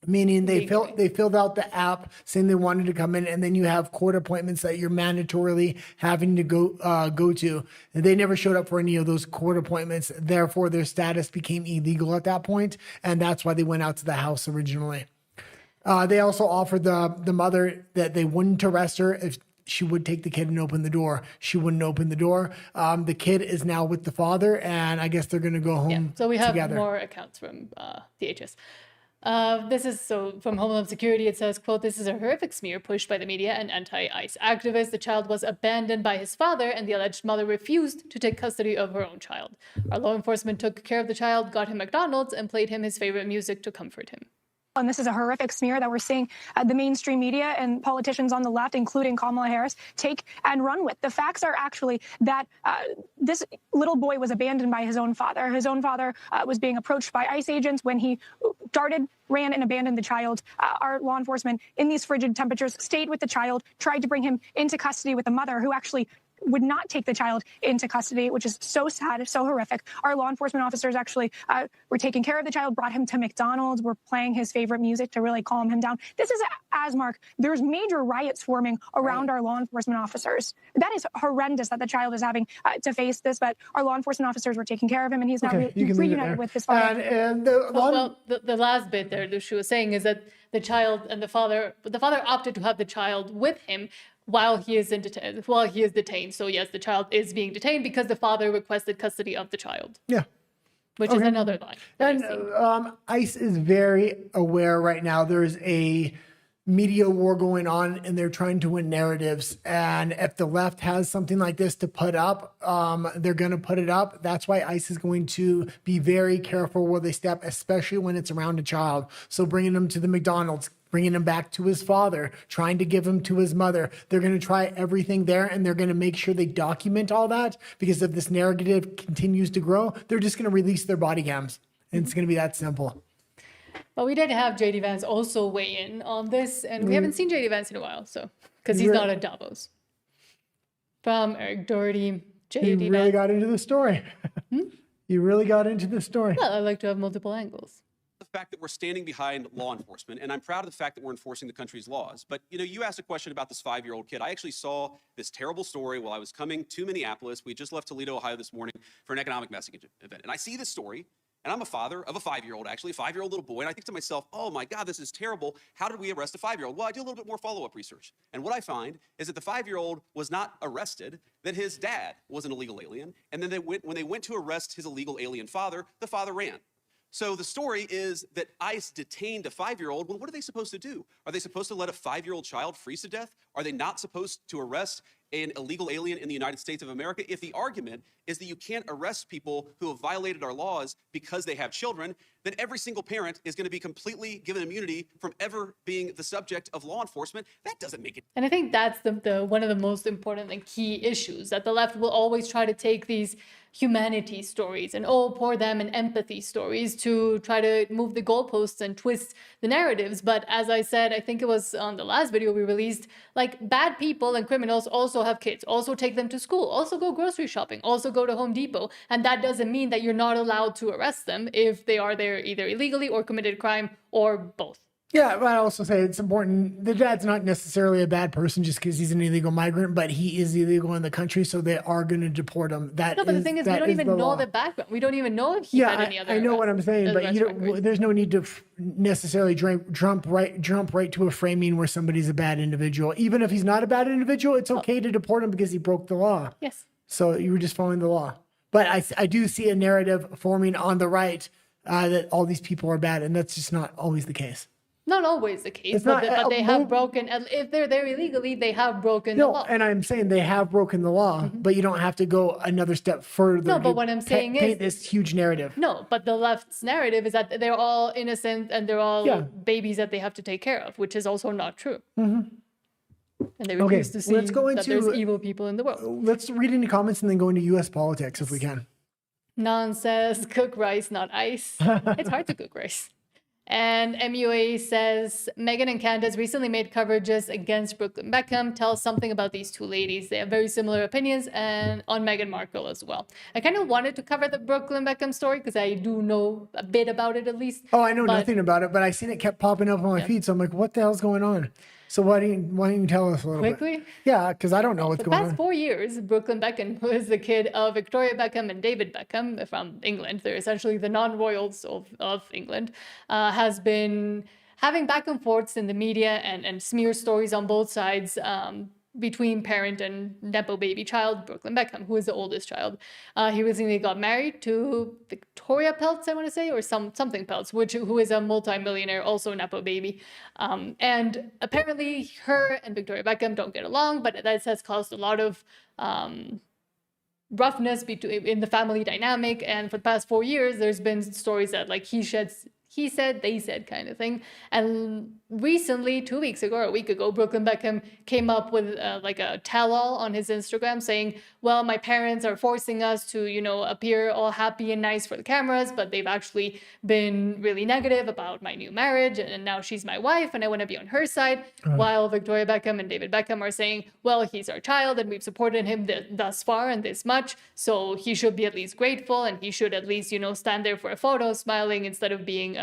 Speaker 2: meaning they filled out the app saying they wanted to come in, and then you have court appointments that you're mandatorily having to go to. And they never showed up for any of those court appointments. Therefore, their status became illegal at that point, and that's why they went out to the house originally. They also offered the mother that they wouldn't arrest her if she would take the kid and open the door. She wouldn't open the door. The kid is now with the father, and I guess they're going to go home together.
Speaker 1: So we have more accounts from DHS. This is from Homeland Security. It says, quote, "This is a horrific smear pushed by the media and anti-ICE activists. The child was abandoned by his father, and the alleged mother refused to take custody of her own child. Our law enforcement took care of the child, got him McDonald's, and played him his favorite music to comfort him."
Speaker 8: and this is a horrific smear that we're seeing the mainstream media and politicians on the left, including Kamala Harris, take and run with. The facts are actually that this little boy was abandoned by his own father. His own father was being approached by ICE agents when he ran and abandoned the child. Our law enforcement, in these frigid temperatures, stayed with the child, tried to bring him into custody with the mother, who actually would not take the child into custody, which is so sad, so horrific. Our law enforcement officers actually were taking care of the child, brought him to McDonald's, were playing his favorite music to really calm him down. This is, as Mark, there's major riots forming around our law enforcement officers. That is horrendous that the child is having to face this, but our law enforcement officers were taking care of him, and he's now reunited with his father.
Speaker 2: And
Speaker 1: the last bit there that she was saying is that the child and the father opted to have the child with him while he is detained. So yes, the child is being detained because the father requested custody of the child.
Speaker 2: Yeah.
Speaker 1: Which is another line.
Speaker 2: And ICE is very aware right now. There's a media war going on, and they're trying to win narratives. And if the left has something like this to put up, they're going to put it up. That's why ICE is going to be very careful where they step, especially when it's around a child. So bringing them to the McDonald's, bringing him back to his father, trying to give him to his mother. They're going to try everything there, and they're going to make sure they document all that, because if this narrative continues to grow, they're just going to release their body cams. And it's going to be that simple.
Speaker 1: Well, we did have JD Vance also weigh in on this, and we haven't seen JD Vance in a while, so because he's not at Davos. From Eric Doherty, JD Vance.
Speaker 2: You really got into the story. You really got into the story.
Speaker 1: Well, I like to have multiple angles.
Speaker 10: The fact that we're standing behind law enforcement, and I'm proud of the fact that we're enforcing the country's laws. But, you asked a question about this 5-year-old kid. I actually saw this terrible story while I was coming to Minneapolis. We just left Toledo, Ohio this morning for an economic message event. And I see this story, and I'm a father of a 5-year-old, actually, a 5-year-old little boy. And I think to myself, oh my God, this is terrible. How did we arrest a 5-year-old? Well, I do a little bit more follow-up research. And what I find is that the 5-year-old was not arrested, that his dad was an illegal alien. And then when they went to arrest his illegal alien father, the father ran. So the story is that ICE detained a 5-year-old. Well, what are they supposed to do? Are they supposed to let a 5-year-old child freeze to death? Are they not supposed to arrest an illegal alien in the United States of America? If the argument is that you can't arrest people who have violated our laws because they have children, then every single parent is going to be completely given immunity from ever being the subject of law enforcement. That doesn't make it.
Speaker 1: And I think that's the one of the most important and key issues, that the left will always try to take these humanity stories and poor them and empathy stories to try to move the goalposts and twist the narratives. But as I said, I think it was on the last video we released, like, bad people and criminals also have kids, also take them to school, also go grocery shopping, also go to Home Depot. And that doesn't mean that you're not allowed to arrest them if they are there either illegally or committed a crime or both.
Speaker 2: Yeah, but I also say it's important. The dad's not necessarily a bad person just because he's an illegal migrant, but he is illegal in the country, so they are going to deport him. But
Speaker 1: the thing is, we don't even know the background. We don't even know if he had any other.
Speaker 2: I know what I'm saying, but there's no need to necessarily jump right to a framing where somebody's a bad individual. Even if he's not a bad individual, it's okay to deport him because he broke the law.
Speaker 1: Yes.
Speaker 2: So you were just following the law. But I do see a narrative forming on the right that all these people are bad, and that's just not always the case.
Speaker 1: Not always the case, but they have broken, if they're there illegally, they have broken the law.
Speaker 2: And I'm saying they have broken the law, but you don't have to go another step further.
Speaker 1: No, but what I'm saying is,
Speaker 2: paint this huge narrative.
Speaker 1: No, but the left's narrative is that they're all innocent and they're all babies that they have to take care of, which is also not true. And they refuse to see that there's evil people in the world.
Speaker 2: Let's read any comments and then go into U.S. politics if we can.
Speaker 1: Nan says, cook rice, not ice. It's hard to cook rice. And MUA says, Meghan and Candace recently made coverages against Brooklyn Beckham. Tell us something about these two ladies. They have very similar opinions, and on Meghan Markle as well. I kind of wanted to cover the Brooklyn Beckham story because I do know a bit about it at least.
Speaker 2: Oh, I know nothing about it, but I seen it kept popping up on my feed. So I'm like, what the hell's going on? So why don't you tell us a little
Speaker 1: quickly?
Speaker 2: Bit? Yeah, because I don't know what's going on.
Speaker 1: The past 4 years, Brooklyn Beckham, who is the kid of Victoria Beckham and David Beckham from England, they're essentially the non-royals of England, has been having back and forths in the media and smear stories on both sides between parent and nepo baby child, Brooklyn Beckham, who is the oldest child. He recently got married to Victoria Peltz, I want to say, or something Peltz, who is a multi-millionaire, also nepo baby. And apparently her and Victoria Beckham don't get along, but that has caused a lot of roughness in the family dynamic. And for the past 4 years, there's been stories that like he he said, they said kind of thing. And recently, 2 weeks ago or a week ago, Brooklyn Beckham came up with like a tell-all on his Instagram saying, well, my parents are forcing us to, appear all happy and nice for the cameras, but they've actually been really negative about my new marriage. And now she's my wife and I want to be on her side. While Victoria Beckham and David Beckham are saying, well, he's our child and we've supported him thus far and this much. So he should be at least grateful and he should at least, stand there for a photo smiling instead of being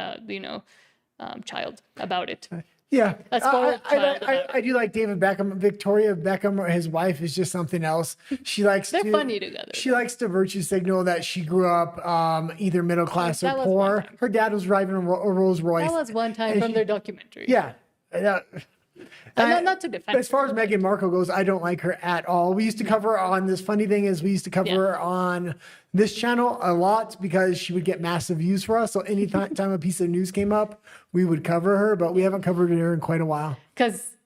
Speaker 1: child about it.
Speaker 2: Yeah,
Speaker 1: I
Speaker 2: do like David Beckham. Victoria Beckham, or his wife, is just something else. She likes
Speaker 1: They're funny together.
Speaker 2: She likes to virtue signal that she grew up either middle class or poor. Her dad was driving a Rolls Royce.
Speaker 1: That was one time from their documentary.
Speaker 2: Yeah.
Speaker 1: Not to defend.
Speaker 2: As far as Meghan Markle goes, I don't like her at all. We used to cover her on this. Funny thing is, we used to cover her on this channel a lot because she would get massive views for us. So anytime a piece of news came up, we would cover her. But we haven't covered her in quite a while
Speaker 1: because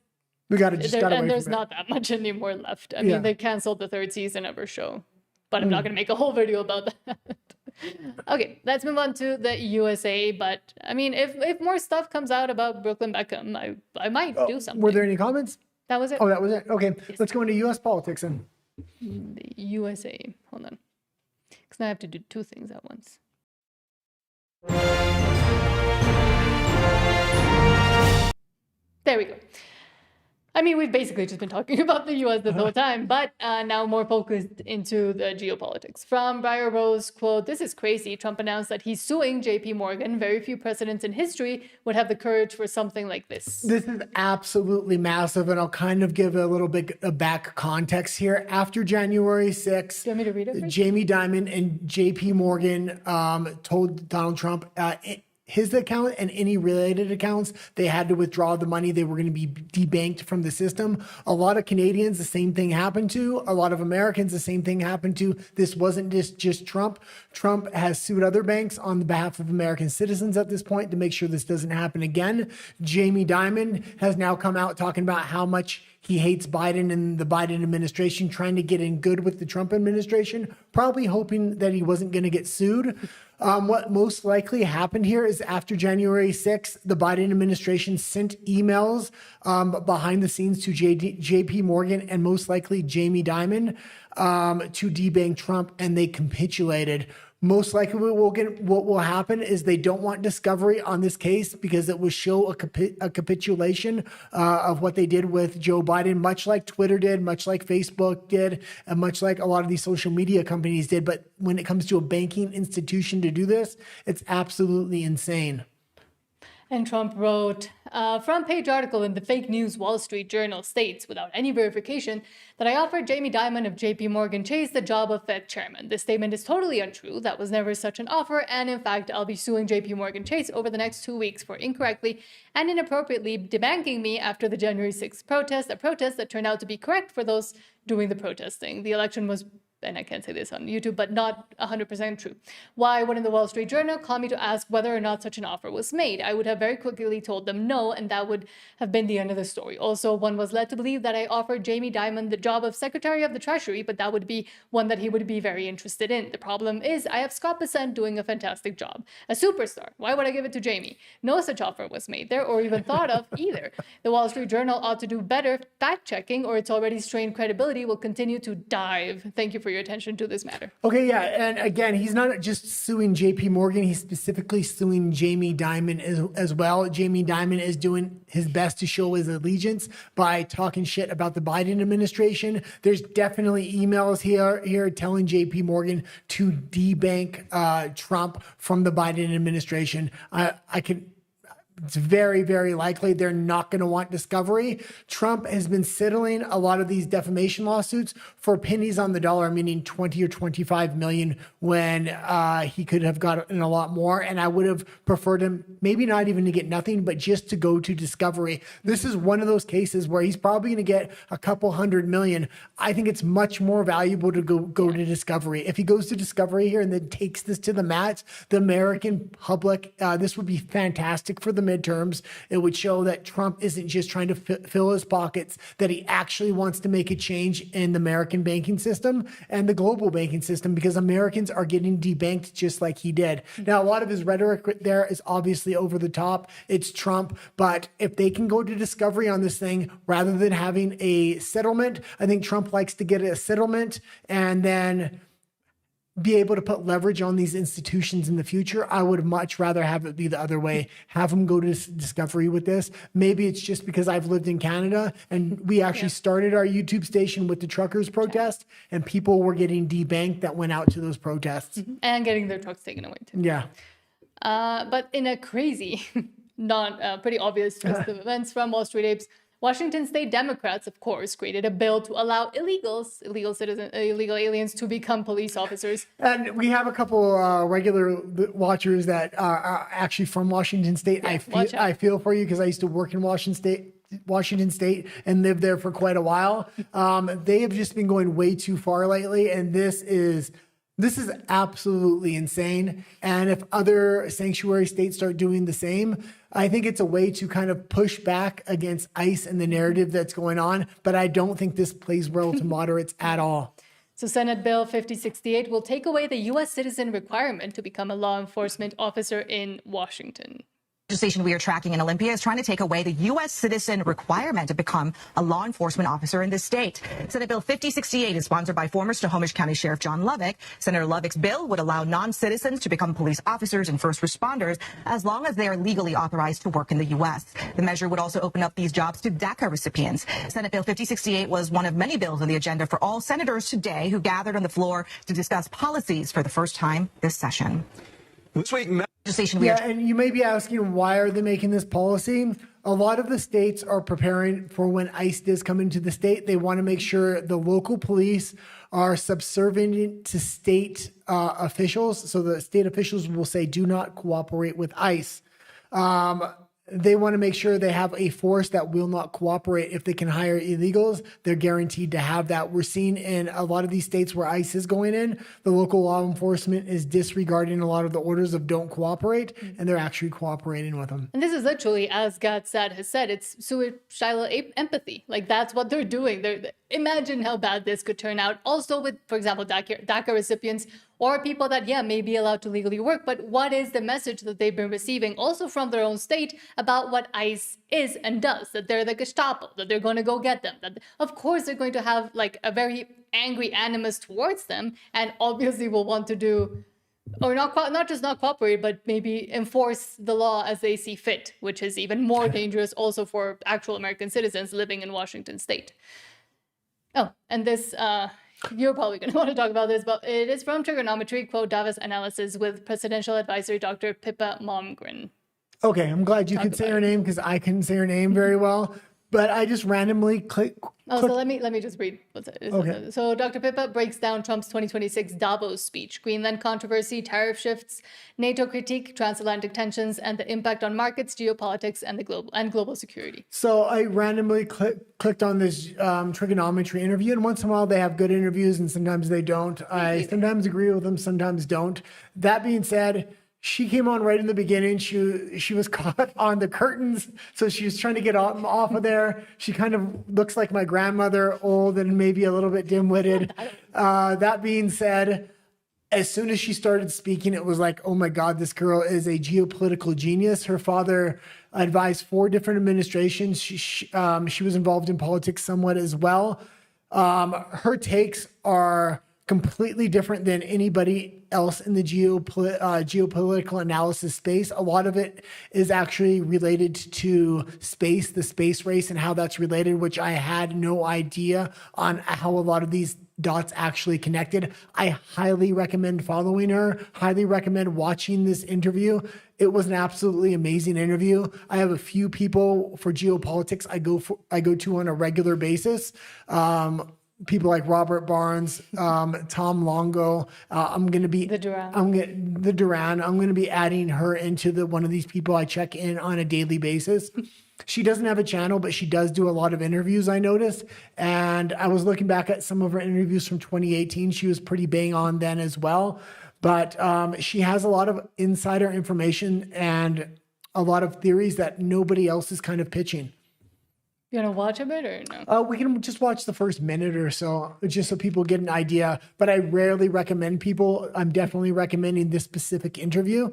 Speaker 2: we got to just got away
Speaker 1: and there's
Speaker 2: from it.
Speaker 1: not that much anymore left. I mean, they canceled the 3rd season of her show, but I'm not going to make a whole video about that. Okay, let's move on to the USA. But I mean, if more stuff comes out about Brooklyn Beckham, I might do something.
Speaker 2: Were there any comments?
Speaker 1: That was it.
Speaker 2: Oh, that was it. Okay, let's go into U.S. politics then.
Speaker 1: The USA. Hold on, because now I have to do 2 things at once. There we go. I mean, we've basically just been talking about the U.S. this whole time, but now more focused into the geopolitics. From Briar Rose, quote, "This is crazy. Trump announced that he's suing J.P. Morgan. Very few presidents in history would have the courage for something like this."
Speaker 2: This is absolutely massive, and I'll kind of give a little bit of back context here. After January 6th,
Speaker 1: do you want me to read it?
Speaker 2: Jamie Dimon and J.P. Morgan told Donald Trump his account and any related accounts, they had to withdraw the money. They were going to be debanked from the system. A lot of Canadians, the same thing happened to. A lot of Americans, the same thing happened to. This wasn't just Trump. Trump has sued other banks on behalf of American citizens at this point to make sure this doesn't happen again. Jamie Dimon has now come out talking about how much he hates Biden and the Biden administration, trying to get in good with the Trump administration, probably hoping that he wasn't going to get sued. What most likely happened here is after January 6th, the Biden administration sent emails behind the scenes to J.P. Morgan and most likely Jamie Dimon to debank Trump, and they capitulated. Most likely what will happen is they don't want discovery on this case because it will show a capitulation of what they did with Joe Biden, much like Twitter did, much like Facebook did, and much like a lot of these social media companies did. But when it comes to a banking institution to do this, it's absolutely insane.
Speaker 1: And Trump wrote, front page article in the fake news Wall Street Journal states, without any verification, that I offered Jamie Dimon of J.P. Morgan Chase the job of Fed chairman. This statement is totally untrue. That was never such an offer. And in fact, I'll be suing J.P. Morgan Chase over the next 2 weeks for incorrectly and inappropriately debanking me after the January 6th protest, a protest that turned out to be correct for those doing the protesting. The election was, and I can't say this on YouTube, but not 100% true. Why wouldn't the Wall Street Journal call me to ask whether or not such an offer was made? I would have very quickly told them no, and that would have been the end of the story. Also, one was led to believe that I offered Jamie Dimon the job of Secretary of the Treasury, but that would be one that he would be very interested in. The problem is I have Scott Bessent doing a fantastic job. A superstar. Why would I give it to Jamie? No such offer was made there or even thought of either. The Wall Street Journal ought to do better fact-checking, or its already strained credibility will continue to dive. Thank you for your attention to this matter.
Speaker 2: Okay, yeah, and again, he's not just suing J.P. Morgan, he's specifically suing Jamie Dimon as well. Jamie Dimon is doing his best to show his allegiance by talking shit about the Biden administration. There's definitely emails here telling J.P. Morgan to debank Trump from the Biden administration. It's very, very likely they're not going to want discovery. Trump has been settling a lot of these defamation lawsuits for pennies on the dollar, meaning 20 or 25 million, when he could have gotten a lot more. And I would have preferred him maybe not even to get nothing, but just to go to discovery. This is one of those cases where he's probably going to get a couple $100 million. I think it's much more valuable to go to discovery. If he goes to discovery here and then takes this to the mat, the American public, this would be fantastic for the midterms, it would show that Trump isn't just trying to fill his pockets, that he actually wants to make a change in the American banking system and the global banking system, because Americans are getting debanked just like he did. Now, a lot of his rhetoric there is obviously over the top. It's Trump. But if they can go to discovery on this thing rather than having a settlement, I think Trump likes to get a settlement and then be able to put leverage on these institutions in the future. I would much rather have it be the other way, have them go to discovery with this. Maybe it's just because I've lived in Canada and we actually started our YouTube station with the truckers protest, and people were getting debanked that went out to those protests.
Speaker 1: And getting their trucks taken away too.
Speaker 2: Yeah.
Speaker 1: But in a crazy, not pretty obvious twist of events from Wall Street Apes, Washington state Democrats, of course, created a bill to allow illegal aliens to become police officers.
Speaker 2: And we have a couple regular watchers that are actually from Washington State.
Speaker 1: Yeah,
Speaker 2: I feel for you because I used to work in Washington State and lived there for quite a while. They have just been going way too far lately, and this is absolutely insane. And if other sanctuary states start doing the same, I think it's a way to kind of push back against ICE and the narrative that's going on. But I don't think this plays well to moderates at all.
Speaker 1: So Senate Bill 5068 will take away the U.S. citizen requirement to become a law enforcement officer in Washington.
Speaker 11: Legislation we are tracking in Olympia is trying to take away the U.S. citizen requirement to become a law enforcement officer in this state. Senate Bill 5068 is sponsored by former Snohomish County Sheriff John Lovick. Senator Lovick's bill would allow non-citizens to become police officers and first responders as long as they are legally authorized to work in the U.S. The measure would also open up these jobs to DACA recipients. Senate Bill 5068 was one of many bills on the agenda for all senators today who gathered on the floor to discuss policies for the first time this session.
Speaker 2: This week, and you may be asking, why are they making this policy? A lot of the states are preparing for when ICE does come into the state. They want to make sure the local police are subservient to state officials. So the state officials will say, do not cooperate with ICE. They want to make sure they have a force that will not cooperate. If they can hire illegals, they're guaranteed to have that. We're seeing in a lot of these states where ICE is going in, the local law enforcement is disregarding a lot of the orders of don't cooperate, and they're actually cooperating with them.
Speaker 1: And this is literally, as Gadsad has said, it's suicidal empathy. Like, that's what they're doing. Imagine how bad this could turn out. Also with, for example, DACA recipients or people that, may be allowed to legally work. But what is the message that they've been receiving also from their own state about what ICE is and does? That they're the Gestapo, that they're going to go get them. That, of course, they're going to have like a very angry animus towards them, and obviously will want to do, or not just not cooperate, but maybe enforce the law as they see fit, which is even more dangerous also for actual American citizens living in Washington state. Oh, and this, you're probably going to want to talk about this, but it is from Trigonometry, quote, Davos analysis with presidential advisor Dr. Pippa Malmgren.
Speaker 2: Okay, I'm glad you could say her name because I couldn't say her name very well. But I just randomly click.
Speaker 1: So let me just read what's it.
Speaker 2: Okay.
Speaker 1: So Dr. Pippa breaks down Trump's 2026 Davos speech, Greenland controversy, tariff shifts, NATO critique, transatlantic tensions, and the impact on markets, geopolitics, and global security.
Speaker 2: So I randomly clicked on this trigonometry interview, and once in a while they have good interviews, and sometimes they don't. I sometimes agree with them, sometimes don't. That being said, she came on right in the beginning. She was caught on the curtains, so she was trying to get off of there. She kind of looks like my grandmother, old and maybe a little bit dim-witted. That being said, as soon as she started speaking, it was like, oh my God, this girl is a geopolitical genius. Her father advised 4 different administrations. She was involved in politics somewhat as well. Her takes are completely different than anybody else in the geopolitical analysis space. A lot of it is actually related to space, the space race, and how that's related, which I had no idea on how a lot of these dots actually connected. I highly recommend following her, highly recommend watching this interview. It was an absolutely amazing interview. I have a few people for geopolitics I go to on a regular basis. People like Robert Barnes, Tom Longo. I'm going to be the Duran. I'm going to be adding her into one of these people I check in on a daily basis. She doesn't have a channel, but she does do a lot of interviews, I noticed. And I was looking back at some of her interviews from 2018. She was pretty bang on then as well. But she has a lot of insider information, and a lot of theories that nobody else is kind of pitching.
Speaker 1: You want to watch a bit or no?
Speaker 2: We can just watch the first minute or so, just so people get an idea. But I rarely recommend people. I'm definitely recommending this specific interview.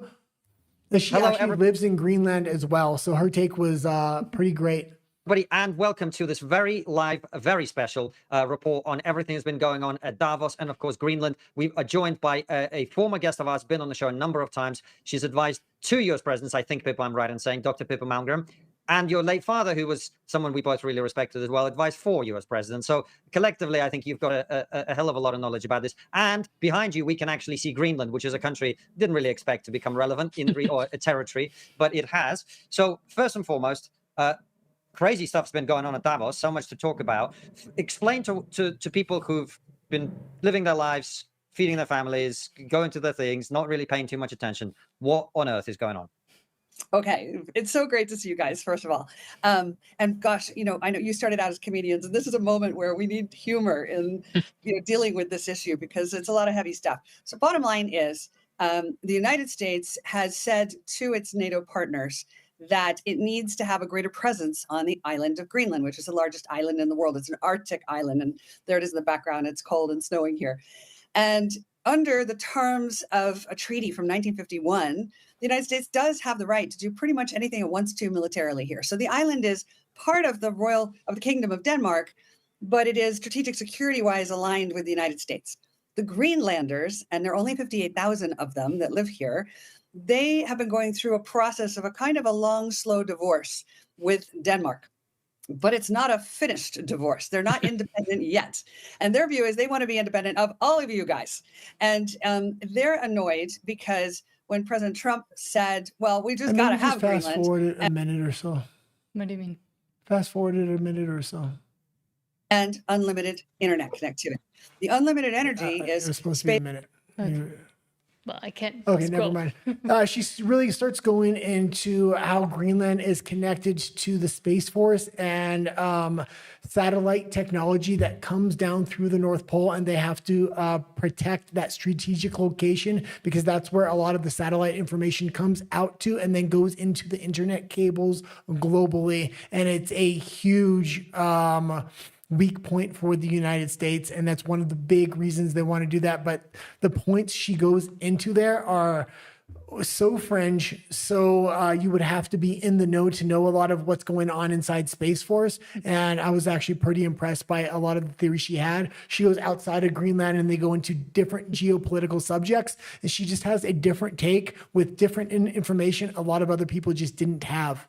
Speaker 2: She actually lives in Greenland as well, so her take was pretty great.
Speaker 12: Everybody, and welcome to this very live, very special report on everything that's been going on at Davos and, of course, Greenland. We are joined by a former guest of ours, been on the show a number of times. She's advised 2 U.S. presidents, I think, Pippa, I'm right in saying, Dr. Pippa Malmgren. And your late father, who was someone we both really respected as well, advised 4 U.S. presidents. So collectively, I think you've got a hell of a lot of knowledge about this. And behind you, we can actually see Greenland, which is a country didn't really expect to become relevant in or a territory, but it has. So first and foremost, crazy stuff's been going on at Davos, so much to talk about. Explain to people who've been living their lives, feeding their families, going to their things, not really paying too much attention, what on earth is going on?
Speaker 13: Okay, it's so great to see you guys, first of all. And gosh, I know you started out as comedians, and this is a moment where we need humor in dealing with this issue because it's a lot of heavy stuff. So bottom line is the United States has said to its NATO partners that it needs to have a greater presence on the island of Greenland, which is the largest island in the world. It's an Arctic island, and there it is in the background. It's cold and snowing here. And under the terms of a treaty from 1951, the United States does have the right to do pretty much anything it wants to militarily here. So the island is part of the Kingdom of Denmark, but it is strategic security-wise aligned with the United States. The Greenlanders, and there are only 58,000 of them that live here, they have been going through a process of a kind of a long, slow divorce with Denmark. But it's not a finished divorce. They're not independent yet. And their view is they want to be independent of all of you guys. And they're annoyed because when President Trump said, well, we just got to have Greenland.
Speaker 2: Fast forward it a minute or so.
Speaker 1: What do you mean?
Speaker 2: Fast forward it a minute or so.
Speaker 13: And unlimited internet connectivity. The unlimited energy is
Speaker 2: supposed to be a minute.
Speaker 1: Well, I can't.
Speaker 2: Okay,
Speaker 1: scroll.
Speaker 2: never mind. She really starts going into how Greenland is connected to the Space Force and satellite technology that comes down through the North Pole, and they have to protect that strategic location because that's where a lot of the satellite information comes out to and then goes into the internet cables globally. And it's a huge weak point for the United States, and that's one of the big reasons they want to do that. But the points she goes into there are so fringe, so you would have to be in the know to know a lot of what's going on inside Space Force. And I was actually pretty impressed by a lot of the theories she had. She goes outside of Greenland and they go into different geopolitical subjects, and she just has a different take with different information a lot of other people just didn't have.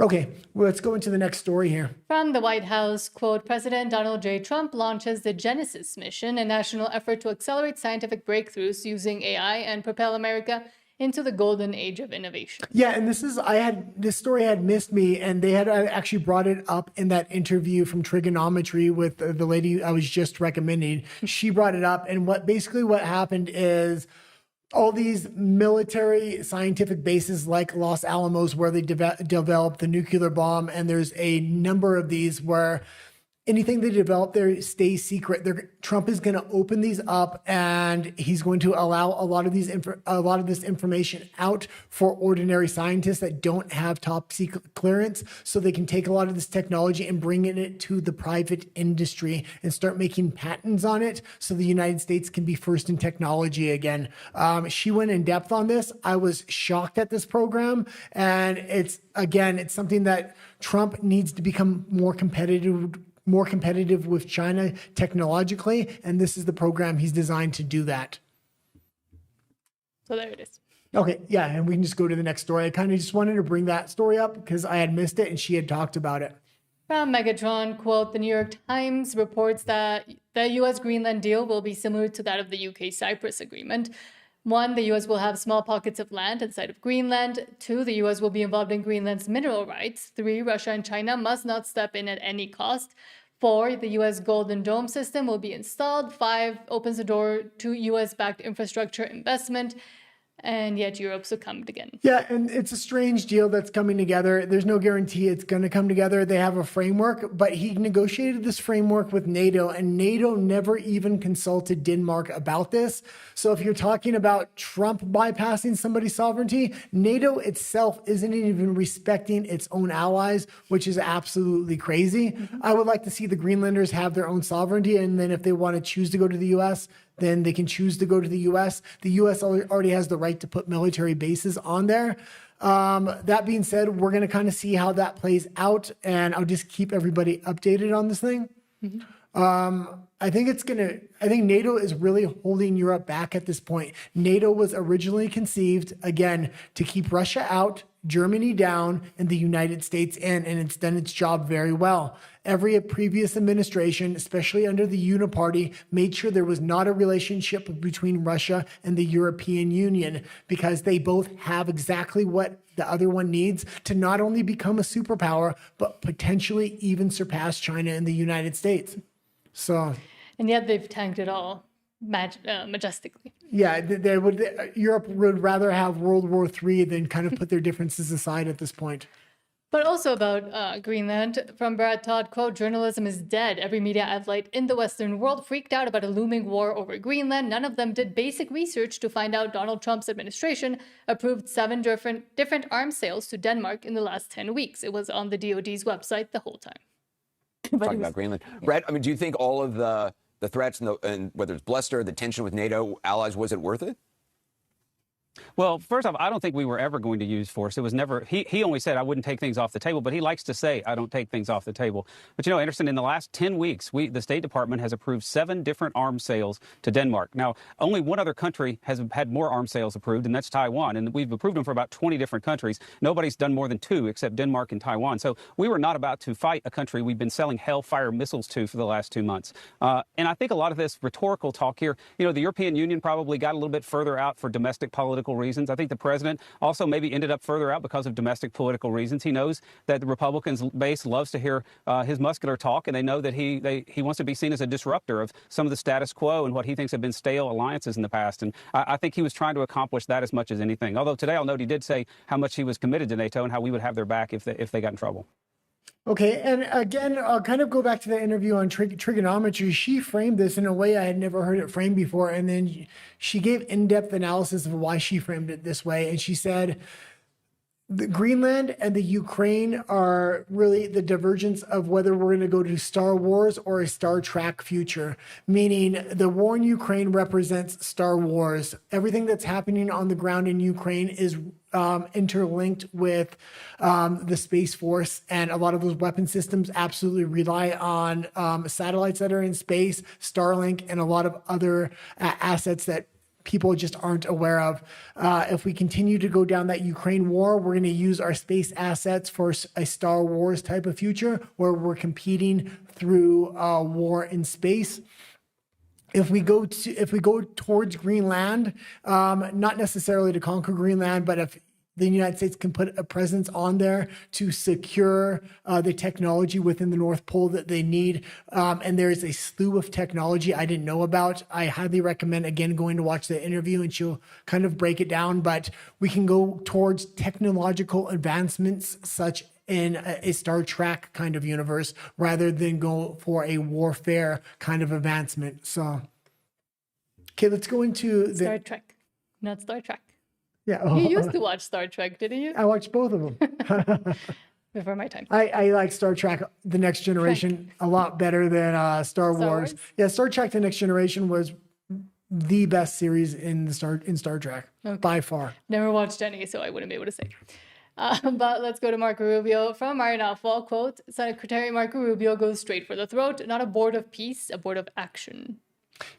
Speaker 2: Okay, well, let's go into the next story here.
Speaker 1: From the White House, quote, President Donald J. Trump launches the Genesis mission, a national effort to accelerate scientific breakthroughs using AI and propel America into the golden age of innovation.
Speaker 2: Yeah, and this story had missed me, and they had actually brought it up in that interview from Trigonometry with the lady I was just recommending. She brought it up, and what happened is all these military scientific bases like Los Alamos where they developed the nuclear bomb, and there's a number of these where anything they develop there stays secret. Trump is going to open these up, and he's going to allow a lot of this information out for ordinary scientists that don't have top secret clearance, so they can take a lot of this technology and bring it to the private industry and start making patents on it, so the United States can be first in technology again. She went in depth on this. I was shocked at this program, and it's something that Trump needs to become more competitive with China technologically, and this is the program he's designed to do that.
Speaker 1: So there it is.
Speaker 2: Okay, yeah, and we can just go to the next story. I kind of just wanted to bring that story up because I had missed it and she had talked about it.
Speaker 1: From Megatron, quote, the New York Times reports that the U.S.-Greenland deal will be similar to that of the UK-Cyprus agreement. 1, the U.S. will have small pockets of land inside of Greenland. 2, the U.S. will be involved in Greenland's mineral rights. 3, Russia and China must not step in at any cost. 4, the U.S. Golden Dome system will be installed. 5, opens the door to U.S.-backed infrastructure investment. and yet Europe succumbed again.
Speaker 2: Yeah, and it's a strange deal that's coming together. There's no guarantee it's going to come together. They have a framework, but he negotiated this framework with NATO, and NATO never even consulted Denmark about this. So if you're talking about Trump bypassing somebody's sovereignty, NATO itself isn't even respecting its own allies, which is absolutely crazy. I would like to see the Greenlanders have their own sovereignty, and then if they want to choose to go to the U.S., then they can choose to go to the U.S. The U.S. already has the right to put military bases on there. That being said, we're going to kind of see how that plays out, and I'll just keep everybody updated on this thing. I think NATO is really holding Europe back at this point. NATO was originally conceived, again, to keep Russia out, Germany down, and the United States in, and it's done its job very well. Every previous administration, especially under the Uniparty, made sure there was not a relationship between Russia and the European Union, because they both have exactly what the other one needs to not only become a superpower, but potentially even surpass China and the United States. So,
Speaker 1: and yet they've tanked it all majestically.
Speaker 2: Yeah, Europe would rather have World War III than kind of put their differences aside at this point.
Speaker 1: But also about Greenland, from Brad Todd, quote, "Journalism is dead. Every media outlet in the Western world freaked out about a looming war over Greenland. None of them did basic research to find out Donald Trump's administration approved 7 different arms sales to Denmark in the last 10 weeks. It was on the DoD's website the whole time."
Speaker 15: Talking about Greenland. Brett, I mean, do you think all of the threats and whether it's bluster, the tension with NATO allies, was it worth it?
Speaker 16: Well, first off, I don't think we were ever going to use force. It was never, he only said I wouldn't take things off the table, but he likes to say I don't take things off the table. But, you know, Anderson, in the last 10 weeks, the State Department has approved 7 different arms sales to Denmark. Now, only one other country has had more arms sales approved, and that's Taiwan. And we've approved them for about 20 different countries. Nobody's done more than 2 except Denmark and Taiwan. So we were not about to fight a country we've been selling Hellfire missiles to for the last 2 months. And I think a lot of this rhetorical talk here, you know, the European Union probably got a little bit further out for domestic political reasons. I think the president also maybe ended up further out because of domestic political reasons. He knows that the Republicans base loves to hear his muscular talk, and they know that he wants to be seen as a disruptor of some of the status quo and what he thinks have been stale alliances in the past. And I think he was trying to accomplish that as much as anything. Although today I'll note he did say how much he was committed to NATO and how we would have their back if they got in trouble.
Speaker 2: Okay, and again, I'll kind of go back to the interview on trigonometry. She framed this in a way I had never heard it framed before, and then she gave in-depth analysis of why she framed it this way. And she said, the Greenland and the Ukraine are really the divergence of whether we're going to go to Star Wars or a Star Trek future, meaning the war in Ukraine represents Star Wars. Everything that's happening on the ground in Ukraine is interlinked with the Space Force, and a lot of those weapon systems absolutely rely on satellites that are in space, Starlink, and a lot of other assets that people just aren't aware of. If we continue to go down that Ukraine war, we're going to use our space assets for a Star Wars type of future where we're competing through war in space. If we go towards Greenland, not necessarily to conquer Greenland, but if the United States can put a presence on there to secure the technology within the North Pole that they need. And there's a slew of technology I didn't know about. I highly recommend, again, going to watch the interview and she'll kind of break it down. But we can go towards technological advancements such in a Star Trek kind of universe rather than go for a warfare kind of advancement. So, okay, let's go into
Speaker 1: Star Trek, not Star Trek.
Speaker 2: Yeah.
Speaker 1: You used to watch Star Trek, didn't you?
Speaker 2: I watched both of them.
Speaker 1: Before my time.
Speaker 2: I like Star Trek The Next Generation a lot better than Star Wars. Yeah, Star Trek The Next Generation was the best series in Star Trek, by far.
Speaker 1: Never watched any, so I wouldn't be able to say. But let's go to Marco Rubio. From Mariana Fall, quote, "Secretary Marco Rubio goes straight for the throat, not a board of peace, a board of action."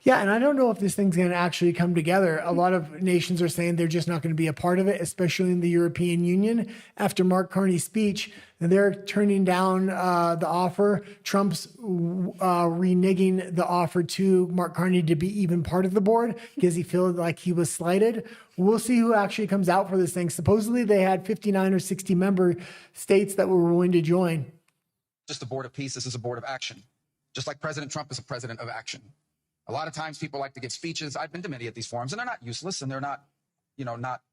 Speaker 2: Yeah, and I don't know if this thing's going to actually come together. A lot of nations are saying they're just not going to be a part of it, especially in the European Union. After Mark Carney's speech, they're turning down the offer. Trump's reneging the offer to Mark Carney to be even part of the board because he feels like he was slighted. We'll see who actually comes out for this thing. Supposedly they had 59 or 60 member states that were willing to join.
Speaker 17: Just a board of peace. This is a board of action. Just like President Trump is a president of action. A lot of times people like to give speeches. I've been to many of these forums, and they're not useless, and they're not,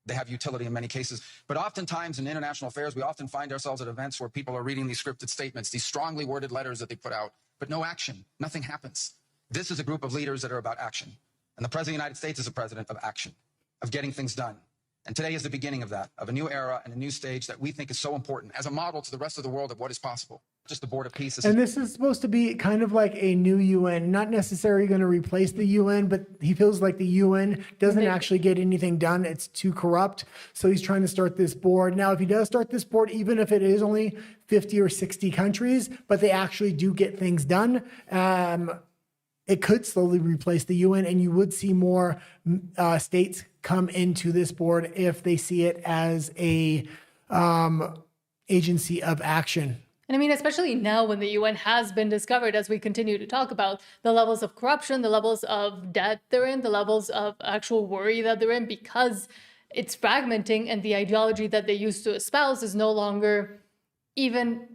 Speaker 17: they have utility in many cases. But oftentimes in international affairs, we often find ourselves at events where people are reading these scripted statements, these strongly worded letters that they put out, but no action. Nothing happens. This is a group of leaders that are about action. And the President of the United States is a president of action, of getting things done. And today is the beginning of that, of a new era and a new stage that we think is so important as a model to the rest of the world of what is possible. Just the Board of Peace.
Speaker 2: And this is supposed to be kind of like a new UN, not necessarily going to replace the UN, but he feels like the UN doesn't actually get anything done. It's too corrupt. So he's trying to start this board. Now, if he does start this board, even if it is only 50 or 60 countries, but they actually do get things done, it could slowly replace the UN, and you would see more states come into this board if they see it as a agency of action.
Speaker 1: And I mean, especially now when the UN has been discovered, as we continue to talk about the levels of corruption, the levels of debt they're in, the levels of actual worry that they're in, because it's fragmenting and the ideology that they used to espouse is no longer even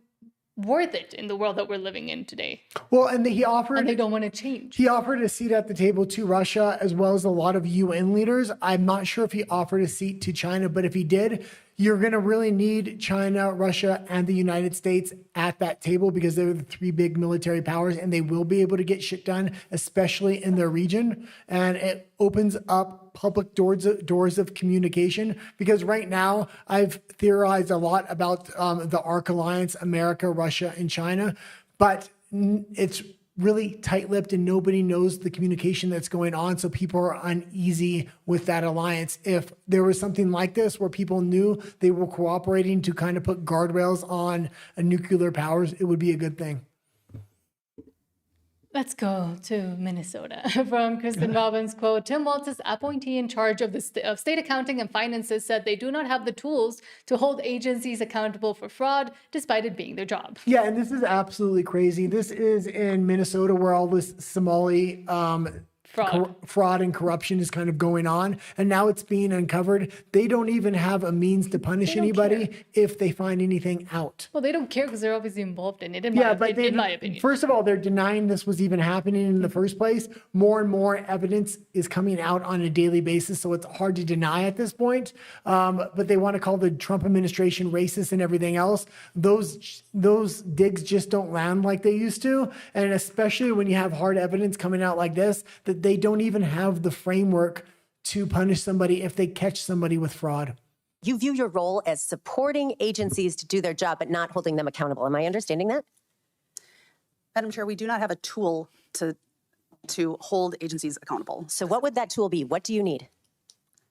Speaker 1: worth it in the world that we're living in today.
Speaker 2: Well, and he offered,
Speaker 1: and they don't want to change.
Speaker 2: He offered a seat at the table to Russia, as well as a lot of UN leaders. I'm not sure if he offered a seat to China, but if he did, you're going to really need China, Russia, and the United States at that table, because they're the three big military powers, and they will be able to get shit done, especially in their region. And it opens up public doors of communication, because right now I've theorized a lot about the ARC alliance, America, Russia, and China, but it's really tight-lipped and nobody knows the communication that's going on. So people are uneasy with that alliance. If there was something like this where people knew they were cooperating to kind of put guardrails on nuclear powers, it would be a good thing.
Speaker 1: Let's go to Minnesota. From Kristen Robbins, quote, Tim Walz's appointee in charge of state accounting and finances said they do not have the tools to hold agencies accountable for fraud, despite it being their job.
Speaker 2: Yeah, and this is absolutely crazy. This is in Minnesota, where all this Somali fraud and corruption is kind of going on, and now it's being uncovered. They don't even have a means to punish anybody if they find anything out.
Speaker 1: Well, they don't care because they're obviously involved in it, in my opinion.
Speaker 2: First of all, they're denying this was even happening in the first place. More and more evidence is coming out on a daily basis, so it's hard to deny at this point. But they want to call the Trump administration racist and everything else. Those digs just don't land like they used to, and especially when you have hard evidence coming out like this, that they don't even have the framework to punish somebody if they catch somebody with fraud.
Speaker 14: You view your role as supporting agencies to do their job, but not holding them accountable. Am I understanding that?
Speaker 18: Madam Chair, we do not have a tool to hold agencies accountable.
Speaker 14: So what would that tool be? What do you need?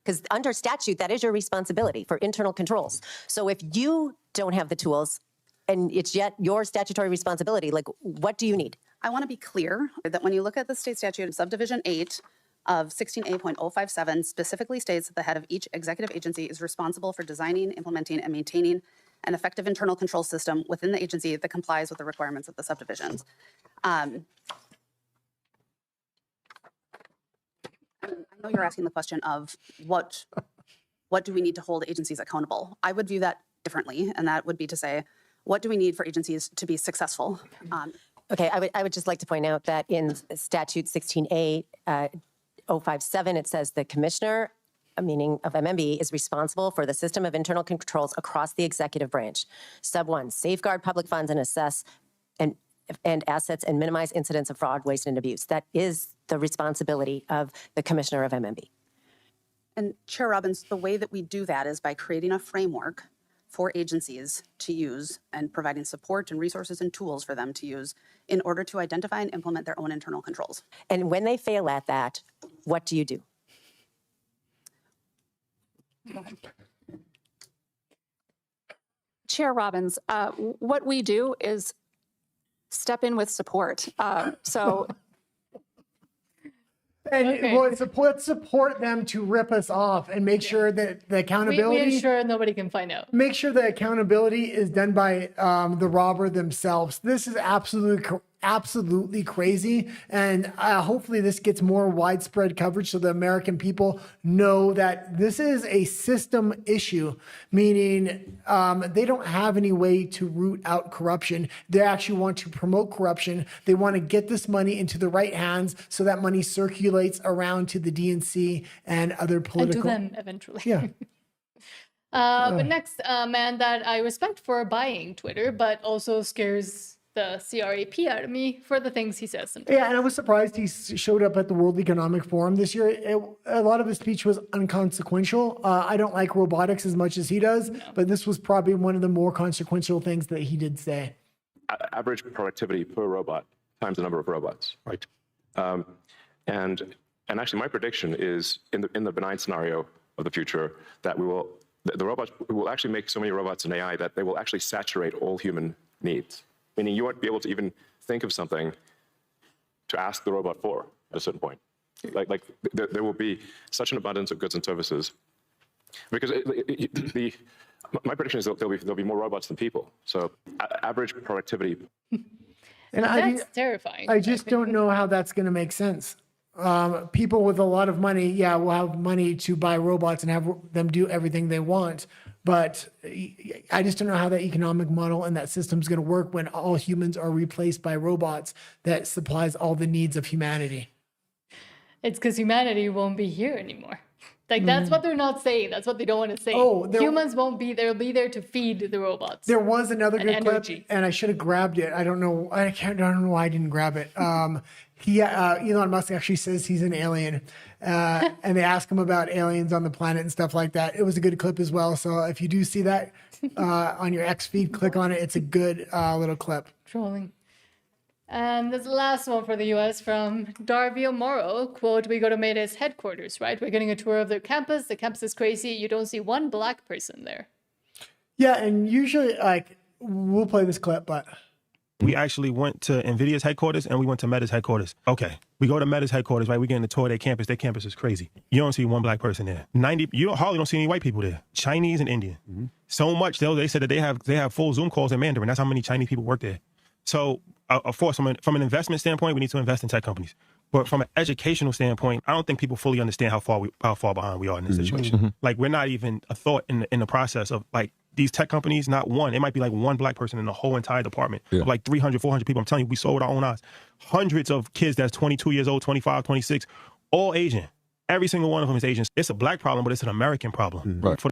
Speaker 14: Because under statute, that is your responsibility for internal controls. So if you don't have the tools and it's yet your statutory responsibility, like, what do you need?
Speaker 18: I want to be clear that when you look at the state statute, subdivision 8 of 16A.057 specifically states that the head of each executive agency is responsible for designing, implementing, and maintaining an effective internal control system within the agency that complies with the requirements of the subdivisions. I know you're asking the question of what do we need to hold agencies accountable? I would view that differently, and that would be to say, what do we need for agencies to be successful?
Speaker 14: Okay, I would just like to point out that in statute 16A 057, it says the commissioner, meaning of MMB, is responsible for the system of internal controls across the executive branch. Sub 1, safeguard public funds and assess and assets and minimize incidents of fraud, waste, and abuse. That is the responsibility of the commissioner of MMB.
Speaker 18: And Chair Robbins, the way that we do that is by creating a framework for agencies to use and providing support and resources and tools for them to use in order to identify and implement their own internal controls.
Speaker 14: And when they fail at that, what do you do?
Speaker 18: Go ahead.
Speaker 20: Chair Robbins, what we do is step in with support.
Speaker 2: Let's support them to rip us off and make sure that the accountability.
Speaker 1: We ensure nobody can find out.
Speaker 2: Make sure the accountability is done by the robber themselves. This is absolutely absolutely crazy. And hopefully this gets more widespread coverage so the American people know that this is a system issue, meaning they don't have any way to root out corruption. They actually want to promote corruption. They want to get this money into the right hands so that money circulates around to the DNC and other political.
Speaker 1: And to them eventually.
Speaker 2: Yeah.
Speaker 1: But next, a man that I respect for buying Twitter, but also scares the CRAP out of me for the things he says sometimes.
Speaker 2: Yeah, and I was surprised he showed up at the World Economic Forum this year. A lot of his speech was inconsequential. I don't like robotics as much as he does, but this was probably one of the more consequential things that he did say.
Speaker 3: Average productivity per robot times the number of robots, right? And actually, my prediction is in the benign scenario of the future that the robots will actually make so many robots in AI that they will actually saturate all human needs. Meaning you won't be able to even think of something to ask the robot for at a certain point. Like there will be such an abundance of goods and services because my prediction is that there'll be more robots than people. So average productivity.
Speaker 2: And
Speaker 1: that's terrifying.
Speaker 2: I just don't know how that's going to make sense. People with a lot of money, will have money to buy robots and have them do everything they want. But I just don't know how that economic model and that system is going to work when all humans are replaced by robots that supplies all the needs of humanity.
Speaker 1: It's because humanity won't be here anymore. Like, that's what they're not saying. That's what they don't want to say. Humans won't be there. They'll be there to feed the robots.
Speaker 2: There was another good clip, and I should have grabbed it. I don't know why I didn't grab it. Elon Musk actually says he's an alien, and they ask him about aliens on the planet and stuff like that. It was a good clip as well. So if you do see that on your X feed, click on it. It's a good little clip.
Speaker 1: Trolling. And this last one for the U.S. from Darvio Morrow, quote, "We go to Mayda's headquarters, right? We're getting a tour of their campus. The campus is crazy. You don't see one black person there."
Speaker 2: Yeah, and usually, we'll play this clip, but...
Speaker 19: We actually went to NVIDIA's headquarters and we went to Meta's headquarters. Okay, we go to Meta's headquarters, right? We're getting a tour of their campus. Their campus is crazy. You don't see one black person there. Hardly don't see any white people there. Chinese and Indian. Mm-hmm. So much, they said that they have full Zoom calls in Mandarin. That's how many Chinese people work there. So, of course, from an investment standpoint, we need to invest in tech companies. But from an educational standpoint, I don't think people fully understand how far behind we are in this situation. Mm-hmm. Like, we're not even a thought in the process of, like, these tech companies, not one. It might be like one black person in the whole entire department of like 300, 400 people. I'm telling you, we saw with our own eyes. Hundreds of kids that's 22 years old, 25, 26, all Asian. Every single one of them is Asian. It's a black problem, but it's an American problem. Mm-hmm. Right. For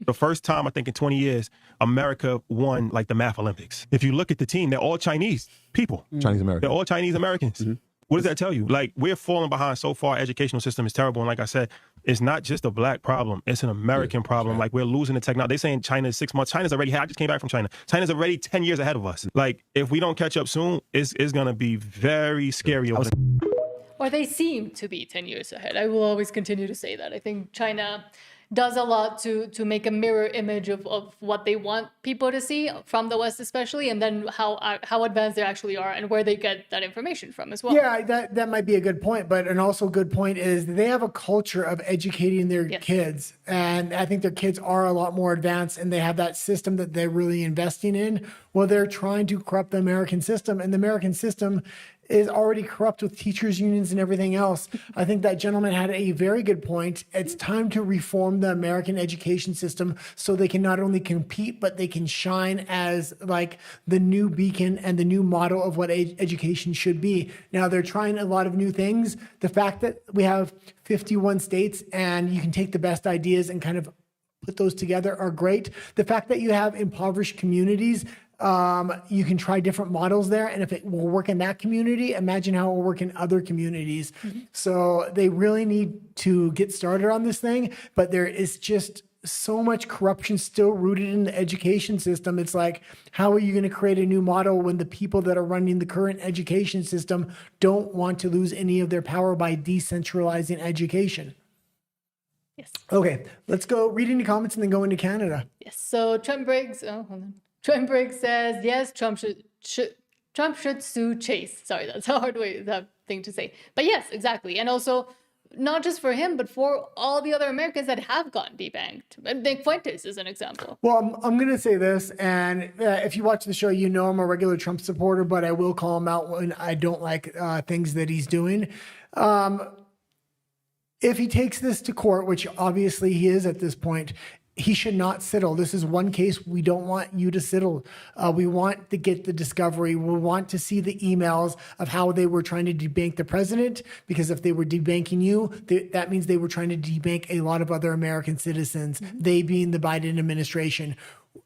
Speaker 19: the first time, I think in 20 years, America won like the math Olympics. If you look at the team, they're all Chinese people.
Speaker 21: Chinese Americans.
Speaker 19: They're all Chinese Americans. Mm-hmm. What does that tell you? Like, we're falling behind so far. Educational system is terrible. And like I said, it's not just a black problem. It's an American problem. Like, we're losing the technology. They're saying China is 6 months. China's already, I just came back from China. China's already 10 years ahead of us. Like, if we don't catch up soon, it's going to be very scary.
Speaker 1: Or they seem to be 10 years ahead. I will always continue to say that. I think China does a lot to make a mirror image of what they want people to see from the West especially, and then how advanced they actually are and where they get that information from as well.
Speaker 2: Yeah, that might be a good point, but an also good point is they have a culture of educating their kids, and I think their kids are a lot more advanced, and they have that system that they're really investing in. Well, they're trying to corrupt the American system, and the American system is already corrupt with teachers unions and everything else. I think that gentleman had a very good point. It's time to reform the American education system so they can not only compete, but they can shine as like the new beacon and the new model of what education should be. Now they're trying a lot of new things. The fact that we have 51 states and you can take the best ideas and kind of put those together are great. The fact that you have impoverished communities, you can try different models there, and if it will work in that community, imagine how it will work in other communities. Mm-hmm. So they really need to get started on this thing, but there is just so much corruption still rooted in the education system. It's like, how are you going to create a new model when the people that are running the current education system don't want to lose any of their power by decentralizing education?
Speaker 1: Yes.
Speaker 2: Okay, let's go read any comments and then go into Canada.
Speaker 1: Yes. So Trent Briggs, Trent Briggs says, yes, Trump should sue Chase. Sorry, that's a hard thing to say. But yes, exactly. And also, not just for him, but for all the other Americans that have gotten debanked. Nick Fuentes is an example.
Speaker 2: Well, I'm going to say this, and if you watch the show, you know I'm a regular Trump supporter, but I will call him out when I don't like things that he's doing. If he takes this to court, which obviously he is at this point, he should not settle. This is one case we don't want you to settle. We want to get the discovery. We want to see the emails of how they were trying to debank the president, because if they were debanking you, that means they were trying to debank a lot of other American citizens, they being the Biden administration.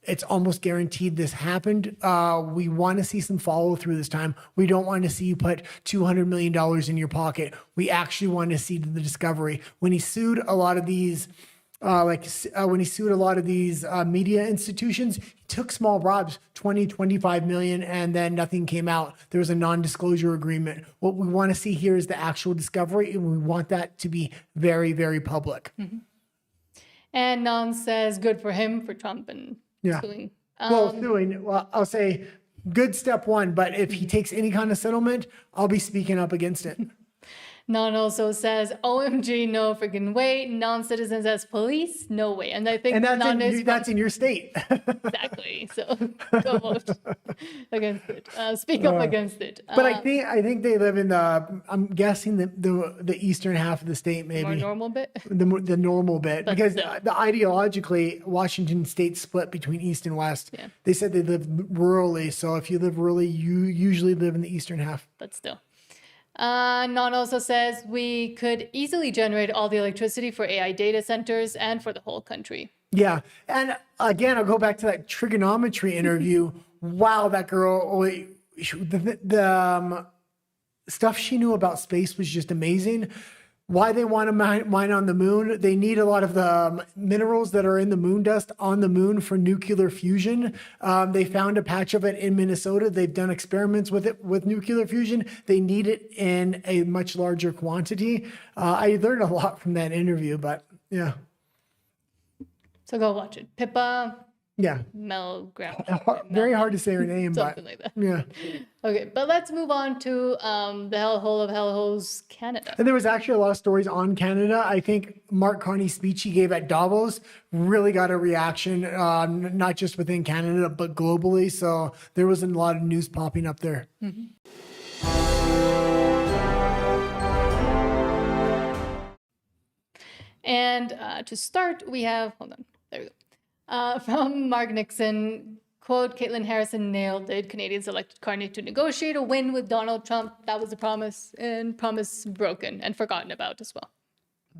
Speaker 2: It's almost guaranteed this happened. We want to see some follow through this time. We don't want to see you put $200 million in your pocket. We actually want to see the discovery. When he sued a lot of these when he sued a lot of these media institutions, he took small bribes, 20, 25 million, and then nothing came out. There was a non-disclosure agreement. What we want to see here is the actual discovery, and we want that to be very, very public.
Speaker 1: And Nan says, good for him, for Trump, and suing.
Speaker 2: Well, I'll say good step one, but if he takes any kind of settlement, I'll be speaking up against it.
Speaker 1: Nan also says, OMG, no freaking way. Non-citizens as police, no way. And I think
Speaker 2: that's in your state.
Speaker 1: Exactly. So go vote against it. Speak up against it.
Speaker 2: But I think they live in I'm guessing the eastern half of the state, maybe.
Speaker 1: More normal bit?
Speaker 2: The normal bit.
Speaker 1: But
Speaker 2: because
Speaker 1: still.
Speaker 2: Ideologically, Washington state split between east and west.
Speaker 1: Yeah.
Speaker 2: They said they live rurally. So if you live rurally, you usually live in the eastern half.
Speaker 1: But still. Nan also says we could easily generate all the electricity for AI data centers and for the whole country.
Speaker 2: Yeah. And again, I'll go back to that trigonometry interview. Wow, that girl, the stuff she knew about space was just amazing. Why they want to mine on the moon, they need a lot of the minerals that are in the moon dust on the moon for nuclear fusion. They found a patch of it in Minnesota. They've done experiments with it with nuclear fusion. They need it in a much larger quantity. I learned a lot from that interview, but yeah.
Speaker 1: So go watch it. Pippa.
Speaker 2: Yeah. Very hard to say her name,
Speaker 1: something
Speaker 2: but
Speaker 1: like that.
Speaker 2: Yeah.
Speaker 1: Okay, but let's move on to the hellhole of hellholes, Canada.
Speaker 2: And there was actually a lot of stories on Canada. I think Mark Carney's speech he gave at Davos really got a reaction, not just within Canada, but globally. So there was a lot of news popping up there.
Speaker 1: And to start, we have, hold on, there we go. From Mark Nixon, quote, Caitlin Harrison nailed it. Canadians elected Carney to negotiate a win with Donald Trump. That was a promise, and promise broken and forgotten about as well.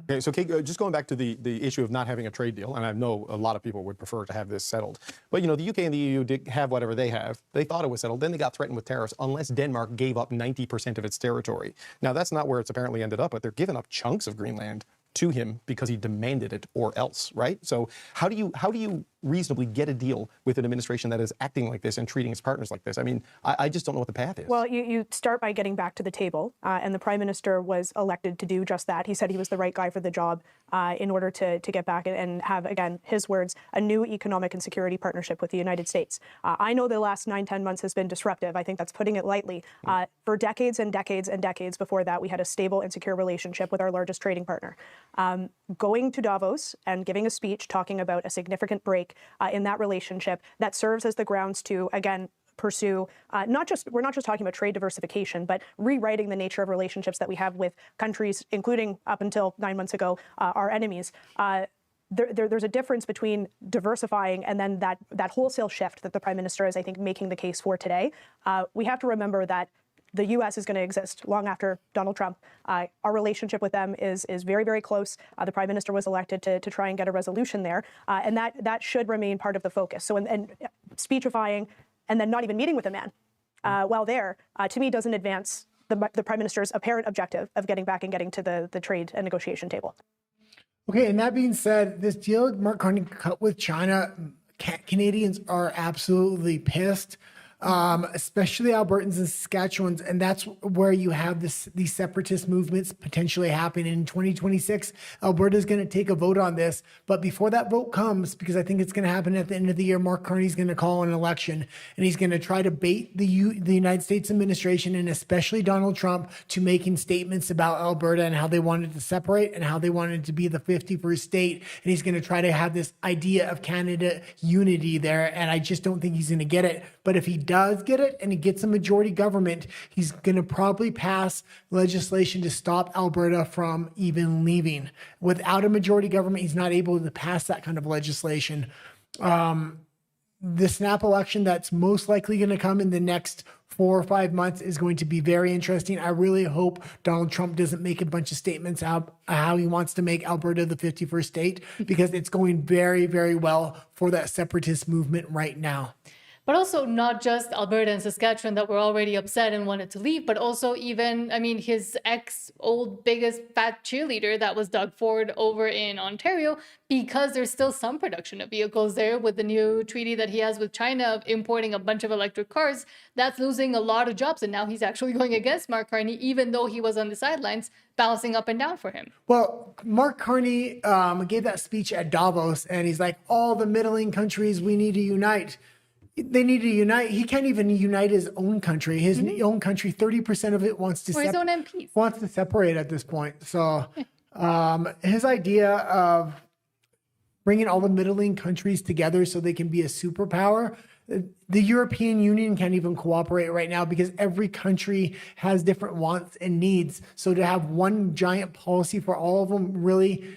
Speaker 6: Okay, so Kate, just going back to the issue of not having a trade deal, and I know a lot of people would prefer to have this settled, but the UK and the EU did have whatever they have. They thought it was settled, then they got threatened with tariffs unless Denmark gave up 90% of its territory. Now that's not where it's apparently ended up, but they're giving up chunks of Greenland to him because he demanded it or else, right? So how do you reasonably get a deal with an administration that is acting like this and treating its partners like this? I mean, I just don't know what the path is.
Speaker 21: Well, you start by getting back to the table, and the Prime Minister was elected to do just that. He said he was the right guy for the job in order to get back and have, again, his words, a new economic and security partnership with the United States. I know the last 9-10 months has been disruptive. I think that's putting it lightly. For decades and decades and decades before that, we had a stable and secure relationship with our largest trading partner. Going to Davos and giving a speech talking about a significant break in that relationship that serves as the grounds to, again, pursue we're not just talking about trade diversification, but rewriting the nature of relationships that we have with countries, including up until 9 months ago, our enemies. There's a difference between diversifying and then that wholesale shift that the Prime Minister is, I think, making the case for today. We have to remember that the U.S. is going to exist long after Donald Trump. Our relationship with them is very, very close. The Prime Minister was elected to try and get a resolution there, and that should remain part of the focus. So, and speechifying and then not even meeting with the man while there, to me, doesn't advance the Prime Minister's apparent objective of getting back and getting to the trade and negotiation table.
Speaker 2: Okay, and that being said, this deal Mark Carney cut with China, Canadians are absolutely pissed. especially Albertans and Saskatchewans. And that's where you have these separatist movements potentially happening in 2026. Alberta's going to take a vote on this. But before that vote comes, because I think it's going to happen at the end of the year, Mark Carney's going to call an election, and he's going to try to bait the United States administration and especially Donald Trump to making statements about Alberta and how they wanted to separate and how they wanted to be the 51st state. And he's going to try to have this idea of Canada unity there. And I just don't think he's going to get it. But if he does get it and he gets a majority government, he's going to probably pass legislation to stop Alberta from even leaving. Without a majority government, he's not able to pass that kind of legislation. The snap election that's most likely going to come in the next 4 or 5 months is going to be very interesting. I really hope Donald Trump doesn't make a bunch of statements how he wants to make Alberta the 51st state, because it's going very, very well for that separatist movement right now.
Speaker 1: But also not just Alberta and Saskatchewan that were already upset and wanted to leave, but also even, his old biggest fat cheerleader that was Doug Ford over in Ontario, because there's still some production of vehicles there with the new treaty that he has with China of importing a bunch of electric cars. That's losing a lot of jobs. And now he's actually going against Mark Carney, even though he was on the sidelines, bouncing up and down for him.
Speaker 2: Well, Mark Carney gave that speech at Davos, and he's like, all the middling countries, we need to unite. They need to unite. He can't even unite his own country. His own country, 30% of it wants to
Speaker 1: his own MPs.
Speaker 2: Wants to separate at this point. So his idea of bringing all the middling countries together so they can be a superpower, the European Union can't even cooperate right now because every country has different wants and needs. So to have one giant policy for all of them really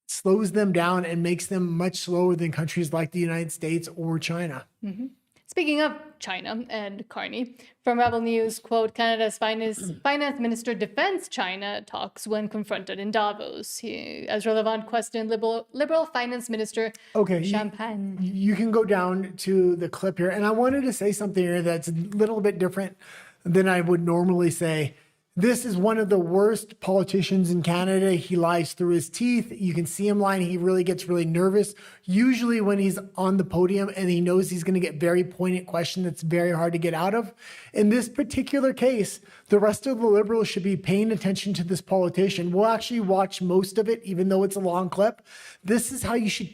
Speaker 2: slows them down and makes them much slower than countries like the United States or China.
Speaker 1: Mm-hmm. Speaking of China and Carney, from Rebel News, quote, Canada's finance minister defends China talks when confronted in Davos. Ezra Levant questioned Liberal Finance Minister Champagne.
Speaker 2: You can go down to the clip here. And I wanted to say something here that's a little bit different than I would normally say. This is one of the worst politicians in Canada. He lies through his teeth. You can see him lying. He really gets really nervous, usually when he's on the podium and he knows he's going to get very poignant question that's very hard to get out of. In this particular case, the rest of the Liberals should be paying attention to this politician. We'll actually watch most of it, even though it's a long clip. This is how you should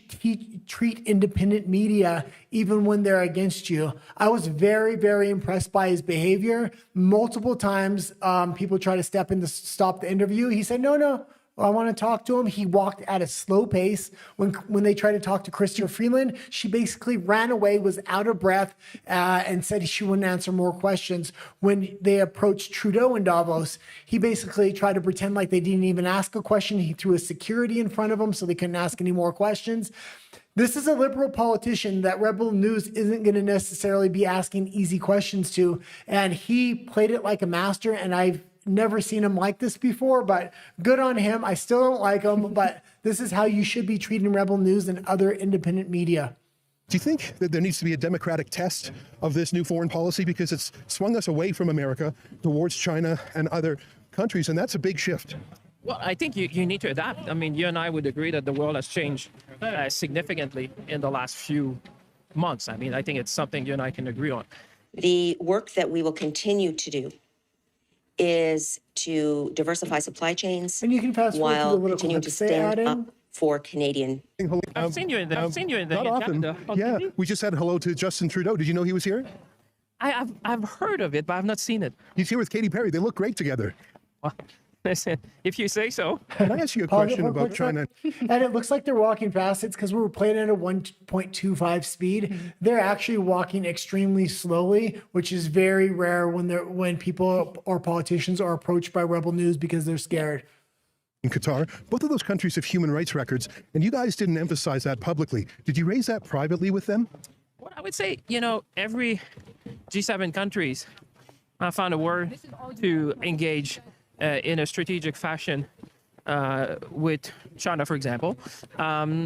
Speaker 2: treat independent media, even when they're against you. I was very, very impressed by his behavior. Multiple times, people try to step in to stop the interview. He said, no, I want to talk to him. He walked at a slow pace. When they tried to talk to Chrystia Freeland, she basically ran away, was out of breath, and said she wouldn't answer more questions. When they approached Trudeau in Davos, he basically tried to pretend like they didn't even ask a question. He threw a security in front of them so they couldn't ask any more questions. This is a Liberal politician that Rebel News isn't going to necessarily be asking easy questions to, and he played it like a master, and I've never seen him like this before, but good on him. I still don't like him, but this is how you should be treating Rebel News and other independent media.
Speaker 4: Do you think that there needs to be a democratic test of this new foreign policy, because it's swung us away from America towards China and other countries, and that's a big shift?
Speaker 22: Well, I think you need to adapt. I mean, you and I would agree that the world has changed significantly in the last few months. I mean, I think it's something you and I can agree on.
Speaker 23: The work that we will continue to do is to diversify supply chains,
Speaker 2: and you can fast
Speaker 23: while continuing to stand up for Canadian.
Speaker 22: I've seen you in the
Speaker 4: not often. Yeah, we just said hello to Justin Trudeau. Did you know he was here?
Speaker 22: I've heard of it, but I've not seen it.
Speaker 4: He's here with Katy Perry. They look great together.
Speaker 22: Well, listen, if you say so.
Speaker 4: Can I ask you a question about China?
Speaker 2: And it looks like they're walking fast. It's because we were playing at a 1.25 speed. They're actually walking extremely slowly, which is very rare when people or politicians are approached by Rebel News because they're scared.
Speaker 4: In Qatar, both of those countries have human rights records, and you guys didn't emphasize that publicly. Did you raise that privately with them?
Speaker 22: Well, I would say, every G7 countries found a word to engage in a strategic fashion with China, for example,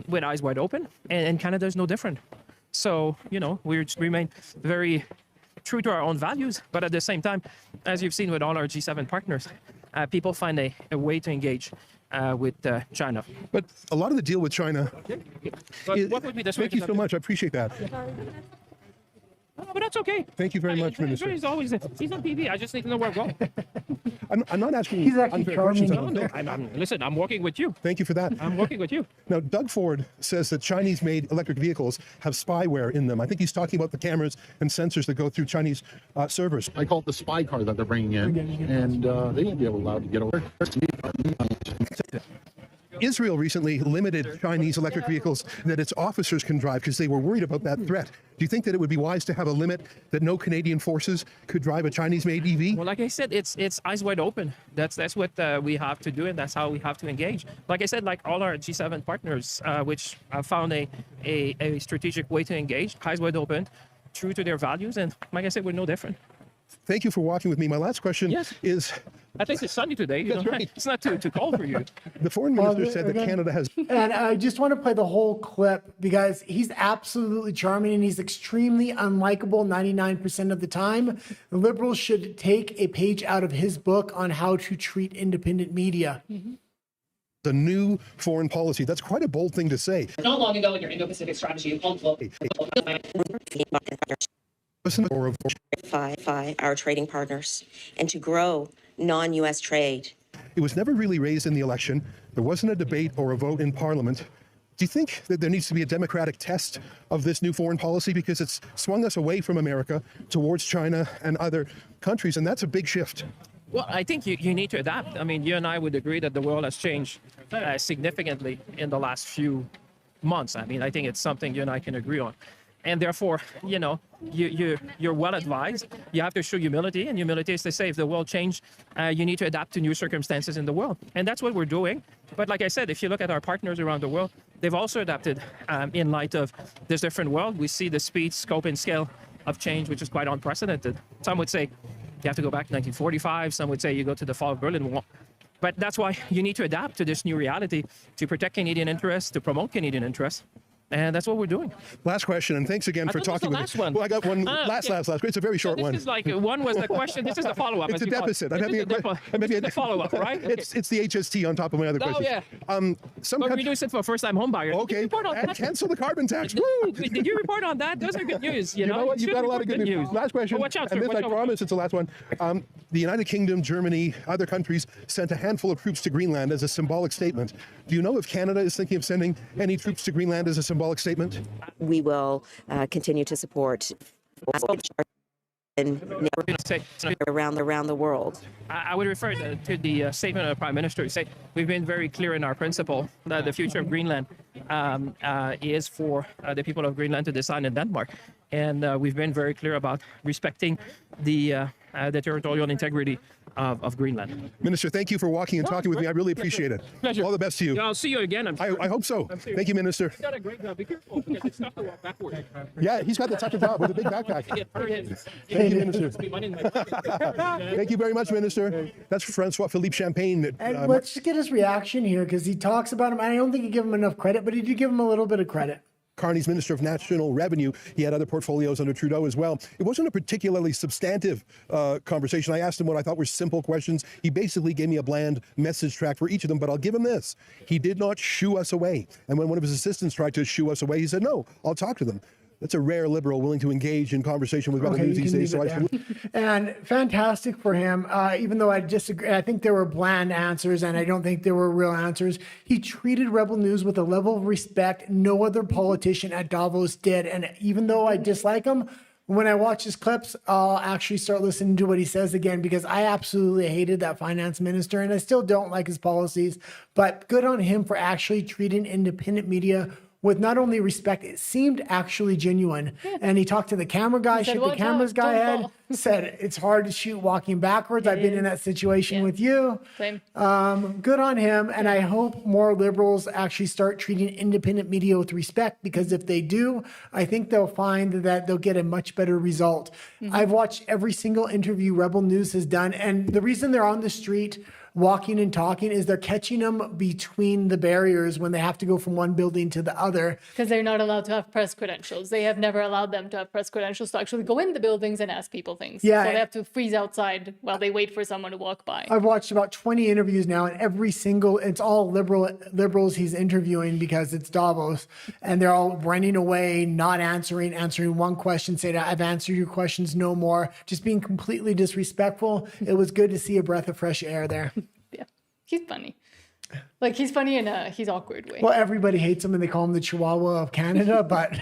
Speaker 22: with eyes wide open, and Canada is no different. So, we remain very true to our own values, but at the same time, as you've seen with all our G7 partners, people find a way to engage with China.
Speaker 4: But a lot of the deal with China...
Speaker 22: But what would be the
Speaker 4: Thank you so much. I appreciate that.
Speaker 22: But that's okay.
Speaker 4: Thank you very much, Minister.
Speaker 22: He's always he's on TV. I just need to know where I'm going.
Speaker 4: I'm not asking
Speaker 2: He's actually
Speaker 4: unfair questions.
Speaker 22: No, listen, I'm working with you.
Speaker 4: Thank you for that.
Speaker 22: I'm working with you.
Speaker 4: Now, Doug Ford says that Chinese-made electric vehicles have spyware in them. I think he's talking about the cameras and sensors that go through Chinese servers.
Speaker 5: I call it the spy car that they're bringing in, and they won't be allowed to get away.
Speaker 4: Israel recently limited Chinese electric vehicles that its officers can drive because they were worried about that threat. Do you think that it would be wise to have a limit that no Canadian forces could drive a Chinese-made EV?
Speaker 22: Well, like I said, it's eyes wide open. That's what we have to do, and that's how we have to engage. Like I said, like all our G7 partners, which have found a strategic way to engage, eyes wide open, true to their values, and like I said, we're no different.
Speaker 4: Thank you for walking with me. My last question is...
Speaker 22: I think it's sunny today.
Speaker 4: That's right.
Speaker 22: It's not too cold for you.
Speaker 4: The foreign minister said that Canada has...
Speaker 2: And I just want to play the whole clip because he's absolutely charming and he's extremely unlikable 99% of the time. The Liberals should take a page out of his book on how to treat independent media.
Speaker 4: The new foreign policy. That's quite a bold thing to say.
Speaker 7: Not long ago in your Indo-Pacific strategy, you called
Speaker 23: our trading partners and to grow non-U.S. trade.
Speaker 4: It was never really raised in the election. There wasn't a debate or a vote in Parliament. Do you think that there needs to be a democratic test of this new foreign policy because it's swung us away from America towards China and other countries, and that's a big shift?
Speaker 22: Well, I think you need to adapt. I mean, you and I would agree that the world has changed significantly in the last few months. I mean, I think it's something you and I can agree on. And therefore, you know, you're well advised. You have to show humility, and humility is to say if the world changed, you need to adapt to new circumstances in the world. And that's what we're doing. But like I said, if you look at our partners around the world, they've also adapted in light of this different world. We see the speed, scope, and scale of change, which is quite unprecedented. Some would say you have to go back to 1945. Some would say you go to the fall of Berlin Wall. But that's why you need to adapt to this new reality to protect Canadian interests, to promote Canadian interests. And that's what we're doing.
Speaker 4: Last question, and thanks again for talking with me. Well, I got one last. It's a very short one.
Speaker 22: This is like one was the question. This is the follow-up.
Speaker 4: It's a deficit. I'm having
Speaker 22: a follow-up, right? Okay.
Speaker 4: It's the HST on top of my other questions.
Speaker 22: Yeah. But we do it for first-time home buyers.
Speaker 4: Okay. And cancel the carbon tax.
Speaker 22: Woo! Did you report on that? Those are good news. You know
Speaker 4: what? You've got a lot of good news. Last question.
Speaker 22: But watch out,
Speaker 4: and this, I promise, it's the last one. The United Kingdom, Germany, other countries sent a handful of troops to Greenland as a symbolic statement. Do you know if Canada is thinking of sending any troops to Greenland as a symbolic statement?
Speaker 23: We will continue to support around the world.
Speaker 22: I would refer to the statement of the Prime Minister. Say we've been very clear in our principle that the future of Greenland is for the people of Greenland to decide in Denmark, and we've been very clear about respecting the territorial integrity of Greenland.
Speaker 4: Minister, thank you for walking and talking with me. I really appreciate it.
Speaker 22: Pleasure.
Speaker 4: All the best to you.
Speaker 22: Yeah, I'll see you again.
Speaker 4: I hope so. Thank you, Minister.
Speaker 22: You've done a great job. Be careful because it's tough to walk backwards.
Speaker 4: Yeah, he's got the tough job with a big backpack. Thank you, Minister. Thank you very much, Minister. That's Francois-Philippe Champagne.
Speaker 2: And let's just get his reaction here because he talks about him. I don't think he gave him enough credit, but he did give him a little bit of credit.
Speaker 4: Carney's Minister of National Revenue. He had other portfolios under Trudeau as well. It wasn't a particularly substantive conversation. I asked him what I thought were simple questions. He basically gave me a bland message track for each of them, but I'll give him this. He did not shoo us away. And when one of his assistants tried to shoo us away, he said, no, I'll talk to them. That's a rare Liberal willing to engage in conversation with Rebel News these days.
Speaker 2: And fantastic for him, even though I disagree. I think there were bland answers, and I don't think there were real answers. He treated Rebel News with a level of respect no other politician at Davos did. And even though I dislike him, when I watch his clips, I'll actually start listening to what he says again because I absolutely hated that finance minister, and I still don't like his policies. But good on him for actually treating independent media with not only respect, it seemed actually genuine. Yeah. And he talked to the camera guy, shook the camera's guy head, said, it's hard to shoot walking backwards. I've been in that situation with you.
Speaker 1: Same.
Speaker 2: Good on him. And I hope more Liberals actually start treating independent media with respect, because if they do, I think they'll find that they'll get a much better result. I've watched every single interview Rebel News has done. And the reason they're on the street walking and talking is they're catching them between the barriers when they have to go from one building to the other.
Speaker 1: Because they're not allowed to have press credentials. They have never allowed them to have press credentials to actually go in the buildings and ask people things.
Speaker 2: Yeah,
Speaker 1: So they have to freeze outside while they wait for someone to walk by.
Speaker 2: I've watched about 20 interviews now, and every single, it's all liberals he's interviewing because it's Davos, and they're all running away, not answering one question, saying, I've answered your questions, no more, just being completely disrespectful. It was good to see a breath of fresh air there.
Speaker 1: Yeah, he's funny. Like, he's funny in a he's awkward way.
Speaker 2: Well, everybody hates him and they call him the Chihuahua of Canada, but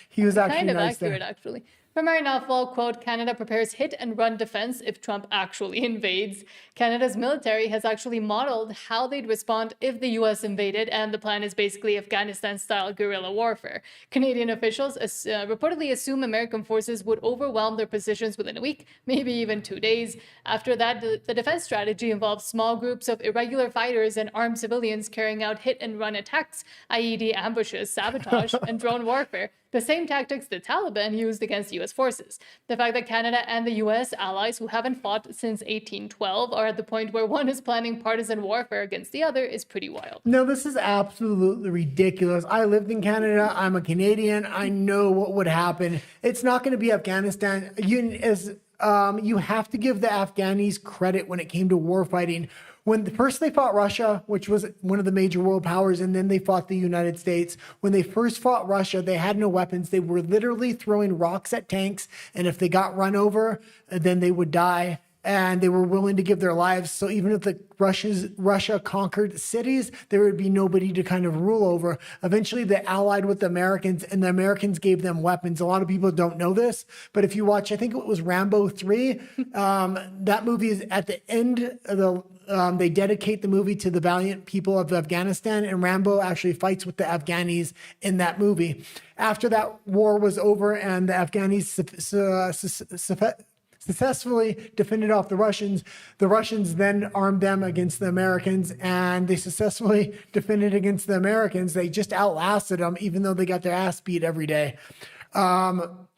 Speaker 2: he was actually
Speaker 1: kind of
Speaker 2: nice
Speaker 1: accurate,
Speaker 2: there.
Speaker 1: actually. From our novel, quote, Canada prepares hit and run defense if Trump actually invades. Canada's military has actually modeled how they'd respond if the US invaded, and the plan is basically Afghanistan-style guerrilla warfare. Canadian officials reportedly assume American forces would overwhelm their positions within a week, maybe even 2 days. After that, the defense strategy involves small groups of irregular fighters and armed civilians carrying out hit-and-run attacks, IED ambushes, sabotage, and drone warfare. The same tactics the Taliban used against U.S. forces. The fact that Canada and the U.S. allies who haven't fought since 1812 are at the point where one is planning partisan warfare against the other is pretty wild.
Speaker 2: No, this is absolutely ridiculous. I lived in Canada. I'm a Canadian. I know what would happen. It's not going to be Afghanistan. You have to give the Afghanis credit when it came to war fighting. When first they fought Russia, which was one of the major world powers, and then they fought the United States. When they first fought Russia, they had no weapons. They were literally throwing rocks at tanks, and if they got run over, then they would die. And they were willing to give their lives. So even if Russia conquered cities, there would be nobody to kind of rule over. Eventually, they allied with the Americans, and the Americans gave them weapons. A lot of people don't know this, but if you watch, I think it was Rambo 3, that movie is at the end of the, they dedicate the movie to the valiant people of Afghanistan, and Rambo actually fights with the Afghanis in that movie. After that war was over and the Afghanis successfully defended off the Russians then armed them against the Americans, and they successfully defended against the Americans. They just outlasted them, even though they got their ass beat every day.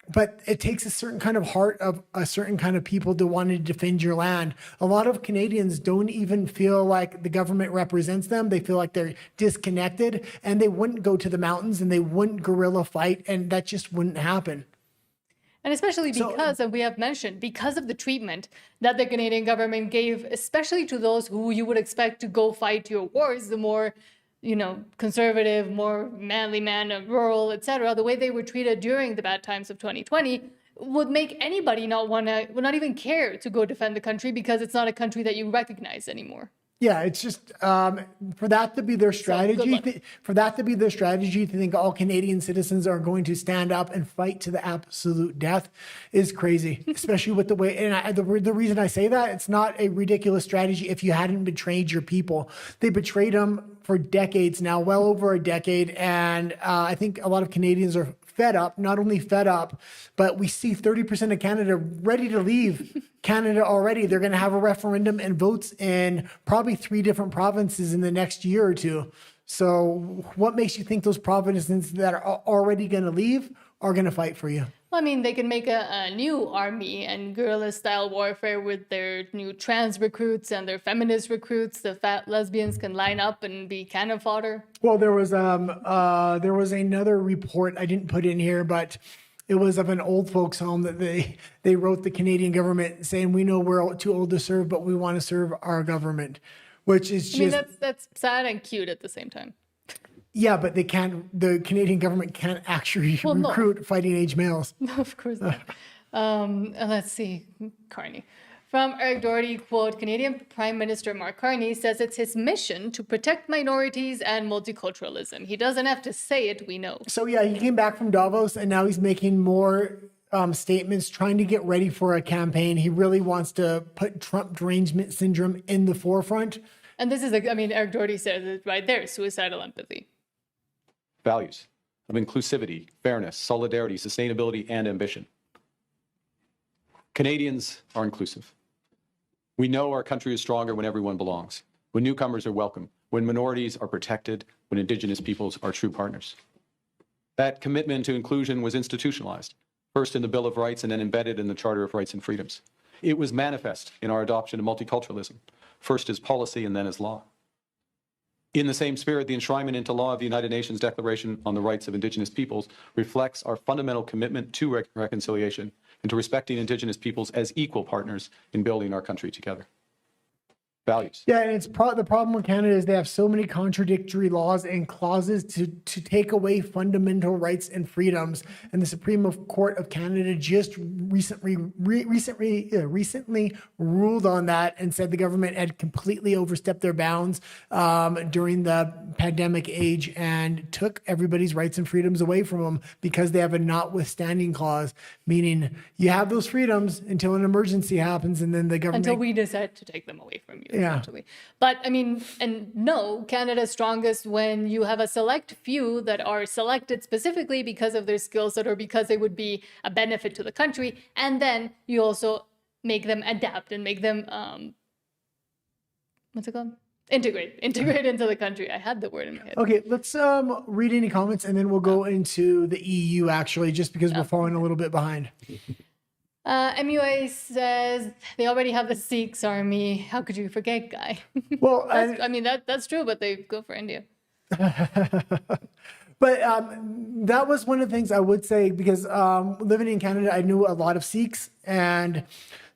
Speaker 2: But it takes a certain kind of heart of a certain kind of people to want to defend your land. A lot of Canadians don't even feel like the government represents them. They feel like they're disconnected, and they wouldn't go to the mountains and they wouldn't guerrilla fight, and that just wouldn't happen.
Speaker 1: And especially because, and we have mentioned, because of the treatment that the Canadian government gave, especially to those who you would expect to go fight your wars, the more, conservative, more manly man, rural, etc., the way they were treated during the bad times of 2020 would make anybody would not even care to go defend the country because it's not a country that you recognize anymore.
Speaker 2: Yeah, it's just for that to be their strategy. To think all Canadian citizens are going to stand up and fight to the absolute death is crazy, especially with the way. And the reason I say that, it's not a ridiculous strategy if you hadn't betrayed your people. They betrayed them for decades now, well over a decade, and I think a lot of Canadians are fed up. Not only fed up, but we see 30% of Canada ready to leave Canada already. They're going to have a referendum and votes in probably 3 different provinces in the next year or 2. So what makes you think those provinces that are already going to leave are going to fight for you?
Speaker 1: Well, I mean, they can make a new army and guerrilla-style warfare with their new trans recruits and their feminist recruits. The fat lesbians can line up and be cannon fodder.
Speaker 2: Well, there was another report I didn't put in here, but it was of an old folks home that they wrote the Canadian government saying, we know we're too old to serve, but we want to serve our government, which is just...
Speaker 1: I mean, that's sad and cute at the same time.
Speaker 2: Yeah, but the Canadian government can't actually recruit fighting age males.
Speaker 1: No, of course not. Let's see, Carney. From Eric Doherty, quote, Canadian Prime Minister Mark Carney says it's his mission to protect minorities and multiculturalism. He doesn't have to say it, we know.
Speaker 2: So yeah, he came back from Davos and now he's making more statements, trying to get ready for a campaign. He really wants to put Trump derangement syndrome in the forefront.
Speaker 1: And this is, Eric Doherty says it right there, suicidal empathy.
Speaker 8: Values of inclusivity, fairness, solidarity, sustainability, and ambition. Canadians are inclusive. We know our country is stronger when everyone belongs, when newcomers are welcome, when minorities are protected, when Indigenous peoples are true partners. That commitment to inclusion was institutionalized, first in the Bill of Rights and then embedded in the Charter of Rights and Freedoms. It was manifest in our adoption of multiculturalism, first as policy and then as law. In the same spirit, the enshrinement into law of the United Nations Declaration on the Rights of Indigenous Peoples reflects our fundamental commitment to reconciliation and to respecting Indigenous peoples as equal partners in building our country together. Values.
Speaker 2: Yeah, and it's the problem with Canada is they have so many contradictory laws and clauses to take away fundamental rights and freedoms. And the Supreme Court of Canada just recently ruled on that and said the government had completely overstepped their bounds during the pandemic age and took everybody's rights and freedoms away from them because they have a notwithstanding clause, meaning you have those freedoms until an emergency happens and then the government...
Speaker 1: Until we decide to take them away from you.
Speaker 2: Yeah.
Speaker 1: Essentially. But I mean, and no, Canada's strongest when you have a select few that are selected specifically because of their skill set or because they would be a benefit to the country. And then you also make them adapt and make them, what's it called? Integrate into the country. I had the word in my head.
Speaker 2: Okay, let's read any comments and then we'll go into the EU actually, just because we're falling a little bit behind.
Speaker 1: MUA says they already have the Sikhs army. How could you forget, Guy?
Speaker 2: Well,
Speaker 1: I mean, that's true, but they go for India.
Speaker 2: But that was one of the things I would say because living in Canada, I knew a lot of Sikhs, and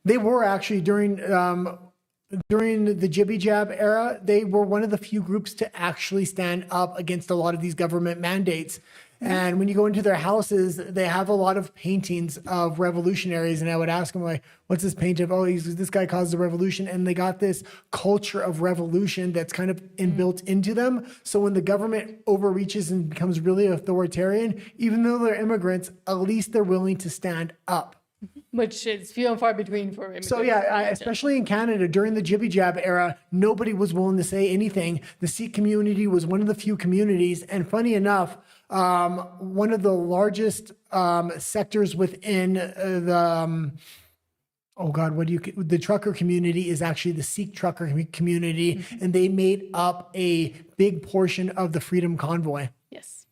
Speaker 2: they were actually during the Jibby Jab era, they were one of the few groups to actually stand up against a lot of these government mandates. And when you go into their houses, they have a lot of paintings of revolutionaries. And I would ask them, like, what's this paint of? Oh, this guy caused a revolution. And they got this culture of revolution that's kind of inbuilt into them. So when the government overreaches and becomes really authoritarian, even though they're immigrants, at least they're willing to stand up.
Speaker 1: Which is few and far between for immigrants.
Speaker 2: So yeah, especially in Canada during the Jibby Jab era, nobody was willing to say anything. The Sikh community was one of the few communities. And funny enough, one of the largest sectors within the trucker community is actually the Sikh trucker community, and they made up a big portion of the Freedom Convoy.
Speaker 1: Yes,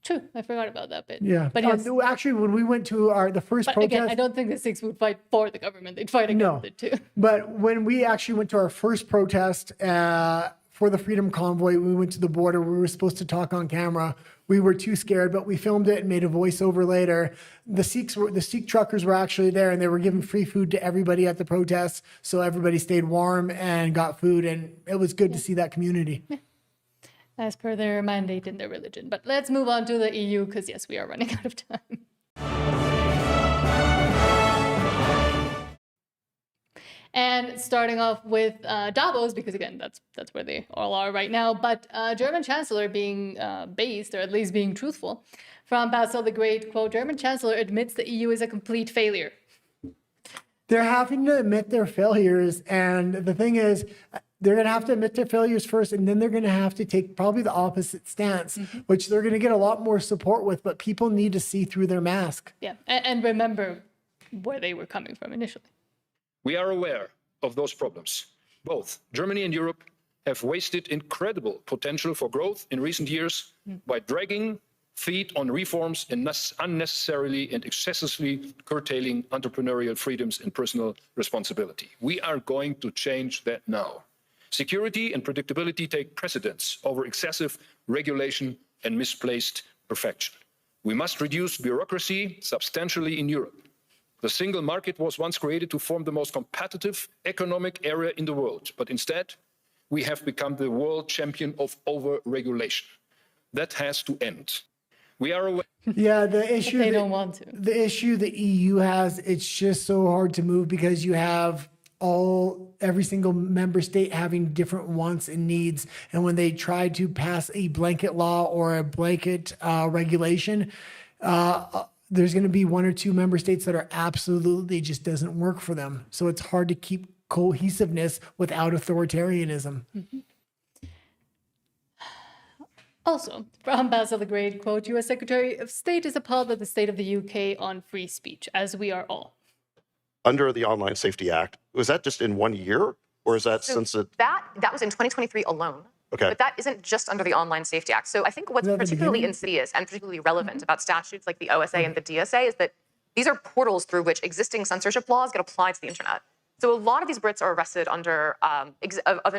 Speaker 1: true. I forgot about that bit.
Speaker 2: Yeah,
Speaker 1: but yes.
Speaker 2: Actually, when we went to the first protest,
Speaker 1: again, I don't think the Sikhs would fight for the government; they'd fight against it too.
Speaker 2: But when we actually went to our first protest for the Freedom Convoy, we went to the border. We were supposed to talk on camera. We were too scared, but we filmed it and made a voiceover later. The Sikh truckers were actually there, and they were giving free food to everybody at the protests, so everybody stayed warm and got food, and it was good to see that community.
Speaker 1: Yeah. As per their mandate in their religion. But let's move on to the EU, because yes, we are running out of time. And starting off with Davos, because again, that's where they all are right now. But German Chancellor being based, or at least being truthful, from Basil the Great, quote, German Chancellor admits the EU is a complete failure.
Speaker 2: They're having to admit their failures. And the thing is, they're going to have to admit their failures first, and then they're going to have to take probably the opposite stance, which they're going to get a lot more support with, but people need to see through their mask.
Speaker 1: Yeah, and remember where they were coming from initially.
Speaker 9: We are aware of those problems. Both Germany and Europe have wasted incredible potential for growth in recent years by dragging feet on reforms and unnecessarily and excessively curtailing entrepreneurial freedoms and personal responsibility. We are going to change that now. Security and predictability take precedence over excessive regulation and misplaced perfection. We must reduce bureaucracy substantially in Europe. The single market was once created to form the most competitive economic area in the world, but instead, we have become the world champion of over-regulation. That has to end. We are aware.
Speaker 2: Yeah, the issue
Speaker 1: they don't want to.
Speaker 2: The issue the EU has, it's just so hard to move because you have every single member state having different wants and needs. And when they try to pass a blanket law or a blanket regulation, there's going to be one or two member states that are absolutely just doesn't work for them. So it's hard to keep cohesiveness without authoritarianism.
Speaker 1: Also, from Basil the Great, quote, U.S. Secretary of State is appalled at the state of the UK on free speech, as we are all.
Speaker 10: Under the Online Safety Act, was that just in 1 year, or is that since it?
Speaker 11: That was in 2023 alone.
Speaker 10: Okay.
Speaker 11: But that isn't just under the Online Safety Act. So I think what's particularly insidious and particularly relevant about statutes like the O.S.A. and the D.S.A. is that these are portals through which existing censorship laws get applied to the internet. So a lot of these Brits are arrested under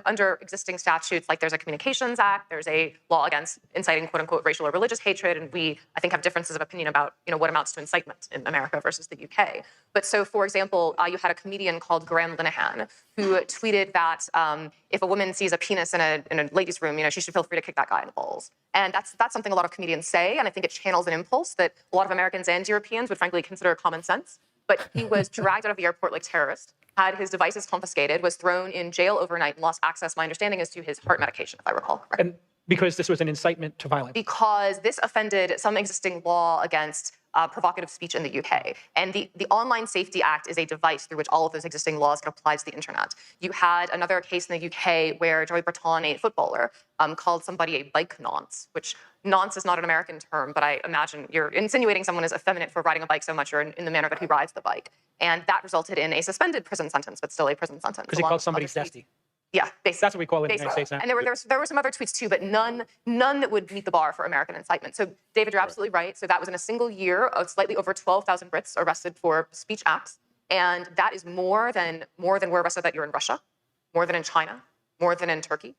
Speaker 11: under existing statutes, like there's a Communications Act, there's a law against inciting quote unquote racial or religious hatred, and we, I think, have differences of opinion about what amounts to incitement in America versus the UK. But so, for example, you had a comedian called Graham Linehan who tweeted that if a woman sees a penis in a ladies' room, she should feel free to kick that guy in the balls. And that's something a lot of comedians say, and I think it channels an impulse that a lot of Americans and Europeans would frankly consider common sense. But he was dragged out of the airport like terrorist, had his devices confiscated, was thrown in jail overnight, and lost access, my understanding is, to his heart medication, if I recall correctly.
Speaker 12: And because this was an incitement to violence?
Speaker 11: Because this offended some existing law against provocative speech in the UK. And the Online Safety Act is a device through which all of those existing laws can apply to the internet. You had another case in the UK where Joey Breton, a footballer, called somebody a bike nonce, which nonce is not an American term, but I imagine you're insinuating someone is effeminate for riding a bike so much or in the manner that he rides the bike. And that resulted in a suspended prison sentence, but still a prison sentence.
Speaker 12: Because he called somebody zesty.
Speaker 11: Yeah, basically.
Speaker 12: That's what we call it in the United States now.
Speaker 11: And there were some other tweets too, but none that would meet the bar for American incitement. So, David, you're absolutely right. So that was in a single year of slightly over 12,000 Brits arrested for speech acts, and that is more than we're arrested that you're in Russia, more than in China, more than in Turkey.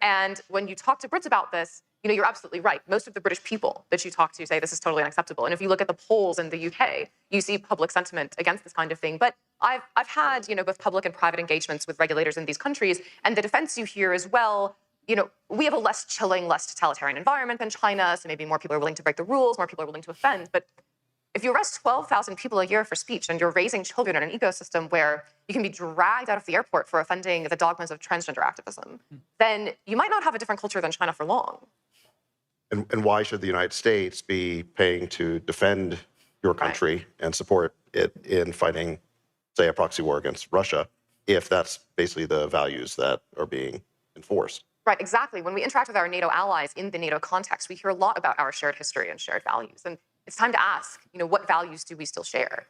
Speaker 11: And when you talk to Brits about this, you're absolutely right. Most of the British people that you talk to say this is totally unacceptable. And if you look at the polls in the UK, you see public sentiment against this kind of thing. But I've had, both public and private engagements with regulators in these countries, and the defense you hear is, well, we have a less chilling, less totalitarian environment than China, so maybe more people are willing to break the rules, more people are willing to offend. But if you arrest 12,000 people a year for speech and you're raising children in an ecosystem where you can be dragged out of the airport for offending the dogmas of transgender activism, then you might not have a different culture than China for long.
Speaker 10: And why should the United States be paying to defend your country and support it in fighting, say, a proxy war against Russia, if that's basically the values that are being enforced?
Speaker 11: Right, exactly. When we interact with our NATO allies in the NATO context, we hear a lot about our shared history and shared values. And it's time to ask, what values do we still share?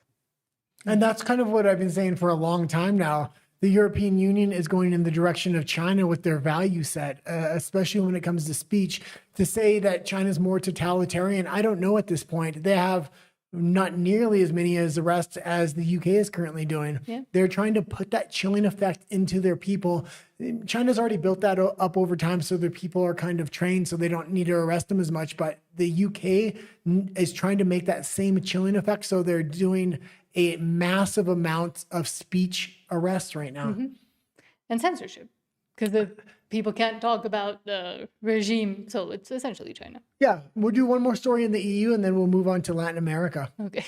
Speaker 2: And that's kind of what I've been saying for a long time now. The European Union is going in the direction of China with their value set, especially when it comes to speech. To say that China's more totalitarian, I don't know at this point. They have not nearly as many as arrests as the UK is currently doing.
Speaker 1: Yeah.
Speaker 2: They're trying to put that chilling effect into their people. China's already built that up over time, so their people are kind of trained, so they don't need to arrest them as much. But the UK is trying to make that same chilling effect, so they're doing a massive amount of speech arrests right now.
Speaker 1: Mm-hmm. And censorship, because the people can't talk about the regime, so it's essentially China.
Speaker 2: Yeah, we'll do one more story in the EU, and then we'll move on to Latin America.
Speaker 1: Okay.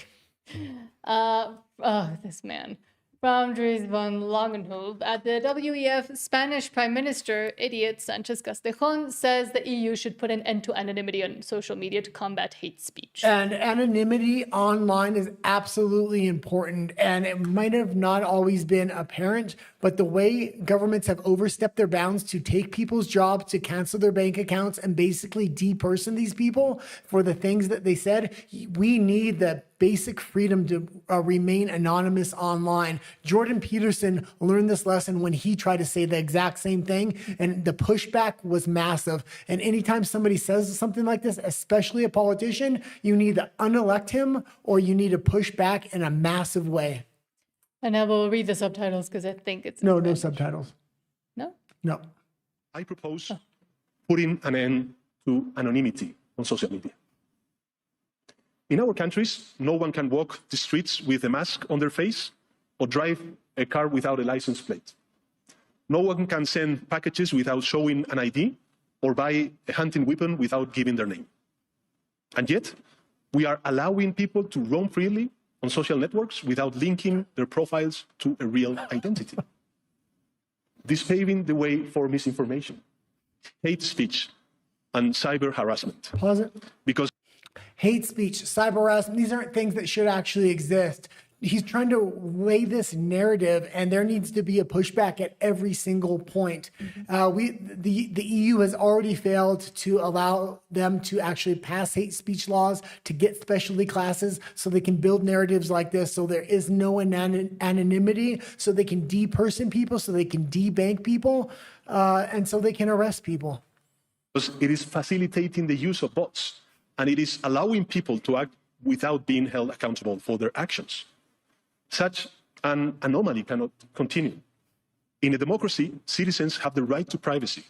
Speaker 1: This man. From Dries von Langenhove at the WEF, Spanish Prime Minister, idiot Sanchez Castejon, says the EU should put an end to anonymity on social media to combat hate speech.
Speaker 2: And anonymity online is absolutely important. And it might have not always been apparent, but the way governments have overstepped their bounds to take people's jobs, to cancel their bank accounts, and basically deperson these people for the things that they said, we need the basic freedom to remain anonymous online. Jordan Peterson learned this lesson when he tried to say the exact same thing, and the pushback was massive. And anytime somebody says something like this, especially a politician, you need to unelect him or you need to push back in a massive way.
Speaker 1: And I will read the subtitles because I think it's...
Speaker 2: No subtitles.
Speaker 1: No?
Speaker 2: No.
Speaker 13: I propose putting an end to anonymity on social media. In our countries, no one can walk the streets with a mask on their face or drive a car without a license plate. No one can send packages without showing an ID or buy a hunting weapon without giving their name. And yet, we are allowing people to roam freely on social networks without linking their profiles to a real identity. This paving the way for misinformation, hate speech, and cyber harassment.
Speaker 2: Pause it.
Speaker 13: Because
Speaker 2: hate speech, cyber harassment, these aren't things that should actually exist. He's trying to lay this narrative, and there needs to be a pushback at every single point. The EU has already failed to allow them to actually pass hate speech laws, to get specialty classes so they can build narratives like this, so there is no anonymity, so they can deperson people, so they can debank people, and so they can arrest people.
Speaker 13: It is facilitating the use of bots, and it is allowing people to act without being held accountable for their actions. Such An anomaly cannot continue. In a democracy, citizens have the right to privacy,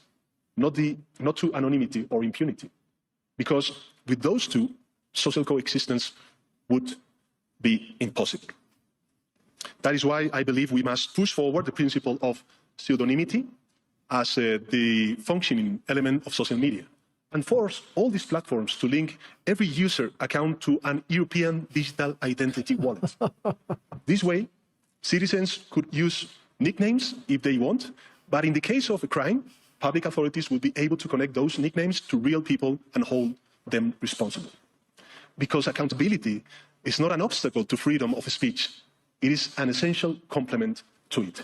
Speaker 13: not to anonymity or impunity, because with those two, social coexistence would be impossible. That is why I believe we must push forward the principle of pseudonymity as the functioning element of social media, and force all these platforms to link every user account to an European digital identity wallet. This way, citizens could use nicknames if they want, but in the case of a crime, public authorities will be able to connect those nicknames to real people and hold them responsible. Because accountability is not an obstacle to freedom of speech. It is an essential complement to it.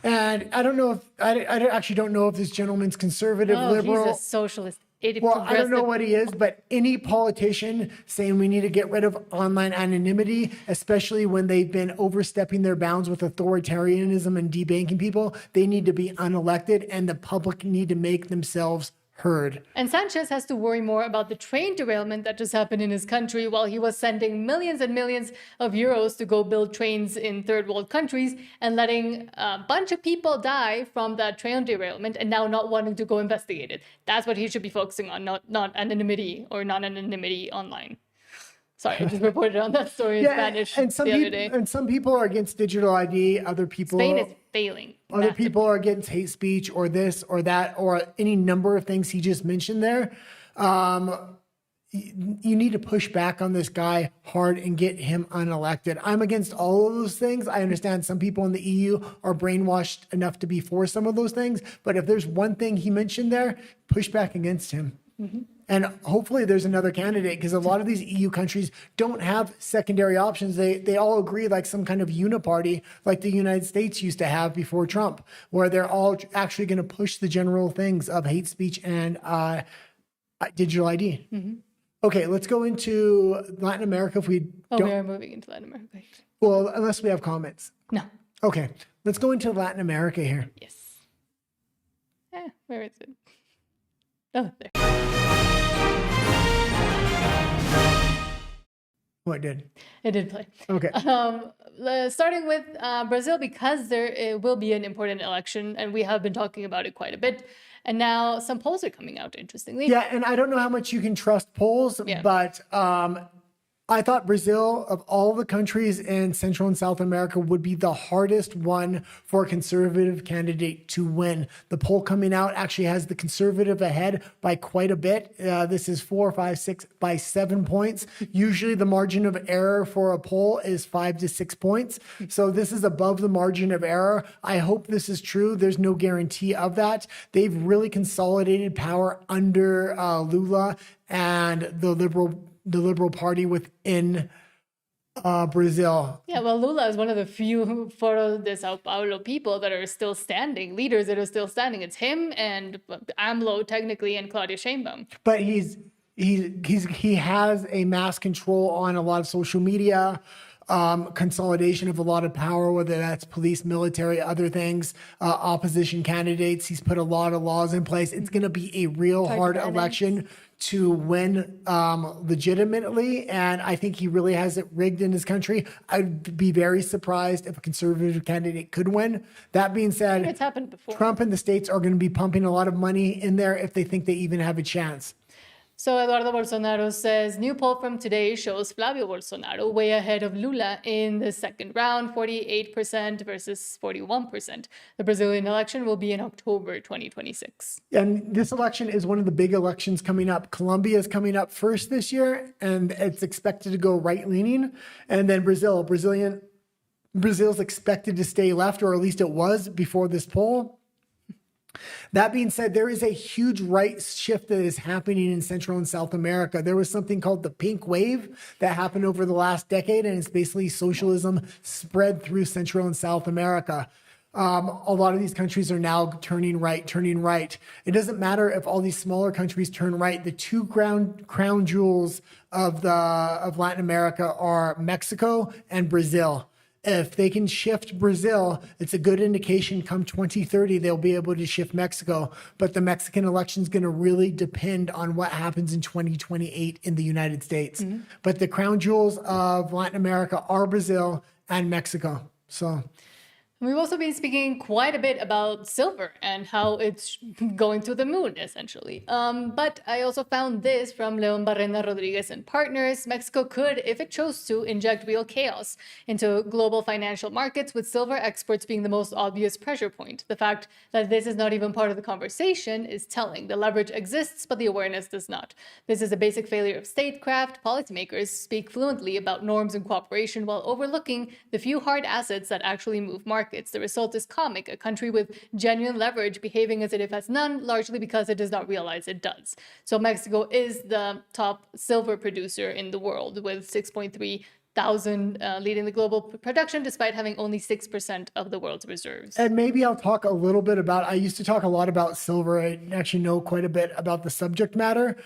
Speaker 2: And I don't know if, I actually don't know if this gentleman's conservative, liberal.
Speaker 1: He's a socialist.
Speaker 2: Well, I don't know what he is, but any politician saying we need to get rid of online anonymity, especially when they've been overstepping their bounds with authoritarianism and debanking people, they need to be unelected and the public need to make themselves heard.
Speaker 1: And Sanchez has to worry more about the train derailment that just happened in his country while he was sending millions and millions of euros to go build trains in third world countries and letting a bunch of people die from that train derailment and now not wanting to go investigate it. That's what he should be focusing on, not anonymity or non-anonymity online. Sorry, I just reported on that story in Spanish
Speaker 2: and some
Speaker 1: the other day.
Speaker 2: And some people are against digital ID. Other people,
Speaker 1: Spain is failing.
Speaker 2: Other people are against hate speech or this or that or any number of things he just mentioned there. You need to push back on this guy hard and get him unelected. I'm against all of those things. I understand some people in the EU are brainwashed enough to be for some of those things. But if there's one thing he mentioned there, push back against him.
Speaker 1: Mm-hmm.
Speaker 2: And hopefully there's another candidate because a lot of these EU countries don't have secondary options. They all agree like some kind of uniparty like the United States used to have before Trump, where they're all actually going to push the general things of hate speech and digital ID.
Speaker 1: Mm-hmm.
Speaker 2: Okay, let's go into Latin America if we don't.
Speaker 1: We are moving into Latin America.
Speaker 2: Well, unless we have comments.
Speaker 1: No.
Speaker 2: Okay, let's go into Latin America here.
Speaker 1: Yes. Where is it? Oh, there.
Speaker 2: Oh, it did.
Speaker 1: It did play.
Speaker 2: Okay.
Speaker 1: Starting with Brazil, because there will be an important election, and we have been talking about it quite a bit. And now some polls are coming out, interestingly.
Speaker 2: Yeah, and I don't know how much you can trust polls, but I thought Brazil, of all the countries in Central and South America, would be the hardest one for a conservative candidate to win. The poll coming out actually has the conservative ahead by quite a bit. This is 4, 5, 6 by 7 points. Usually the margin of error for a poll is 5 to 6 points. So this is above the margin of error. I hope this is true. There's no guarantee of that. They've really consolidated power under Lula and the Liberal Party within Brazil.
Speaker 1: Yeah, well, Lula is one of the few Foro de Sao Paulo people that are still standing, leaders that are still standing. It's him and AMLO, technically, and Claudia Sheinbaum.
Speaker 2: But he has a mass control on a lot of social media, consolidation of a lot of power, whether that's police, military, other things, opposition candidates. He's put a lot of laws in place. It's going to be a real hard election to win legitimately, and I think he really has it rigged in his country. I'd be very surprised if a conservative candidate could win. That being said,
Speaker 1: it's happened before.
Speaker 2: Trump and the states are going to be pumping a lot of money in there if they think they even have a chance.
Speaker 1: So Eduardo Bolsonaro says, new poll from today shows Flavio Bolsonaro way ahead of Lula in the second round, 48% versus 41%. The Brazilian election will be in October 2026.
Speaker 2: And this election is one of the big elections coming up. Colombia is coming up first this year, and it's expected to go right-leaning. And then Brazil's expected to stay left, or at least it was before this poll. That being said, there is a huge right shift that is happening in Central and South America. There was something called the pink wave that happened over the last decade, and it's basically socialism spread through Central and South America. A lot of these countries are now turning right. It doesn't matter if all these smaller countries turn right. The two crown jewels of Latin America are Mexico and Brazil. If they can shift Brazil, it's a good indication come 2030, they'll be able to shift Mexico. But the Mexican election is going to really depend on what happens in 2028 in the United States. Mm-hmm. But the crown jewels of Latin America are Brazil and Mexico. So
Speaker 1: we've also been speaking quite a bit about silver and how it's going to the moon, essentially. But I also found this from Leon Barrena Rodriguez and partners. Mexico could, if it chose to, inject real chaos into global financial markets, with silver exports being the most obvious pressure point. The fact that this is not even part of the conversation is telling. The leverage exists, but the awareness does not. This is a basic failure of statecraft. Policymakers speak fluently about norms and cooperation while overlooking the few hard assets that actually move markets. The result is comic, a country with genuine leverage behaving as if it has none, largely because it does not realize it does. So Mexico is the top silver producer in the world, with 6.3 thousand leading the global production, despite having only 6% of the world's reserves.
Speaker 2: And maybe I'll talk a little bit about, I used to talk a lot about silver. I actually know quite a bit about the subject matter.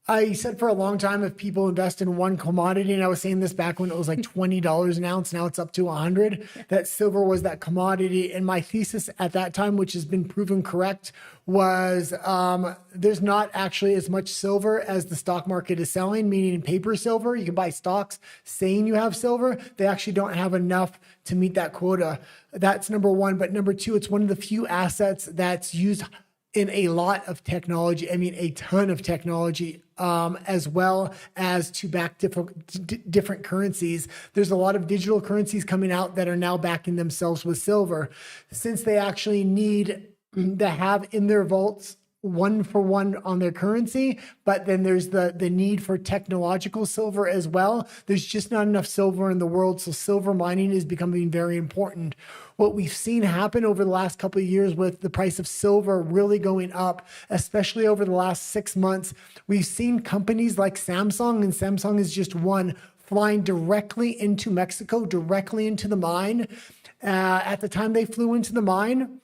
Speaker 2: I said for a long time, if people invest in one commodity, and I was saying this back when it was like $20 an ounce, now it's up to 100, that silver was that commodity. And my thesis at that time, which has been proven correct, was there's not actually as much silver as the stock market is selling, meaning paper silver. You can buy stocks saying you have silver. They actually don't have enough to meet that quota. That's number one. But number two, it's one of the few assets that's used in a lot of technology, I mean, a ton of technology, as well as to back different currencies. There's a lot of digital currencies coming out that are now backing themselves with silver, since they actually need to have in their vaults one for one on their currency, but then there's the need for technological silver as well. There's just not enough silver in the world, so silver mining is becoming very important. What we've seen happen over the last couple of years with the price of silver really going up, especially over the last 6 months, we've seen companies like Samsung, and Samsung is just one, flying directly into Mexico, directly into the mine. At the time they flew into the mine,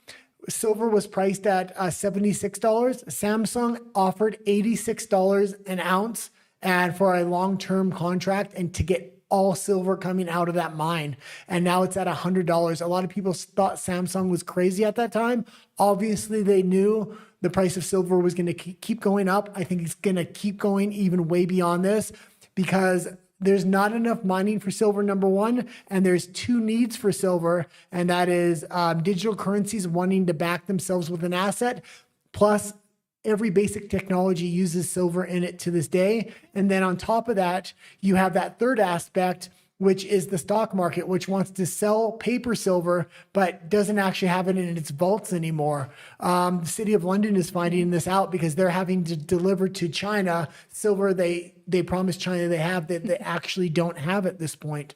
Speaker 2: silver was priced at $76. Samsung offered $86 an ounce and for a long-term contract and to get all silver coming out of that mine. And now it's at $100. A lot of people thought Samsung was crazy at that time. Obviously, they knew the price of silver was going to keep going up. I think it's going to keep going even way beyond this, because there's not enough mining for silver, number one, and there's two needs for silver, and that is digital currencies wanting to back themselves with an asset, plus every basic technology uses silver in it to this day. And then on top of that, you have that third aspect, which is the stock market, which wants to sell paper silver, but doesn't actually have it in its vaults anymore. The City of London is finding this out because they're having to deliver to China silver they promised China they have that they actually don't have at this point.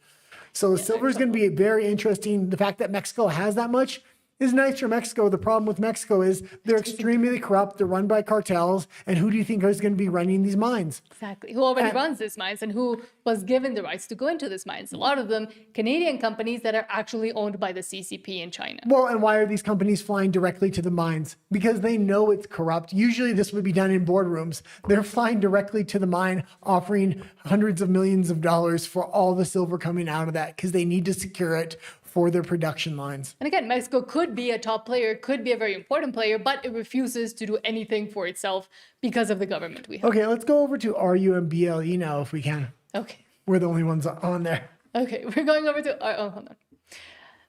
Speaker 2: So silver is going to be very interesting. The fact that Mexico has that much is nice for Mexico. The problem with Mexico is they're extremely corrupt. They're run by cartels. And who do you think is going to be running these mines?
Speaker 1: Exactly. Who already runs these mines and who was given the rights to go into these mines? A lot of them Canadian companies that are actually owned by the CCP in China.
Speaker 2: Well, and why are these companies flying directly to the mines? Because they know it's corrupt. Usually this would be done in boardrooms. They're flying directly to the mine, offering hundreds of millions of dollars for all the silver coming out of that because they need to secure it for their production lines.
Speaker 1: And again, Mexico could be a top player, could be a very important player, but it refuses to do anything for itself because of the government we have.
Speaker 2: Okay, let's go over to RU and BLE now if we can.
Speaker 1: Okay.
Speaker 2: We're the only ones on there.
Speaker 1: Okay, we're going over to, hold on.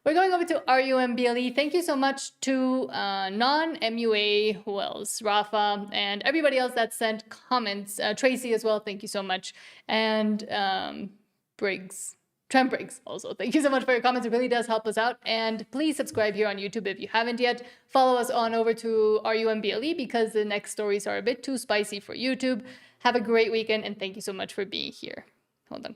Speaker 1: We're going over to RU and BLE. Thank you so much to non-MUA, who else? Rafa, and everybody else that sent comments. Tracy as well, thank you so much. And Trent Briggs also. Thank you so much for your comments. It really does help us out. And please subscribe here on YouTube if you haven't yet. Follow us on over to RU and BLE because the next stories are a bit too spicy for YouTube. Have a great weekend and thank you so much for being here. Hold on.